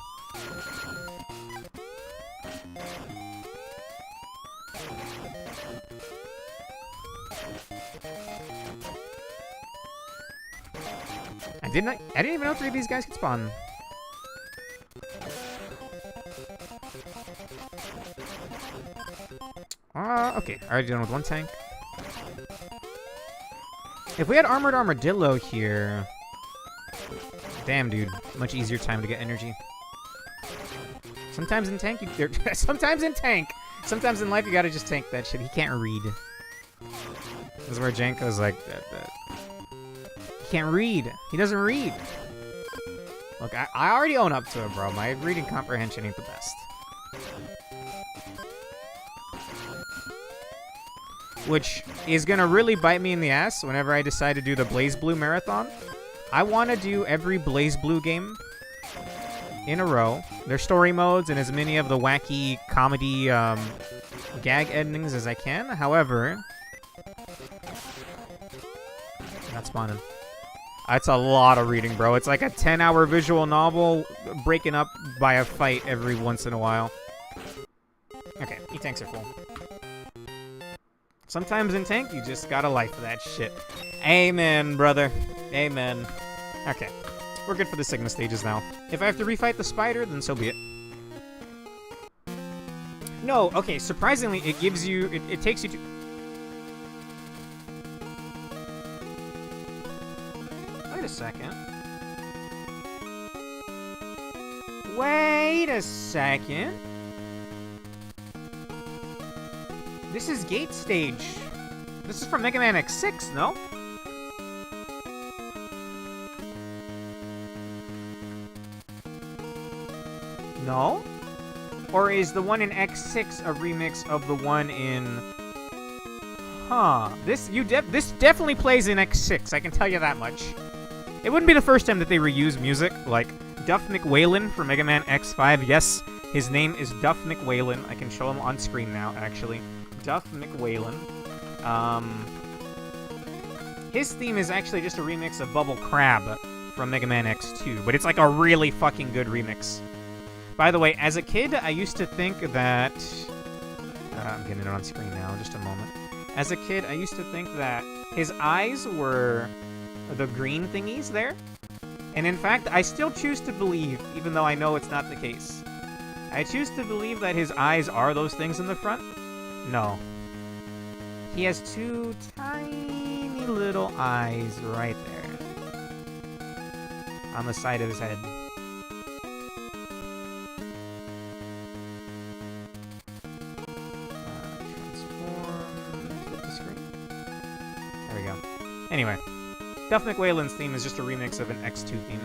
[SPEAKER 2] I didn't even know 3 of these guys could spawn. Okay. Already done with 1 tank. If we had Armored Armadillo here... Damn, dude. Much easier time to get energy. Sometimes in tank, sometimes in tank. Sometimes in life, you gotta just tank that shit. He can't read. This is where Janko's like... He can't read. He doesn't read. Look, I already own up to it, bro. My reading comprehension ain't the best. Which is gonna really bite me in the ass whenever I decide to do the Blaze Blue Marathon. I want to do every Blaze Blue game in a row. Their story modes and as many of the wacky comedy gag endings as I can. However... Not spawning. That's a lot of reading, bro. It's like a 10-hour visual novel breaking up by a fight every once in a while. Okay, E-tanks are full. Sometimes in tank, you just gotta life for that shit. Amen, brother. Amen. Okay. We're good for the Sigma stages now. If I have to refight the spider, then so be it. No, okay, surprisingly, it gives you... It takes you to... Wait a second. Wait a second. This is gate stage. This is from Megaman X6, no? No? Or is the one in X6 a remix of the one in... Huh. This definitely plays in X6, I can tell you that much. It wouldn't be the first time that they reuse music, like Duff McWhalen from Mega Man X5. Yes, his name is Duff McWhalen. I can show him on screen now, actually. Duff McWhalen. His theme is actually just a remix of Bubble Crab from Mega Man X2, but it's like a really fucking good remix. By the way, as a kid, I used to think that... I'm getting it on screen now, just a moment. As a kid, I used to think that his eyes were the green thingies there. And in fact, I still choose to believe, even though I know it's not the case. I choose to believe that his eyes are those things in the front. No. He has two tiny little eyes right there. On the side of his head. Anyway, Duff McWhalen's theme is just a remix of an X2 theme.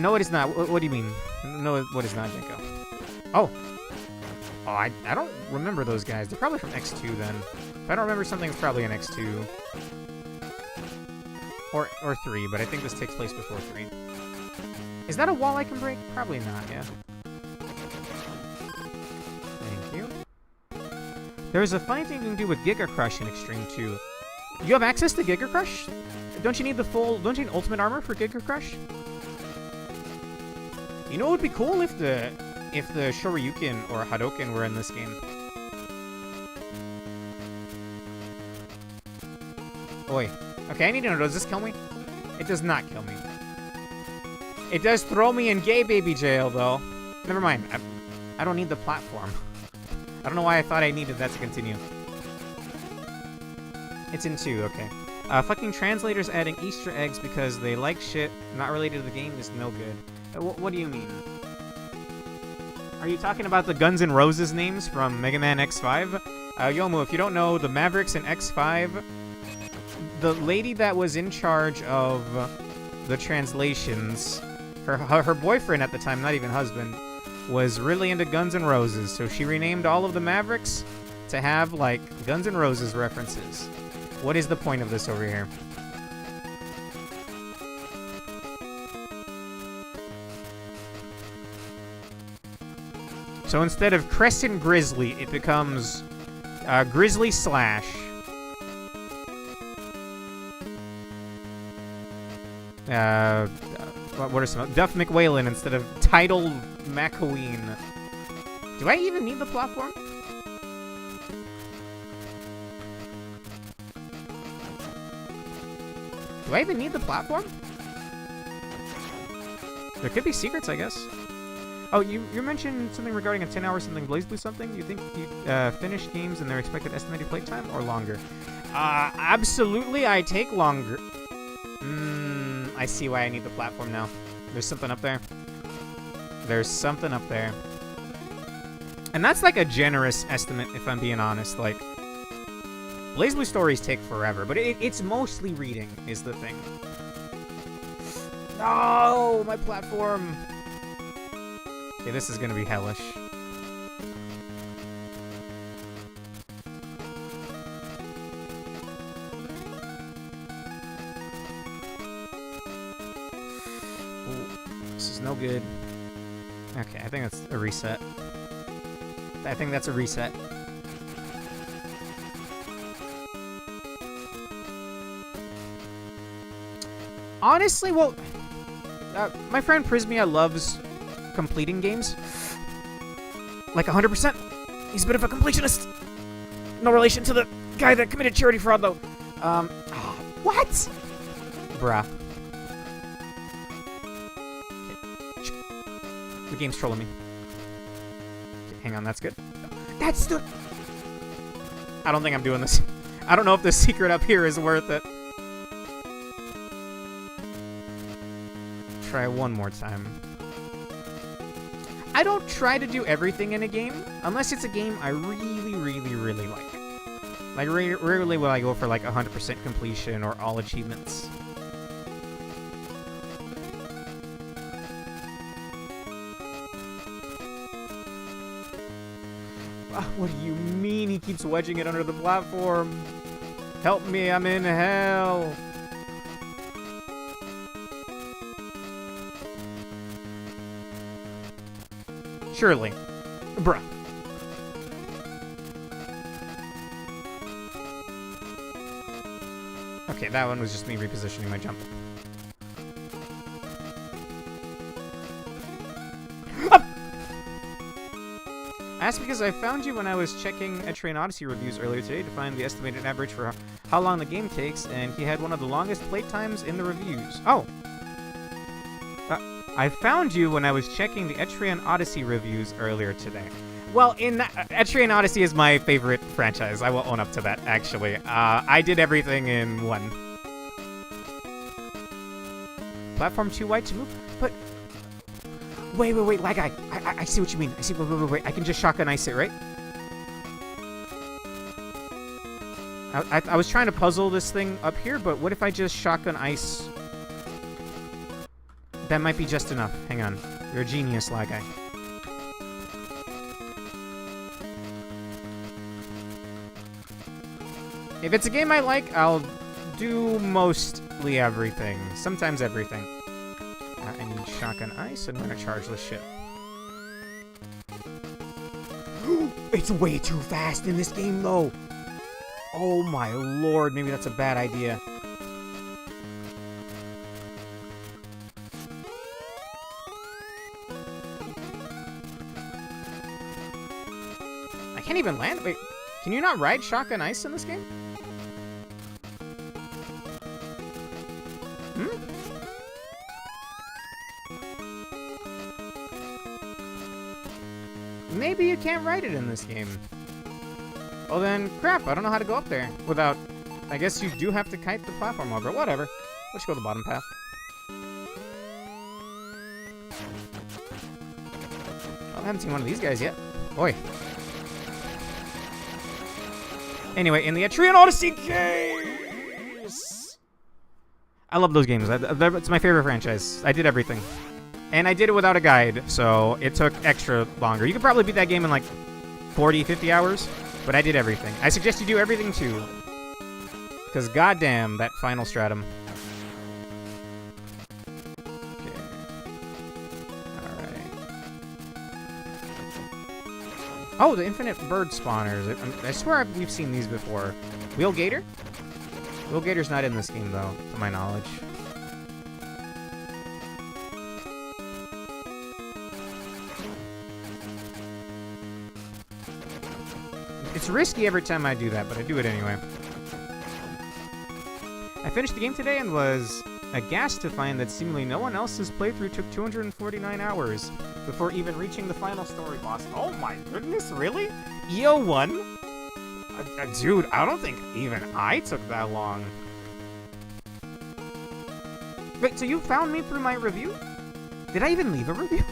[SPEAKER 2] No, it is not. What do you mean? No, what is not, Jenko? Oh, I don't remember those guys. They're probably from X2 then. If I don't remember something, it's probably an X2. Or 3, but I think this takes place before 3. Is that a wall I can break? Probably not, yeah. There's a funny thing you can do with Giga Crush in Xtreme 2. You have access to Giga Crush? Don't you need don't you need ultimate armor for Giga Crush? You know what would be cool if the Shoryuken or Hadoken were in this game? Oi. Okay, I need to know, does this kill me? It does not kill me. It does throw me in gay baby jail, though. Never mind. I don't need the platform. I don't know why I thought I needed that to continue. It's in 2, okay. Fucking translators adding Easter eggs because they like shit not related to the game is no good. What do you mean? Are you talking about the Guns N' Roses names from Mega Man X5? Yomu, if you don't know, the Mavericks in X5, the lady that was in charge of the translations, her boyfriend at the time, not even husband, was really into Guns N' Roses, so she renamed all of the Mavericks to have, like, Guns N' Roses references. What is the point of this over here? So instead of Crescent Grizzly, it becomes Grizzly Slash. What are some? Duff McWhalen instead of Tidal McQueen. Do I even need the platform? Do I even need the platform? There could be secrets, I guess. Oh, you mentioned something regarding a 10-hour something BlazBlue something. You think you finish games in their expected estimated playtime or longer? Absolutely, I take longer. I see why I need the platform now. There's something up there. There's something up there. And that's like a generous estimate, if I'm being honest. Like, BlazBlue stories take forever, but it's mostly reading is the thing. No, my platform. Okay, this is gonna be hellish. This is no good. Okay, I think that's a reset. I think that's a reset. Honestly, well, my friend Prismia loves completing games. Like 100%. He's a bit of a completionist. No relation to the guy that committed charity fraud, though. What? Bruh. Okay. The game's trolling me. Okay, hang on, that's good. That's the... I don't think I'm doing this. I don't know if the secret up here is worth it. Try one more time. I don't try to do everything in a game unless it's a game I really, really, really like. Like, rarely will I go for, like, 100% completion or all achievements. What do you mean he keeps wedging it under the platform? Help me, I'm in hell. Surely. Bruh. Okay, that one was just me repositioning my jump. That's because I found you when I was checking Xtreme Odyssey reviews earlier today to find the estimated average for how long the game takes, and he had one of the longest play times in the reviews. Oh! I found you when I was checking the Xtreme Odyssey reviews earlier today. Well, Xtreme Odyssey is my favorite franchise. I will own up to that, actually. I did everything in one. Platform too wide to move? But... Wait, lag guy. I see what you mean. I see. Wait. I can just shotgun ice it, right? I was trying to puzzle this thing up here, but what if I just shotgun ice? That might be just enough. Hang on. You're a genius, lag guy. If it's a game I like, I'll do mostly everything. Sometimes everything. I need shotgun ice, and we're gonna charge this shit. It's way too fast in this game, though. Oh my lord, maybe that's a bad idea. I can't even land. Wait, can you not ride shotgun ice in this game? Maybe you can't ride it in this game. Well then, crap, I don't know how to go up there without... I guess you do have to kite the platform over. Whatever. Let's go the bottom path. Oh, I haven't seen one of these guys yet. Boy. Anyway, in the Xtreme Odyssey case! I love those games. It's my favorite franchise. I did everything. And I did it without a guide, so it took extra longer. You could probably beat that game in like 40, 50 hours, but I did everything. I suggest you do everything too. Because goddamn, that final stratum. Okay. Alright. Oh, the infinite bird spawners. I swear we've seen these before. Wheel Gator? Wheel Gator's not in this game, though, to my knowledge. It's risky every time I do that, but I do it anyway. I finished the game today and was aghast to find that seemingly no one else's playthrough took 249 hours before even reaching the final story boss. Oh my goodness, really? EO1? Dude, I don't think even I took that long. Wait, so you found me through my review? Did I even leave a review?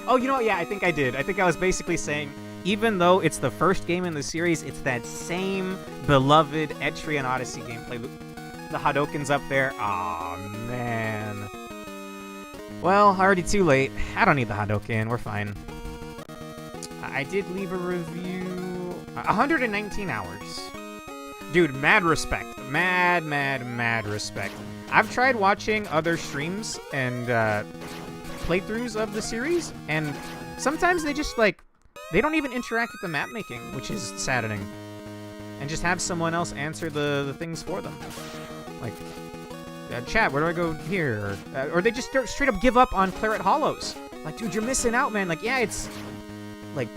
[SPEAKER 2] Oh, you know what? Yeah, I think I did. I think I was basically saying... Even though it's the first game in the series, it's that same beloved Xtreme Odyssey gameplay. The Hadoken's up there. Aw, man. Well, already too late. I don't need the Hadoken. We're fine. I did leave a review. 119 hours. Dude, mad respect. Mad respect. I've tried watching other streams and playthroughs of the series, and sometimes they just, like, they don't even interact with the map making, which is saddening. And just have someone else answer the things for them. Like, chat, where do I go here? Or they just straight up give up on Claret Hollows. Like, dude, you're missing out, man. Like, yeah, it's, like,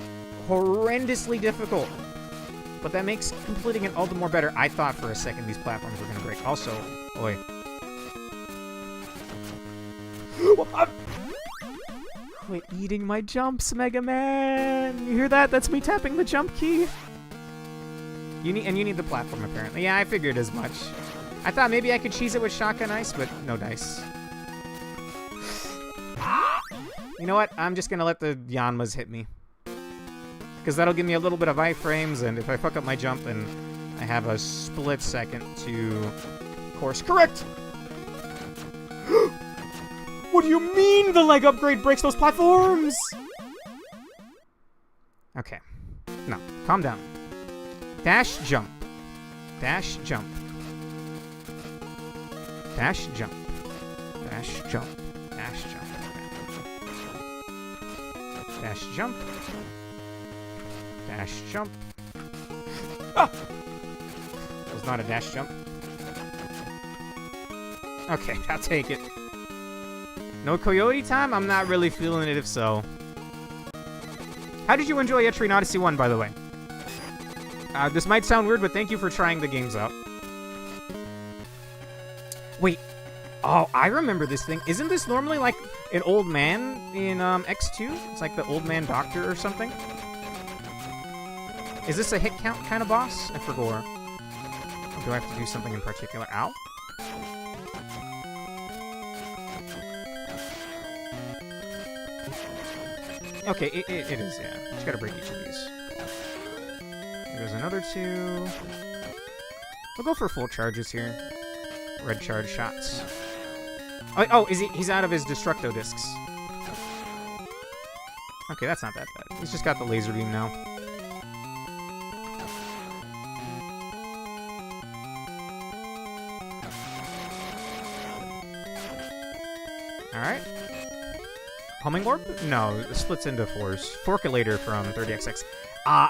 [SPEAKER 2] horrendously difficult. But that makes completing it all the more better. I thought for a second these platforms were going to break. Also, boy. Quit eating my jumps, Mega Man! You hear that? That's me tapping the jump key. You need the platform, apparently. Yeah, I figured as much. I thought maybe I could cheese it with shotgun ice, but no dice. You know what? I'm just gonna let the Yanmas hit me. Because that'll give me a little bit of iframes, and if I fuck up my jump, then I have a split second to course correct! What do you mean the leg upgrade breaks those platforms? Okay. No, calm down. Dash, jump. Dash, jump. Dash, jump. Dash, jump. Dash, jump. Okay. Dash, jump. Dash, jump. Ah! That was not a dash jump. Okay, I'll take it. No coyote time? I'm not really feeling it if so. How did you enjoy Etrian Odyssey 1, by the way? This might sound weird, but thank you for trying the games out. Wait. Oh, I remember this thing. Isn't this normally like an old man in X2? It's like the old man doctor or something? Is this a hit count kind of boss? I forgot. Or do I have to do something in particular? Ow. Okay, it is, yeah. Just gotta break each of these. There's another two. We'll go for full charges here. Red charge shots. Oh, he's out of his Destructo discs. Okay, that's not that bad. He's just got the laser beam now. Alright. Homing Orb? No, it splits into fours. Forculator from 30XX.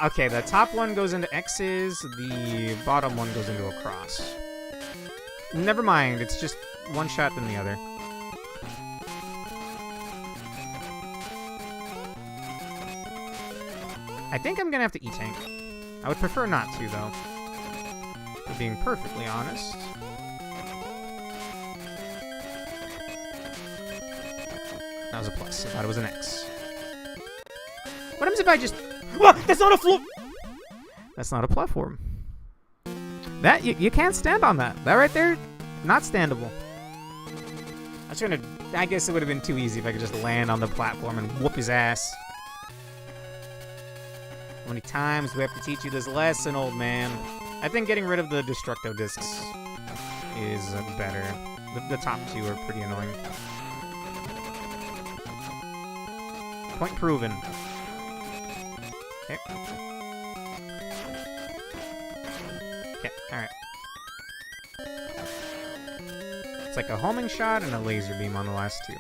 [SPEAKER 2] Okay, the top one goes into X's, the bottom one goes into a cross. Never mind, it's just one shot than the other. I think I'm gonna have to E-Tank. I would prefer not to, though. For being perfectly honest. That was a plus. I thought it was an X. What happens if I just... Ah, that's not a floor! That's not a platform. That, you can't stand on that. That right there, not standable. I guess it would have been too easy if I could just land on the platform and whoop his ass. How many times do we have to teach you this lesson, old man? I think getting rid of the Destructo discs is better. The top two are pretty annoying. Point proven. Okay. Okay, alright. It's like a homing shot and a laser beam on the last two.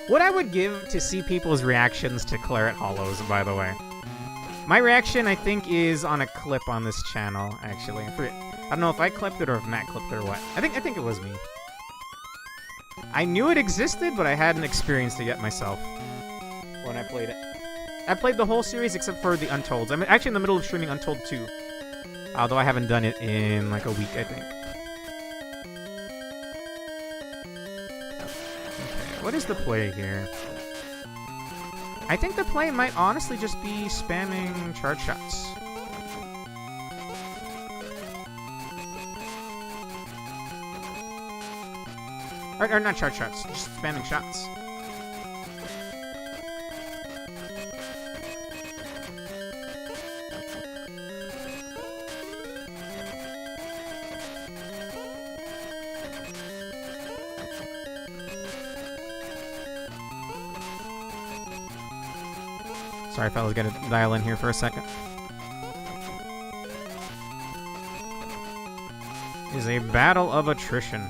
[SPEAKER 2] What I would give to see people's reactions to Claret Hollows, by the way. My reaction, I think, is on a clip on this channel, actually. I don't know if I clipped it or if Matt clipped it or what. I think it was me. I knew it existed, but I hadn't experienced it yet myself when I played it. I played the whole series except for the Untolds. I'm actually in the middle of streaming Untold 2. Although I haven't done it in like a week, I think. Okay, what is the play here? I think the play might honestly just be spamming charge shots. Or not charge shots, just spamming shots. Sorry, fellas, gotta dial in here for a second. It is a battle of attrition.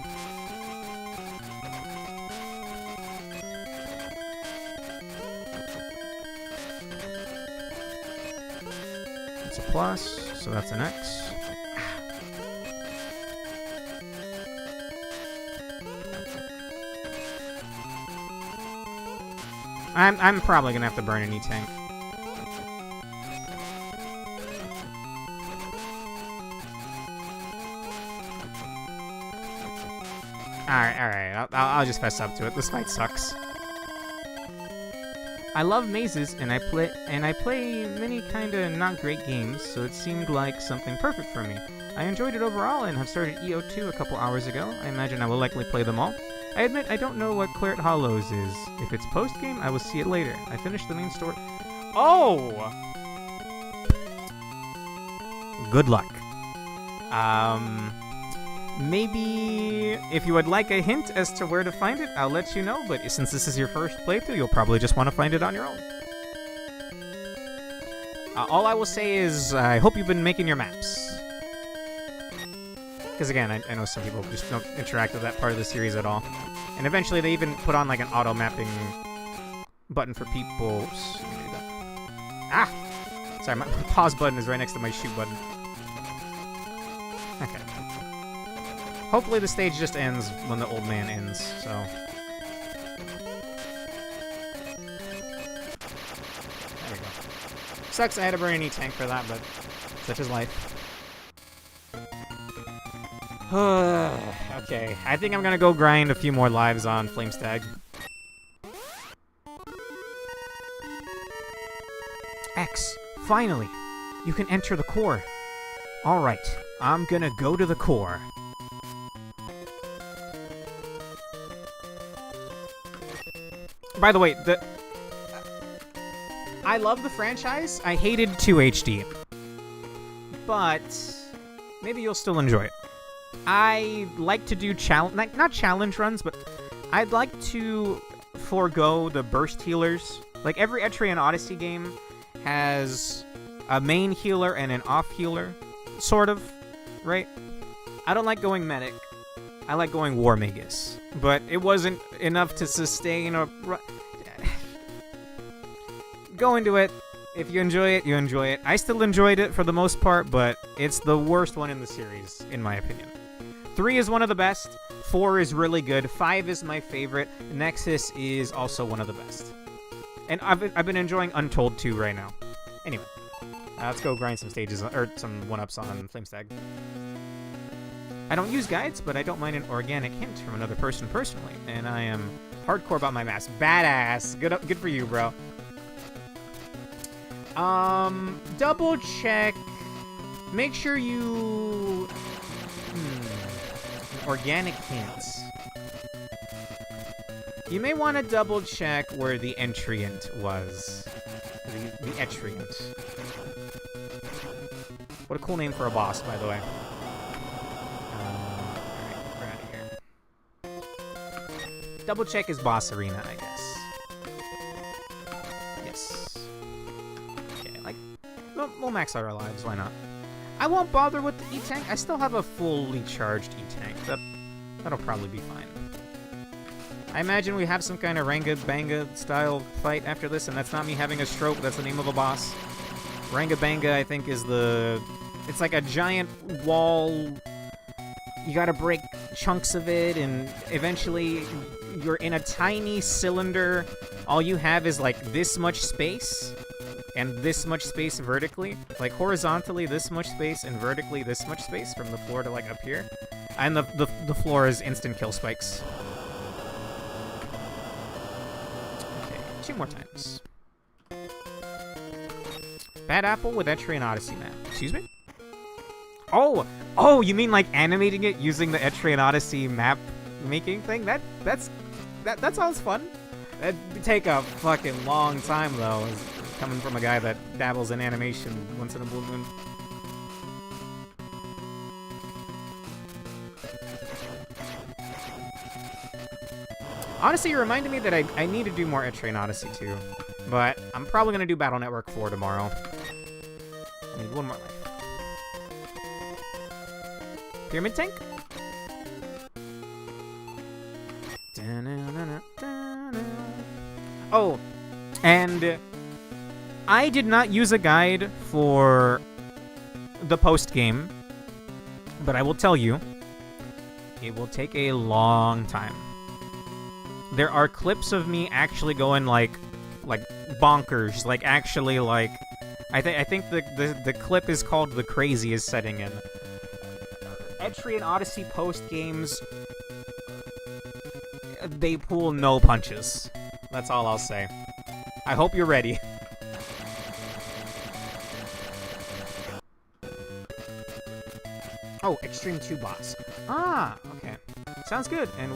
[SPEAKER 2] It's a plus, so that's an X. I'm probably gonna have to burn an E-Tank. Alright. I'll just fess up to it. This fight sucks. I love mazes, and I play many kinda not great games, so it seemed like something perfect for me. I enjoyed it overall and have started EO2 a couple hours ago. I imagine I will likely play them all. I admit I don't know what Claret Hollows is. If it's post-game, I will see it later. I finished the main story. Oh! Good luck. Maybe if you would like a hint as to where to find it, I'll let you know, but since this is your first playthrough, you'll probably just want to find it on your own. All I will say is, I hope you've been making your maps. Because again, I know some people just don't interact with that part of the series at all. And eventually they even put on like an auto-mapping button for people. Ah! Sorry, my pause button is right next to my shoot button. Okay. Hopefully the stage just ends when the old man ends, so... There we go. Sucks I had to burn any tank for that, but such is life. Okay, I think I'm gonna go grind a few more lives on Flamestag. X, finally! You can enter the core. Alright, I'm gonna go to the core. By the way, I love the franchise. I hated 2HD. But maybe you'll still enjoy it. I like to do not challenge runs, but I'd like to forego the burst healers. Like every Etrian Odyssey game has a main healer and an off healer, sort of, right? I don't like going medic. I like going War Magus, but it wasn't enough to sustain a... Go into it. If you enjoy it, you enjoy it. I still enjoyed it for the most part, but it's the worst one in the series, in my opinion. 3 is one of the best. 4 is really good. 5 is my favorite. Nexus is also one of the best. And I've been enjoying Untold 2 right now. Anyway, let's go grind some stages, or some 1-ups on Flamestag. I don't use guides, but I don't mind an organic hint from another person personally, and I am hardcore about my maps. Badass. Good for you, bro. Double check. Make sure you... Organic hints. You may want to double check where the entrant was. The etriant. What a cool name for a boss, by the way. Alright, we're out of here. Double check his boss arena, I guess. Yes. Okay, like, we'll max out our lives, why not? I won't bother with the E-Tank. I still have a fully charged E-Tank. That'll probably be fine. I imagine we have some kind of Ranga-Banga style fight after this, and that's not me having a stroke. That's the name of a boss. Ranga-Banga, I think, is the... It's like a giant wall. You gotta break chunks of it, and eventually you're in a tiny cylinder. All you have is, like, this much space, and this much space vertically. Like, horizontally, this much space, and vertically, this much space from the floor to, like, up here. And the floor is instant kill spikes. Okay, 2 more times. Bad apple with Etrian Odyssey map. Excuse me? Oh, you mean like animating it using the Etrian Odyssey map making thing? That sounds fun. That'd take a fucking long time though, coming from a guy that dabbles in animation once in a blue moon. Honestly, you reminded me that I need to do more Etrian Odyssey too. But I'm probably going to do Battle Network 4 tomorrow. I need 1 more life. Pyramid Tank? Oh, and I did not use a guide for the post-game, but I will tell you, it will take a long time. There are clips of me actually going like bonkers, like actually like I think the clip is called The Craziest Setting In. Etrian Odyssey post games, they pull no punches. That's all I'll say. I hope you're ready. Oh, Xtreme 2 boss. Ah, okay. Sounds good, and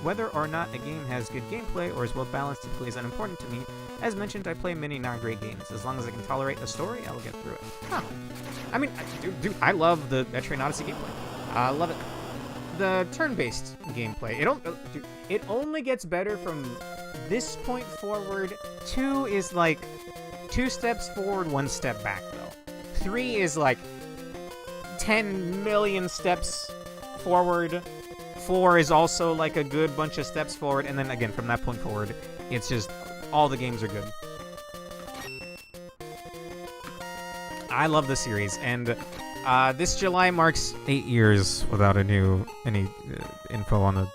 [SPEAKER 2] whether or not a game has good gameplay or is well balanced typically is unimportant to me. As mentioned, I play many non-great games. As long as I can tolerate the story, I will get through it. Huh. I mean, dude, I love the Etrian Odyssey gameplay. I love it. The turn-based gameplay, it only gets better from this point forward. 2 is like 2 steps forward, 1 step back, though. 3 is like 10 million steps forward. 4 is also like a good bunch of steps forward, and then again, from that point forward, it's just all the games are good. I love the series, and this July marks 8 years without any info on the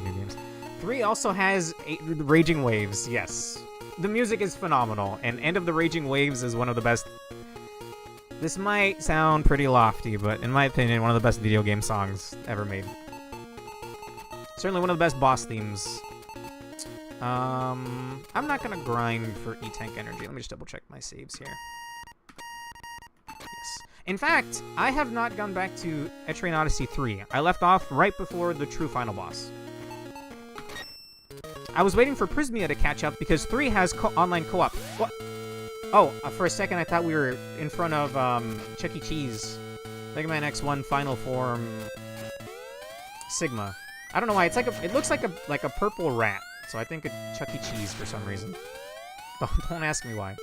[SPEAKER 2] new games. 3 also has Raging Waves. Yes, the music is phenomenal, and End of the Raging Waves is one of the best. This might sound pretty lofty, but in my opinion, one of the best video game songs ever made. Certainly one of the best boss themes. I'm not gonna grind for E-Tank energy. Let me just double check my saves here. Yes. In fact, I have not gone back to Etrian Odyssey 3. I left off right before the true final boss. I was waiting for Prismia to catch up because 3 has online co-op. What? Oh, for a second I thought we were in front of Chuck E. Cheese. Megaman X1 Final Form Sigma. I don't know why. It looks like a purple rat. So I think a Chuck E. Cheese for some reason. Don't ask me why.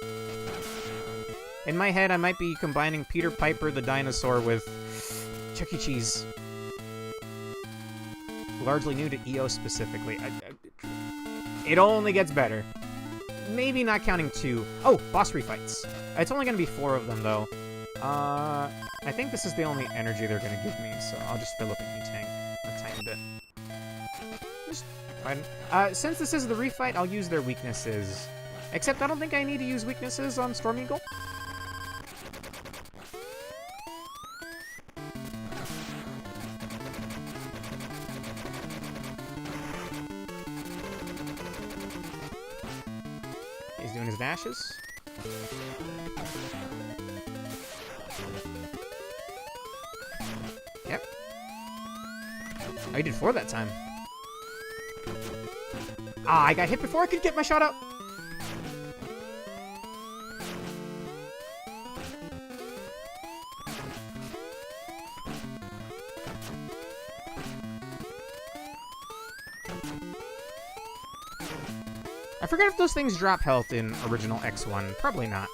[SPEAKER 2] In my head, I might be combining Peter Piper the dinosaur with Chuck E. Cheese. Largely new to EO specifically. It only gets better. Maybe not counting 2. Oh, boss refights. It's only going to be 4 of them, though. I think this is the only energy they're going to give me, so I'll just fill up an E-Tank a tiny bit. Just fine. Since this is the refight, I'll use their weaknesses. Except I don't think I need to use weaknesses on Storm Eagle. He's doing his dashes. Yep. Oh, he did 4 that time. Ah, I got hit before I could get my shot out. I forget if those things drop health in original X1. Probably not.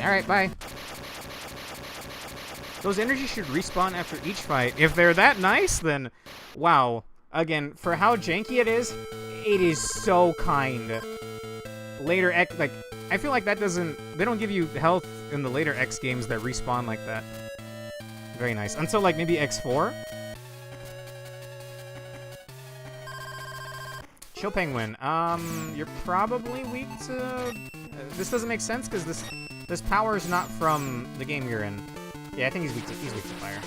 [SPEAKER 2] Alright, bye. Those energies should respawn after each fight. If they're that nice, then wow. Again, for how janky it is so kind. Later X, like, I feel like that doesn't, they don't give you health in the later X games that respawn like that. Very nice. Until, like, maybe X4? Chill Penguin. You're probably weak to... this doesn't make sense, because this power is not from the game you're in. Yeah, I think he's weak to fire.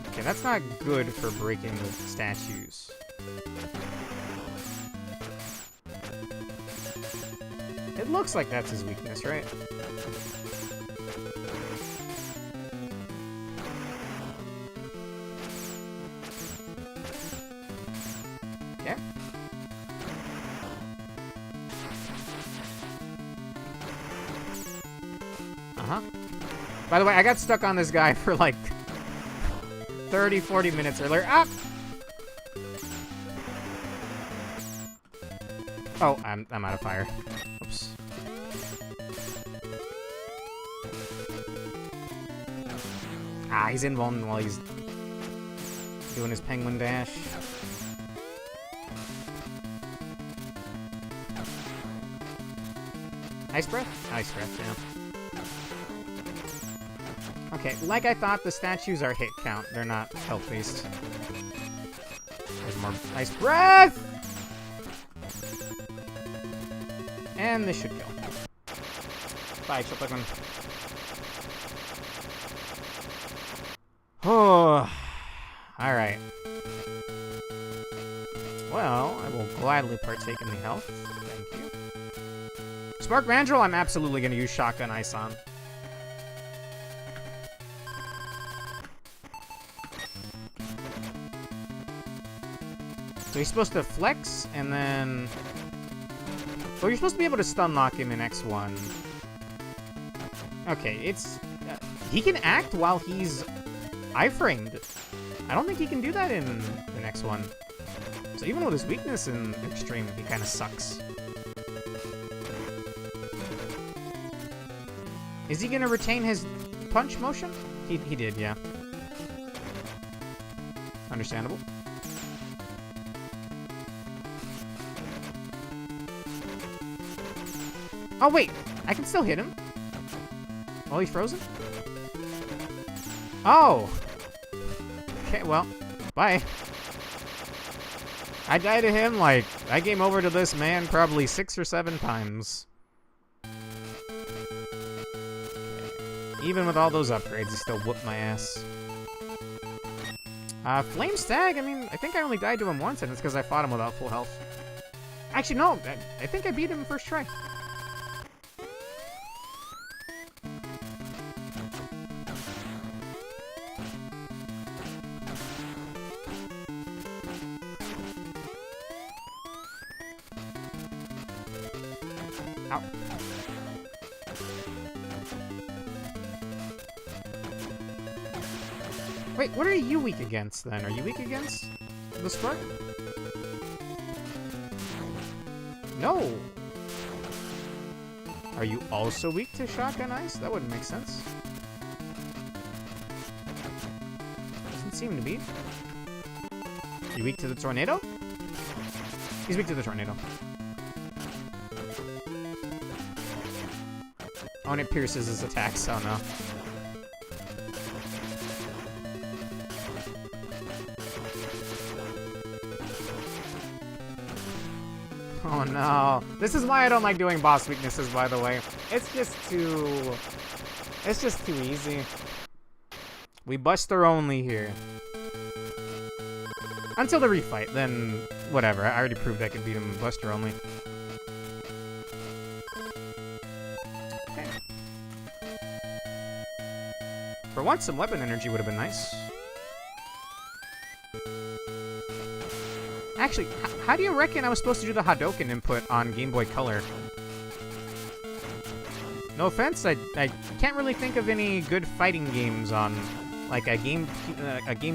[SPEAKER 2] Okay, that's not good for breaking the statues. It looks like that's his weakness, right? Yeah. Uh-huh. By the way, I got stuck on this guy for like 30, 40 minutes earlier. Ah! Oh, I'm out of fire. Oops. Ah, he's invulnerable while he's doing his penguin dash. Ice breath? Ice breath, yeah. Okay, like I thought, the statues are hit count. They're not health-based. There's more ice breath! And this should kill. Bye, Chopin. Oh, alright. Well, I will gladly partake in the health. Thank you. Spark Mandrill, I'm absolutely going to use Shotgun Ice on. So he's supposed to flex, and then... Oh, you're supposed to be able to stun lock him in X1. Okay, it's... he can act while he's iframed. I don't think he can do that in X1. So even with his weakness in Extreme, he kind of sucks. Is he gonna retain his punch motion? He did, yeah. Understandable. Oh wait, I can still hit him while he's frozen? Oh! Okay, well, bye. I died to him like, I game over to this man probably 6 or 7 times. Even with all those upgrades, he still whooped my ass. Flame Stag, I mean, I think I only died to him once, and it's because I fought him without full health. Actually, no, I think I beat him first try. Ow. Wait, what are you weak against, then? Are you weak against the spark? No! Are you also weak to Shotgun Ice? That wouldn't make sense. Doesn't seem to be. You weak to the Tornado? He's weak to the Tornado. Oh, and it pierces his attacks, oh no. Oh no. This is why I don't like doing boss weaknesses, by the way. It's just too easy. We Buster only here. Until the refight, then whatever. I already proved I could beat him with Buster only. Okay. For once, some weapon energy would have been nice. Actually, how do you reckon I was supposed to do the Hadouken input on Game Boy Color? No offense, I can't really think of any good fighting games on, like, a Game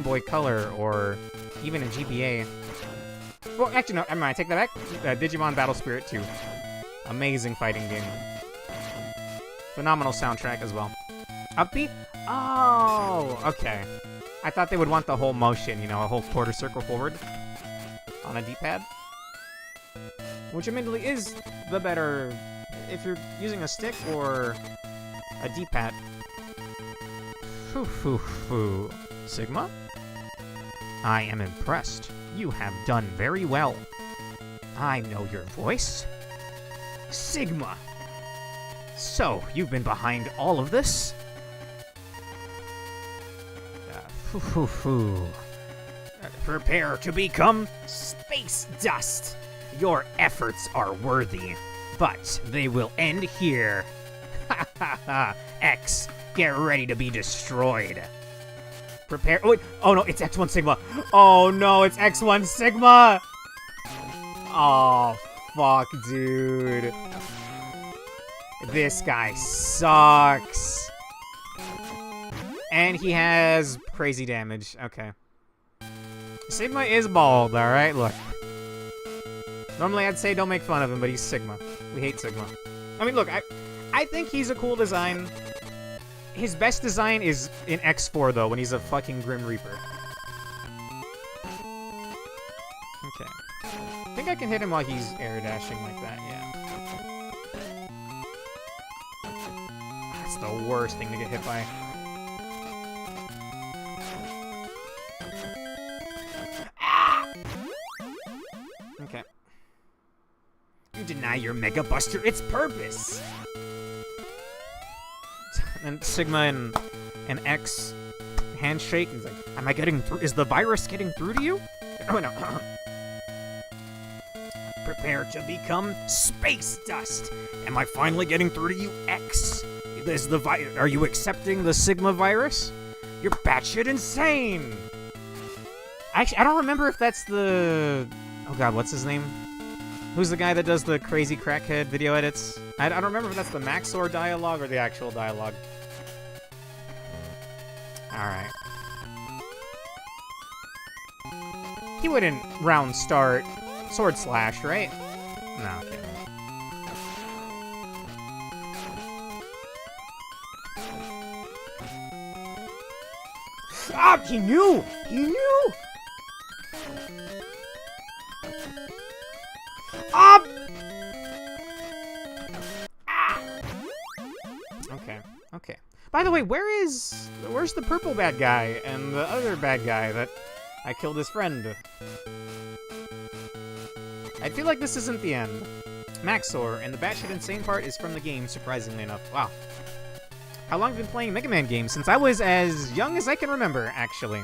[SPEAKER 2] Boy Color or even a GBA. Well, actually, no, never mind, I take that back. Digimon Battle Spirit 2. Amazing fighting game. Phenomenal soundtrack as well. Upbeat? Oh, okay. I thought they would want the whole motion, you know, a whole quarter circle forward on a D-pad, which admittedly is the better if you're using a stick or a D-pad. Sigma? I am impressed. You have done very well. I know your voice. Sigma! So, you've been behind all of this? Prepare to become space dust. Your efforts are worthy, but they will end here. Ha ha ha. X, get ready to be destroyed. Prepare. Oh, wait. Oh no, it's X1 Sigma. Oh no, it's X1 Sigma. Oh, fuck, dude. This guy sucks. And he has crazy damage. Okay. Sigma is bald, alright? Look. Normally I'd say don't make fun of him, but he's Sigma. We hate Sigma. I mean, look, I think he's a cool design. His best design is in X4, though, when he's a fucking Grim Reaper. Okay. I think I can hit him while he's air dashing like that, yeah. That's the worst thing to get hit by. Okay. You deny your Mega Buster its purpose! And Sigma and X handshake, and he's like, am I getting through? Is the virus getting through to you? Oh, no. prepare to become space dust. Am I finally getting through to you, X? Are you accepting the Sigma virus? You're batshit insane! Actually, I don't remember if that's the... Oh god, what's his name? Who's the guy that does the crazy crackhead video edits? I don't remember if that's the Maxor dialogue or the actual dialogue. Alright. He wouldn't round start sword slash, right? No, okay. Ah, he knew! He knew! Ah! Ah! Okay, okay. By the way, where's the purple bad guy and the other bad guy that I killed his friend? I feel like this isn't the end. Maxor, and the batshit insane part is from the game, surprisingly enough. Wow. How long have you been playing Mega Man games? Since I was as young as I can remember, actually.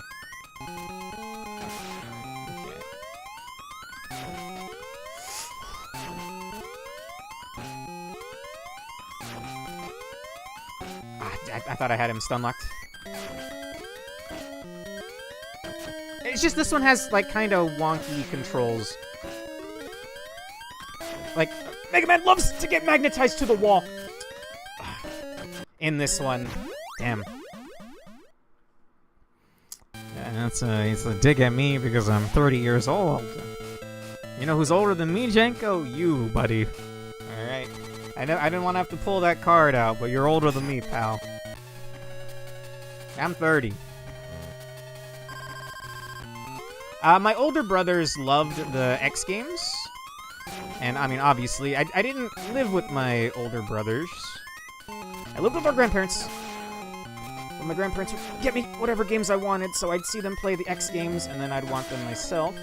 [SPEAKER 2] Okay. I thought I had him stun locked. It's just this one has, like, kind of wonky controls. Like, Mega Man loves to get magnetized to the wall. In this one. Damn. Yeah, it's a dig at me because I'm 30 years old. You know who's older than me, Jenko? You, buddy. Alright. I didn't want to have to pull that card out, but you're older than me, pal. I'm 30. My older brothers loved the X games. And, I mean, obviously, I didn't live with my older brothers. I lived with our grandparents. But my grandparents would get me whatever games I wanted, so I'd see them play the X games, and then I'd want them myself.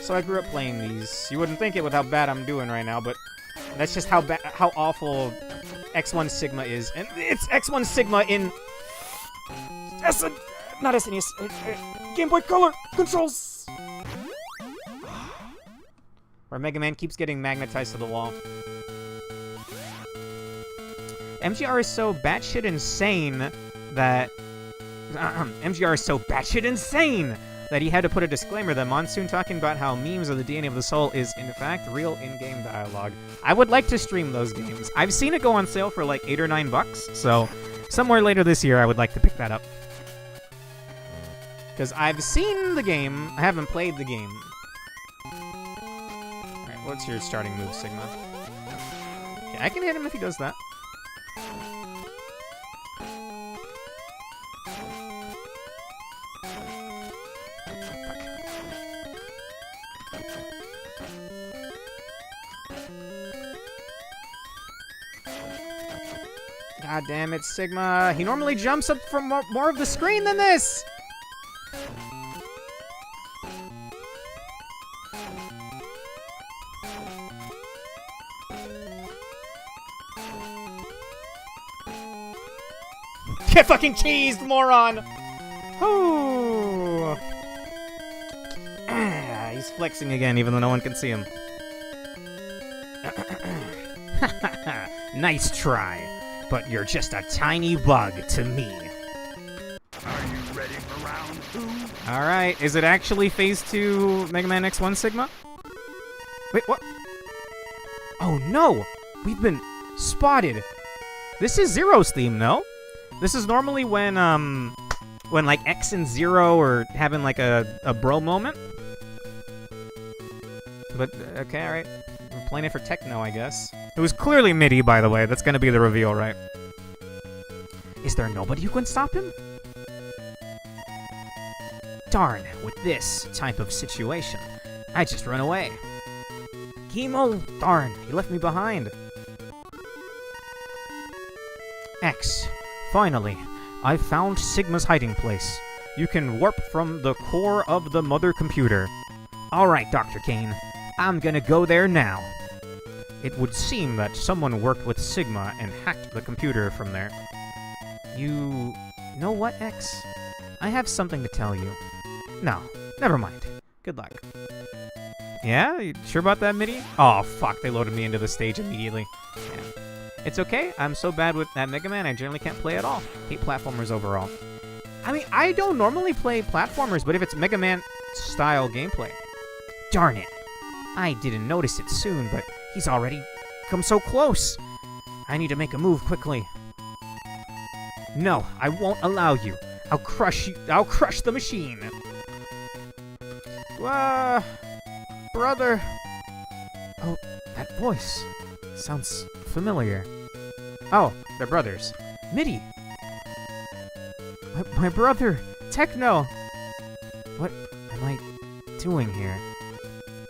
[SPEAKER 2] So I grew up playing these. You wouldn't think it with how bad I'm doing right now, but that's just how awful X1 Sigma is. And it's X1 Sigma in... not SNES. Game Boy Color controls! Where Mega Man keeps getting magnetized to the wall. MGR is so batshit insane that... MGR is so batshit insane that he had to put a disclaimer that Monsoon talking about how memes of the DNA of the soul is, in fact, real in-game dialogue. I would like to stream those games. I've seen it go on sale for like $8 or $9, so somewhere later this year I would like to pick that up. Because I've seen the game, I haven't played the game. Alright, what's your starting move, Sigma? Okay, I can hit him if he does that. God damn it, Sigma. He normally jumps up from more of the screen than this! Get fucking cheesed, moron! Ooh. He's flexing again, even though no one can see him. Nice try, but you're just a tiny bug to me.
[SPEAKER 3] Are you ready for round 2?
[SPEAKER 2] Alright, is it actually Phase 2 Mega Man X1 Sigma? Wait, what? Oh no! We've been spotted! This is Zero's theme, no? This is normally when like X and Zero are having like a bro moment. But, okay, alright. We're playing it for techno, I guess. It was clearly MIDI, by the way. That's gonna be the reveal, right? Is there nobody who can stop him? Darn, with this type of situation, I just run away. Chemo, darn, he left me behind. X, finally, I've found Sigma's hiding place. You can warp from the core of the mother computer. Alright, Dr. Kane, I'm gonna go there now. It would seem that someone worked with Sigma and hacked the computer from there. You know what, X? I have something to tell you. No, never mind. Good luck. Yeah? You sure about that, MIDI? Oh, fuck, they loaded me into the stage immediately. Yeah. It's okay, I'm so bad with that Mega Man, I generally can't play at all. Hate platformers overall. I mean, I don't normally play platformers, but if it's Mega Man-style gameplay... Darn it. I didn't notice it soon, but he's already come so close. I need to make a move quickly. No, I won't allow you. I'll crush you. I'll crush the machine. Brother. Oh, that voice. Sounds familiar. Oh, they're brothers. MIDI. My brother, Techno. What am I doing here?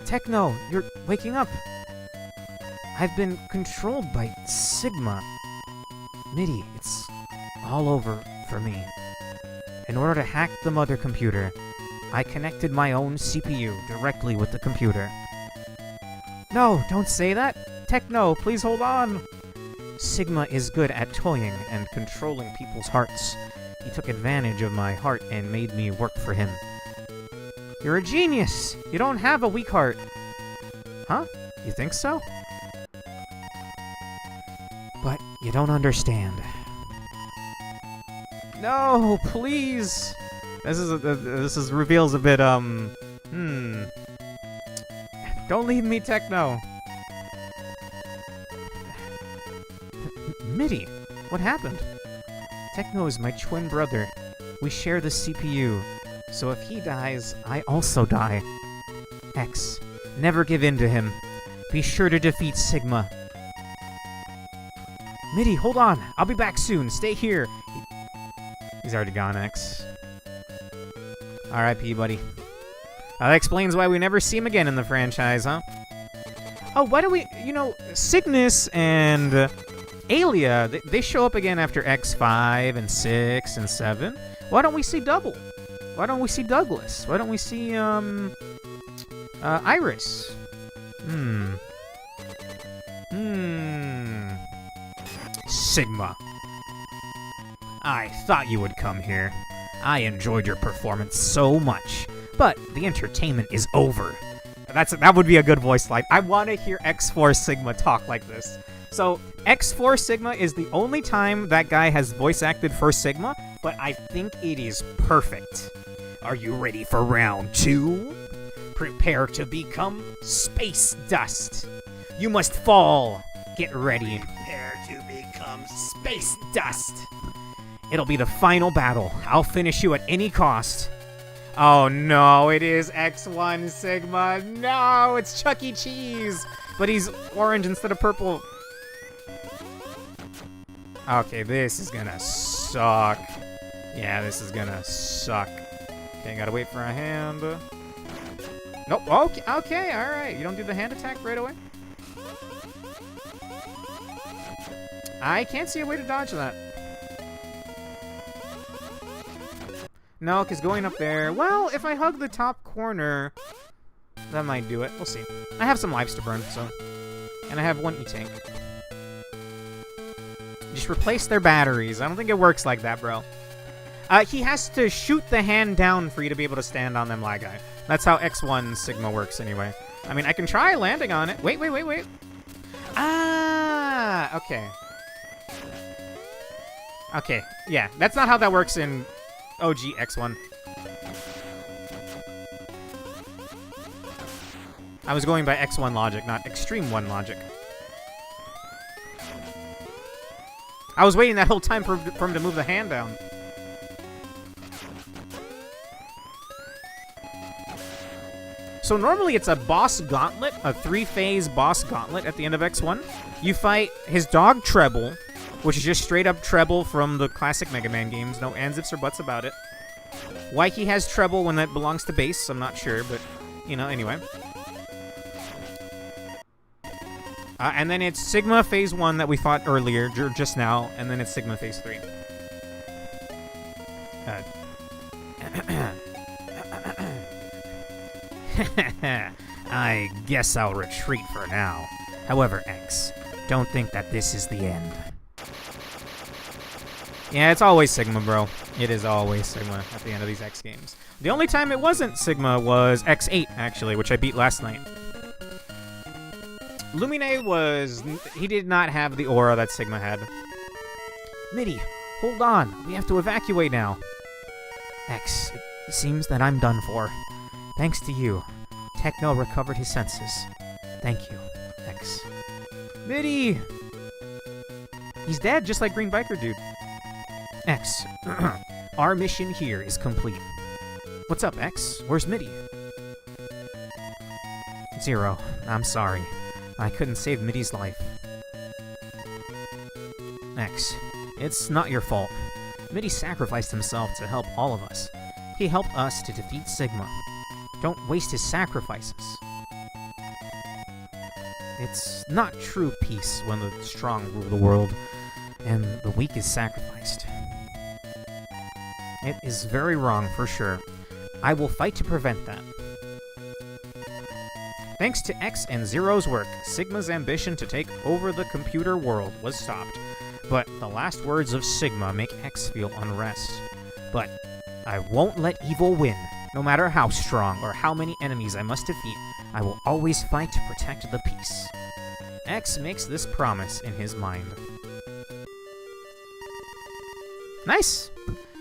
[SPEAKER 2] Techno, you're waking up. I've been controlled by Sigma. MIDI, it's all over for me. In order to hack the mother computer, I connected my own CPU directly with the computer. No, don't say that. Techno, please hold on. Sigma is good at toying and controlling people's hearts. He took advantage of my heart and made me work for him. You're a genius! You don't have a weak heart. Huh? You think so? But you don't understand. No, please! This reveals a bit, Don't leave me, Techno! MIDI, what happened? Techno is my twin brother. We share the CPU. So if he dies, I also die. X, never give in to him. Be sure to defeat Sigma. MIDI, hold on. I'll be back soon. Stay here. He's already gone, X. R.I.P., buddy. That explains why we never see him again in the franchise, huh? Oh, why do we... You know, Cygnus and Alia, they show up again after X5 and 6 and 7. Why don't we see Double? Why don't we see Douglas? Why don't we see, Iris? Sigma. I thought you would come here. I enjoyed your performance so much, but the entertainment is over. That would be a good voice line. I want to hear X4 Sigma talk like this. So, X4 Sigma is the only time that guy has voice acted for Sigma, but I think it is perfect. Are you ready for round 2? Prepare to become space dust. You must fall. Get ready.
[SPEAKER 3] Prepare to become
[SPEAKER 2] Space dust. It'll be the final battle. I'll finish you at any cost. Oh no, it is X1 Sigma. No, it's Chuck E. Cheese. But he's orange instead of purple. Okay, this is gonna suck. Yeah, this is gonna suck. Okay, gotta wait for a hand. Nope, okay, alright. You don't do the hand attack right away? I can't see a way to dodge that. No, because going up there... Well, if I hug the top corner, that might do it. We'll see. I have some lives to burn, so... And I have one E-Tank. Just replace their batteries. I don't think it works like that, bro. He has to shoot the hand down for you to be able to stand on them, Lag Guy. That's how X1 Sigma works, anyway. I mean, I can try landing on it. Wait. Ah, okay. Okay, yeah. That's not how that works in OG X1. I was going by X1 logic, not Extreme 1 logic. I was waiting that whole time for him to move the hand down. So normally it's a boss gauntlet, a 3-phase boss gauntlet at the end of X1. You fight his dog Treble, which is just straight up Treble from the classic Mega Man games. No ands, ifs, or buts about it. Why he has Treble when that belongs to Bass, I'm not sure, but, you know, anyway. And then it's Sigma Phase 1 that we fought earlier, just now, and then it's Sigma Phase 3. I guess I'll retreat for now. However, X, don't think that this is the end. Yeah, it's always Sigma, bro. It is always Sigma at the end of these X games. The only time it wasn't Sigma was X8, actually, which I beat last night. Lumine was... he did not have the aura that Sigma had. Mitty, hold on. We have to evacuate now. X, it seems that I'm done for. Thanks to you, Techno recovered his senses. Thank you, X. Mitty! He's dead, just like Green Biker Dude. X, our mission here is complete. What's up, X? Where's Mitty? Zero, I'm sorry. I couldn't save Mitty's life. X, it's not your fault. Mitty sacrificed himself to help all of us. He helped us to defeat Sigma. Don't waste his sacrifices. It's not true peace when the strong rule the world and the weak is sacrificed. It is very wrong for sure. I will fight to prevent that. Thanks to X and Zero's work, Sigma's ambition to take over the computer world was stopped. But the last words of Sigma make X feel unrest. But I won't let evil win. No matter how strong or how many enemies I must defeat, I will always fight to protect the peace. X makes this promise in his mind. Nice!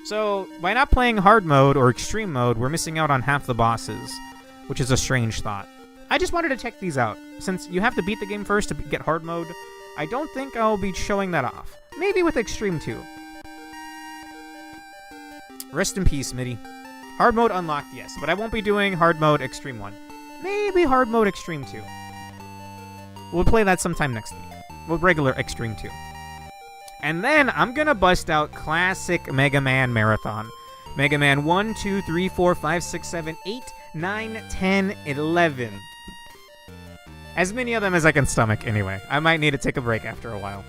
[SPEAKER 2] So, by not playing hard mode or extreme mode, we're missing out on half the bosses, which is a strange thought. I just wanted to check these out. Since you have to beat the game first to get hard mode, I don't think I'll be showing that off. Maybe with Extreme 2. Rest in peace, Mitty. Hard mode unlocked, yes, but I won't be doing hard mode Extreme 1. Maybe hard mode Extreme 2. We'll play that sometime next week. With regular Extreme 2. And then I'm gonna bust out classic Mega Man Marathon. Mega Man 1, 2, 3, 4, 5, 6, 7, 8, 9, 10, 11. As many of them as I can stomach, anyway. I might need to take a break after a while.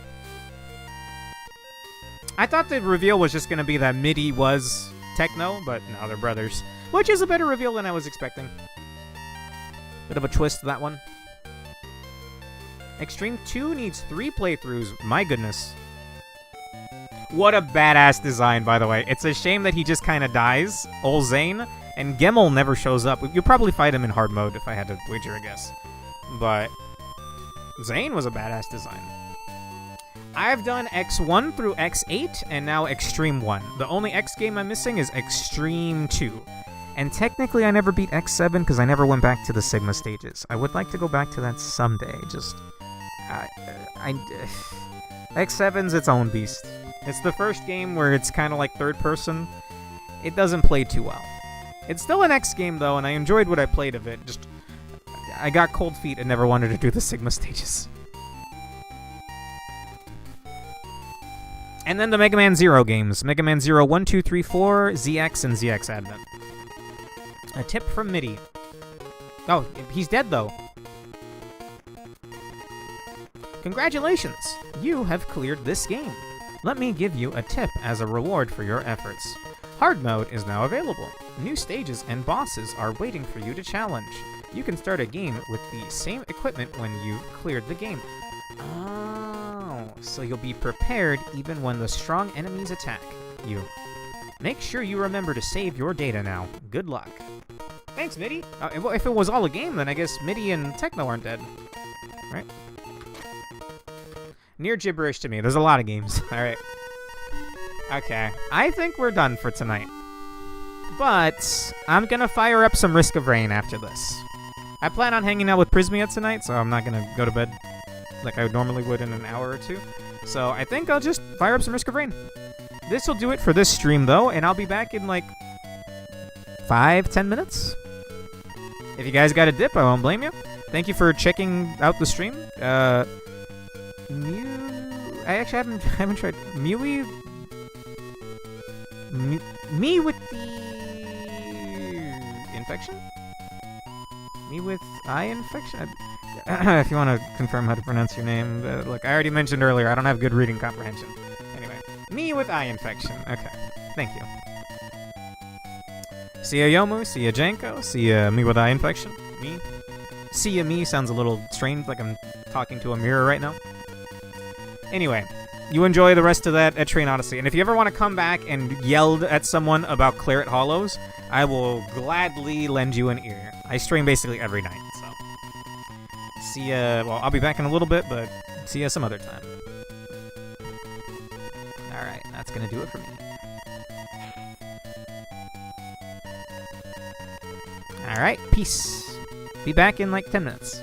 [SPEAKER 2] I thought the reveal was just gonna be that Mitty was Techno, but no, they're brothers. Which is a better reveal than I was expecting. Bit of a twist, that one. Extreme 2 needs 3 playthroughs. My goodness. What a badass design, by the way. It's a shame that he just kind of dies, Ol Zane, and Gemmel never shows up. You'll probably fight him in hard mode if I had to wager a guess. But Zane was a badass design. I've done X1 through X8, and now Extreme 1. The only X game I'm missing is Extreme 2. And technically I never beat X7 because I never went back to the Sigma stages. I would like to go back to that someday, just... X7's its own beast. It's the first game where it's kind of like third person. It doesn't play too well. It's still an X game though, and I enjoyed what I played of it. Just, I got cold feet and never wanted to do the Sigma stages. And then the Mega Man Zero games. Mega Man Zero 1, 2, 3, 4, ZX, and ZX Advent. A tip from Mitty. Oh, he's dead though. Congratulations! You have cleared this game. Let me give you a tip as a reward for your efforts. Hard mode is now available. New stages and bosses are waiting for you to challenge. You can start a game with the same equipment when you cleared the game. Oh, so you'll be prepared even when the strong enemies attack you. Make sure you remember to save your data now. Good luck. Thanks, Mitty. If it was all a game, then I guess Mitty and Techno aren't dead. Right? Near gibberish to me. There's a lot of games. Alright. Okay. I think we're done for tonight. But I'm gonna fire up some Risk of Rain after this. I plan on hanging out with Prismia tonight, so I'm not gonna go to bed like I normally would in an hour or two. So I think I'll just fire up some Risk of Rain. This will do it for this stream, though, and I'll be back in like 5-10 minutes. If you guys got a dip, I won't blame you. Thank you for checking out the stream. I actually haven't tried Mewy. Me with the infection. Me with eye infection. If you want to confirm how to pronounce your name, look, I already mentioned earlier I don't have good reading comprehension. Anyway, me with eye infection. Okay, thank you. See ya Yomu, see ya Janko, see ya me with eye infection. Me. See ya me sounds a little strange, like I'm talking to a mirror right now. Anyway, you enjoy the rest of that at Train Odyssey. And if you ever want to come back and yell at someone about Claret Hollows, I will gladly lend you an ear. I stream basically every night, so. See ya. Well, I'll be back in a little bit, but see ya some other time. Alright, that's gonna do it for me. Alright, peace. Be back in like 10 minutes.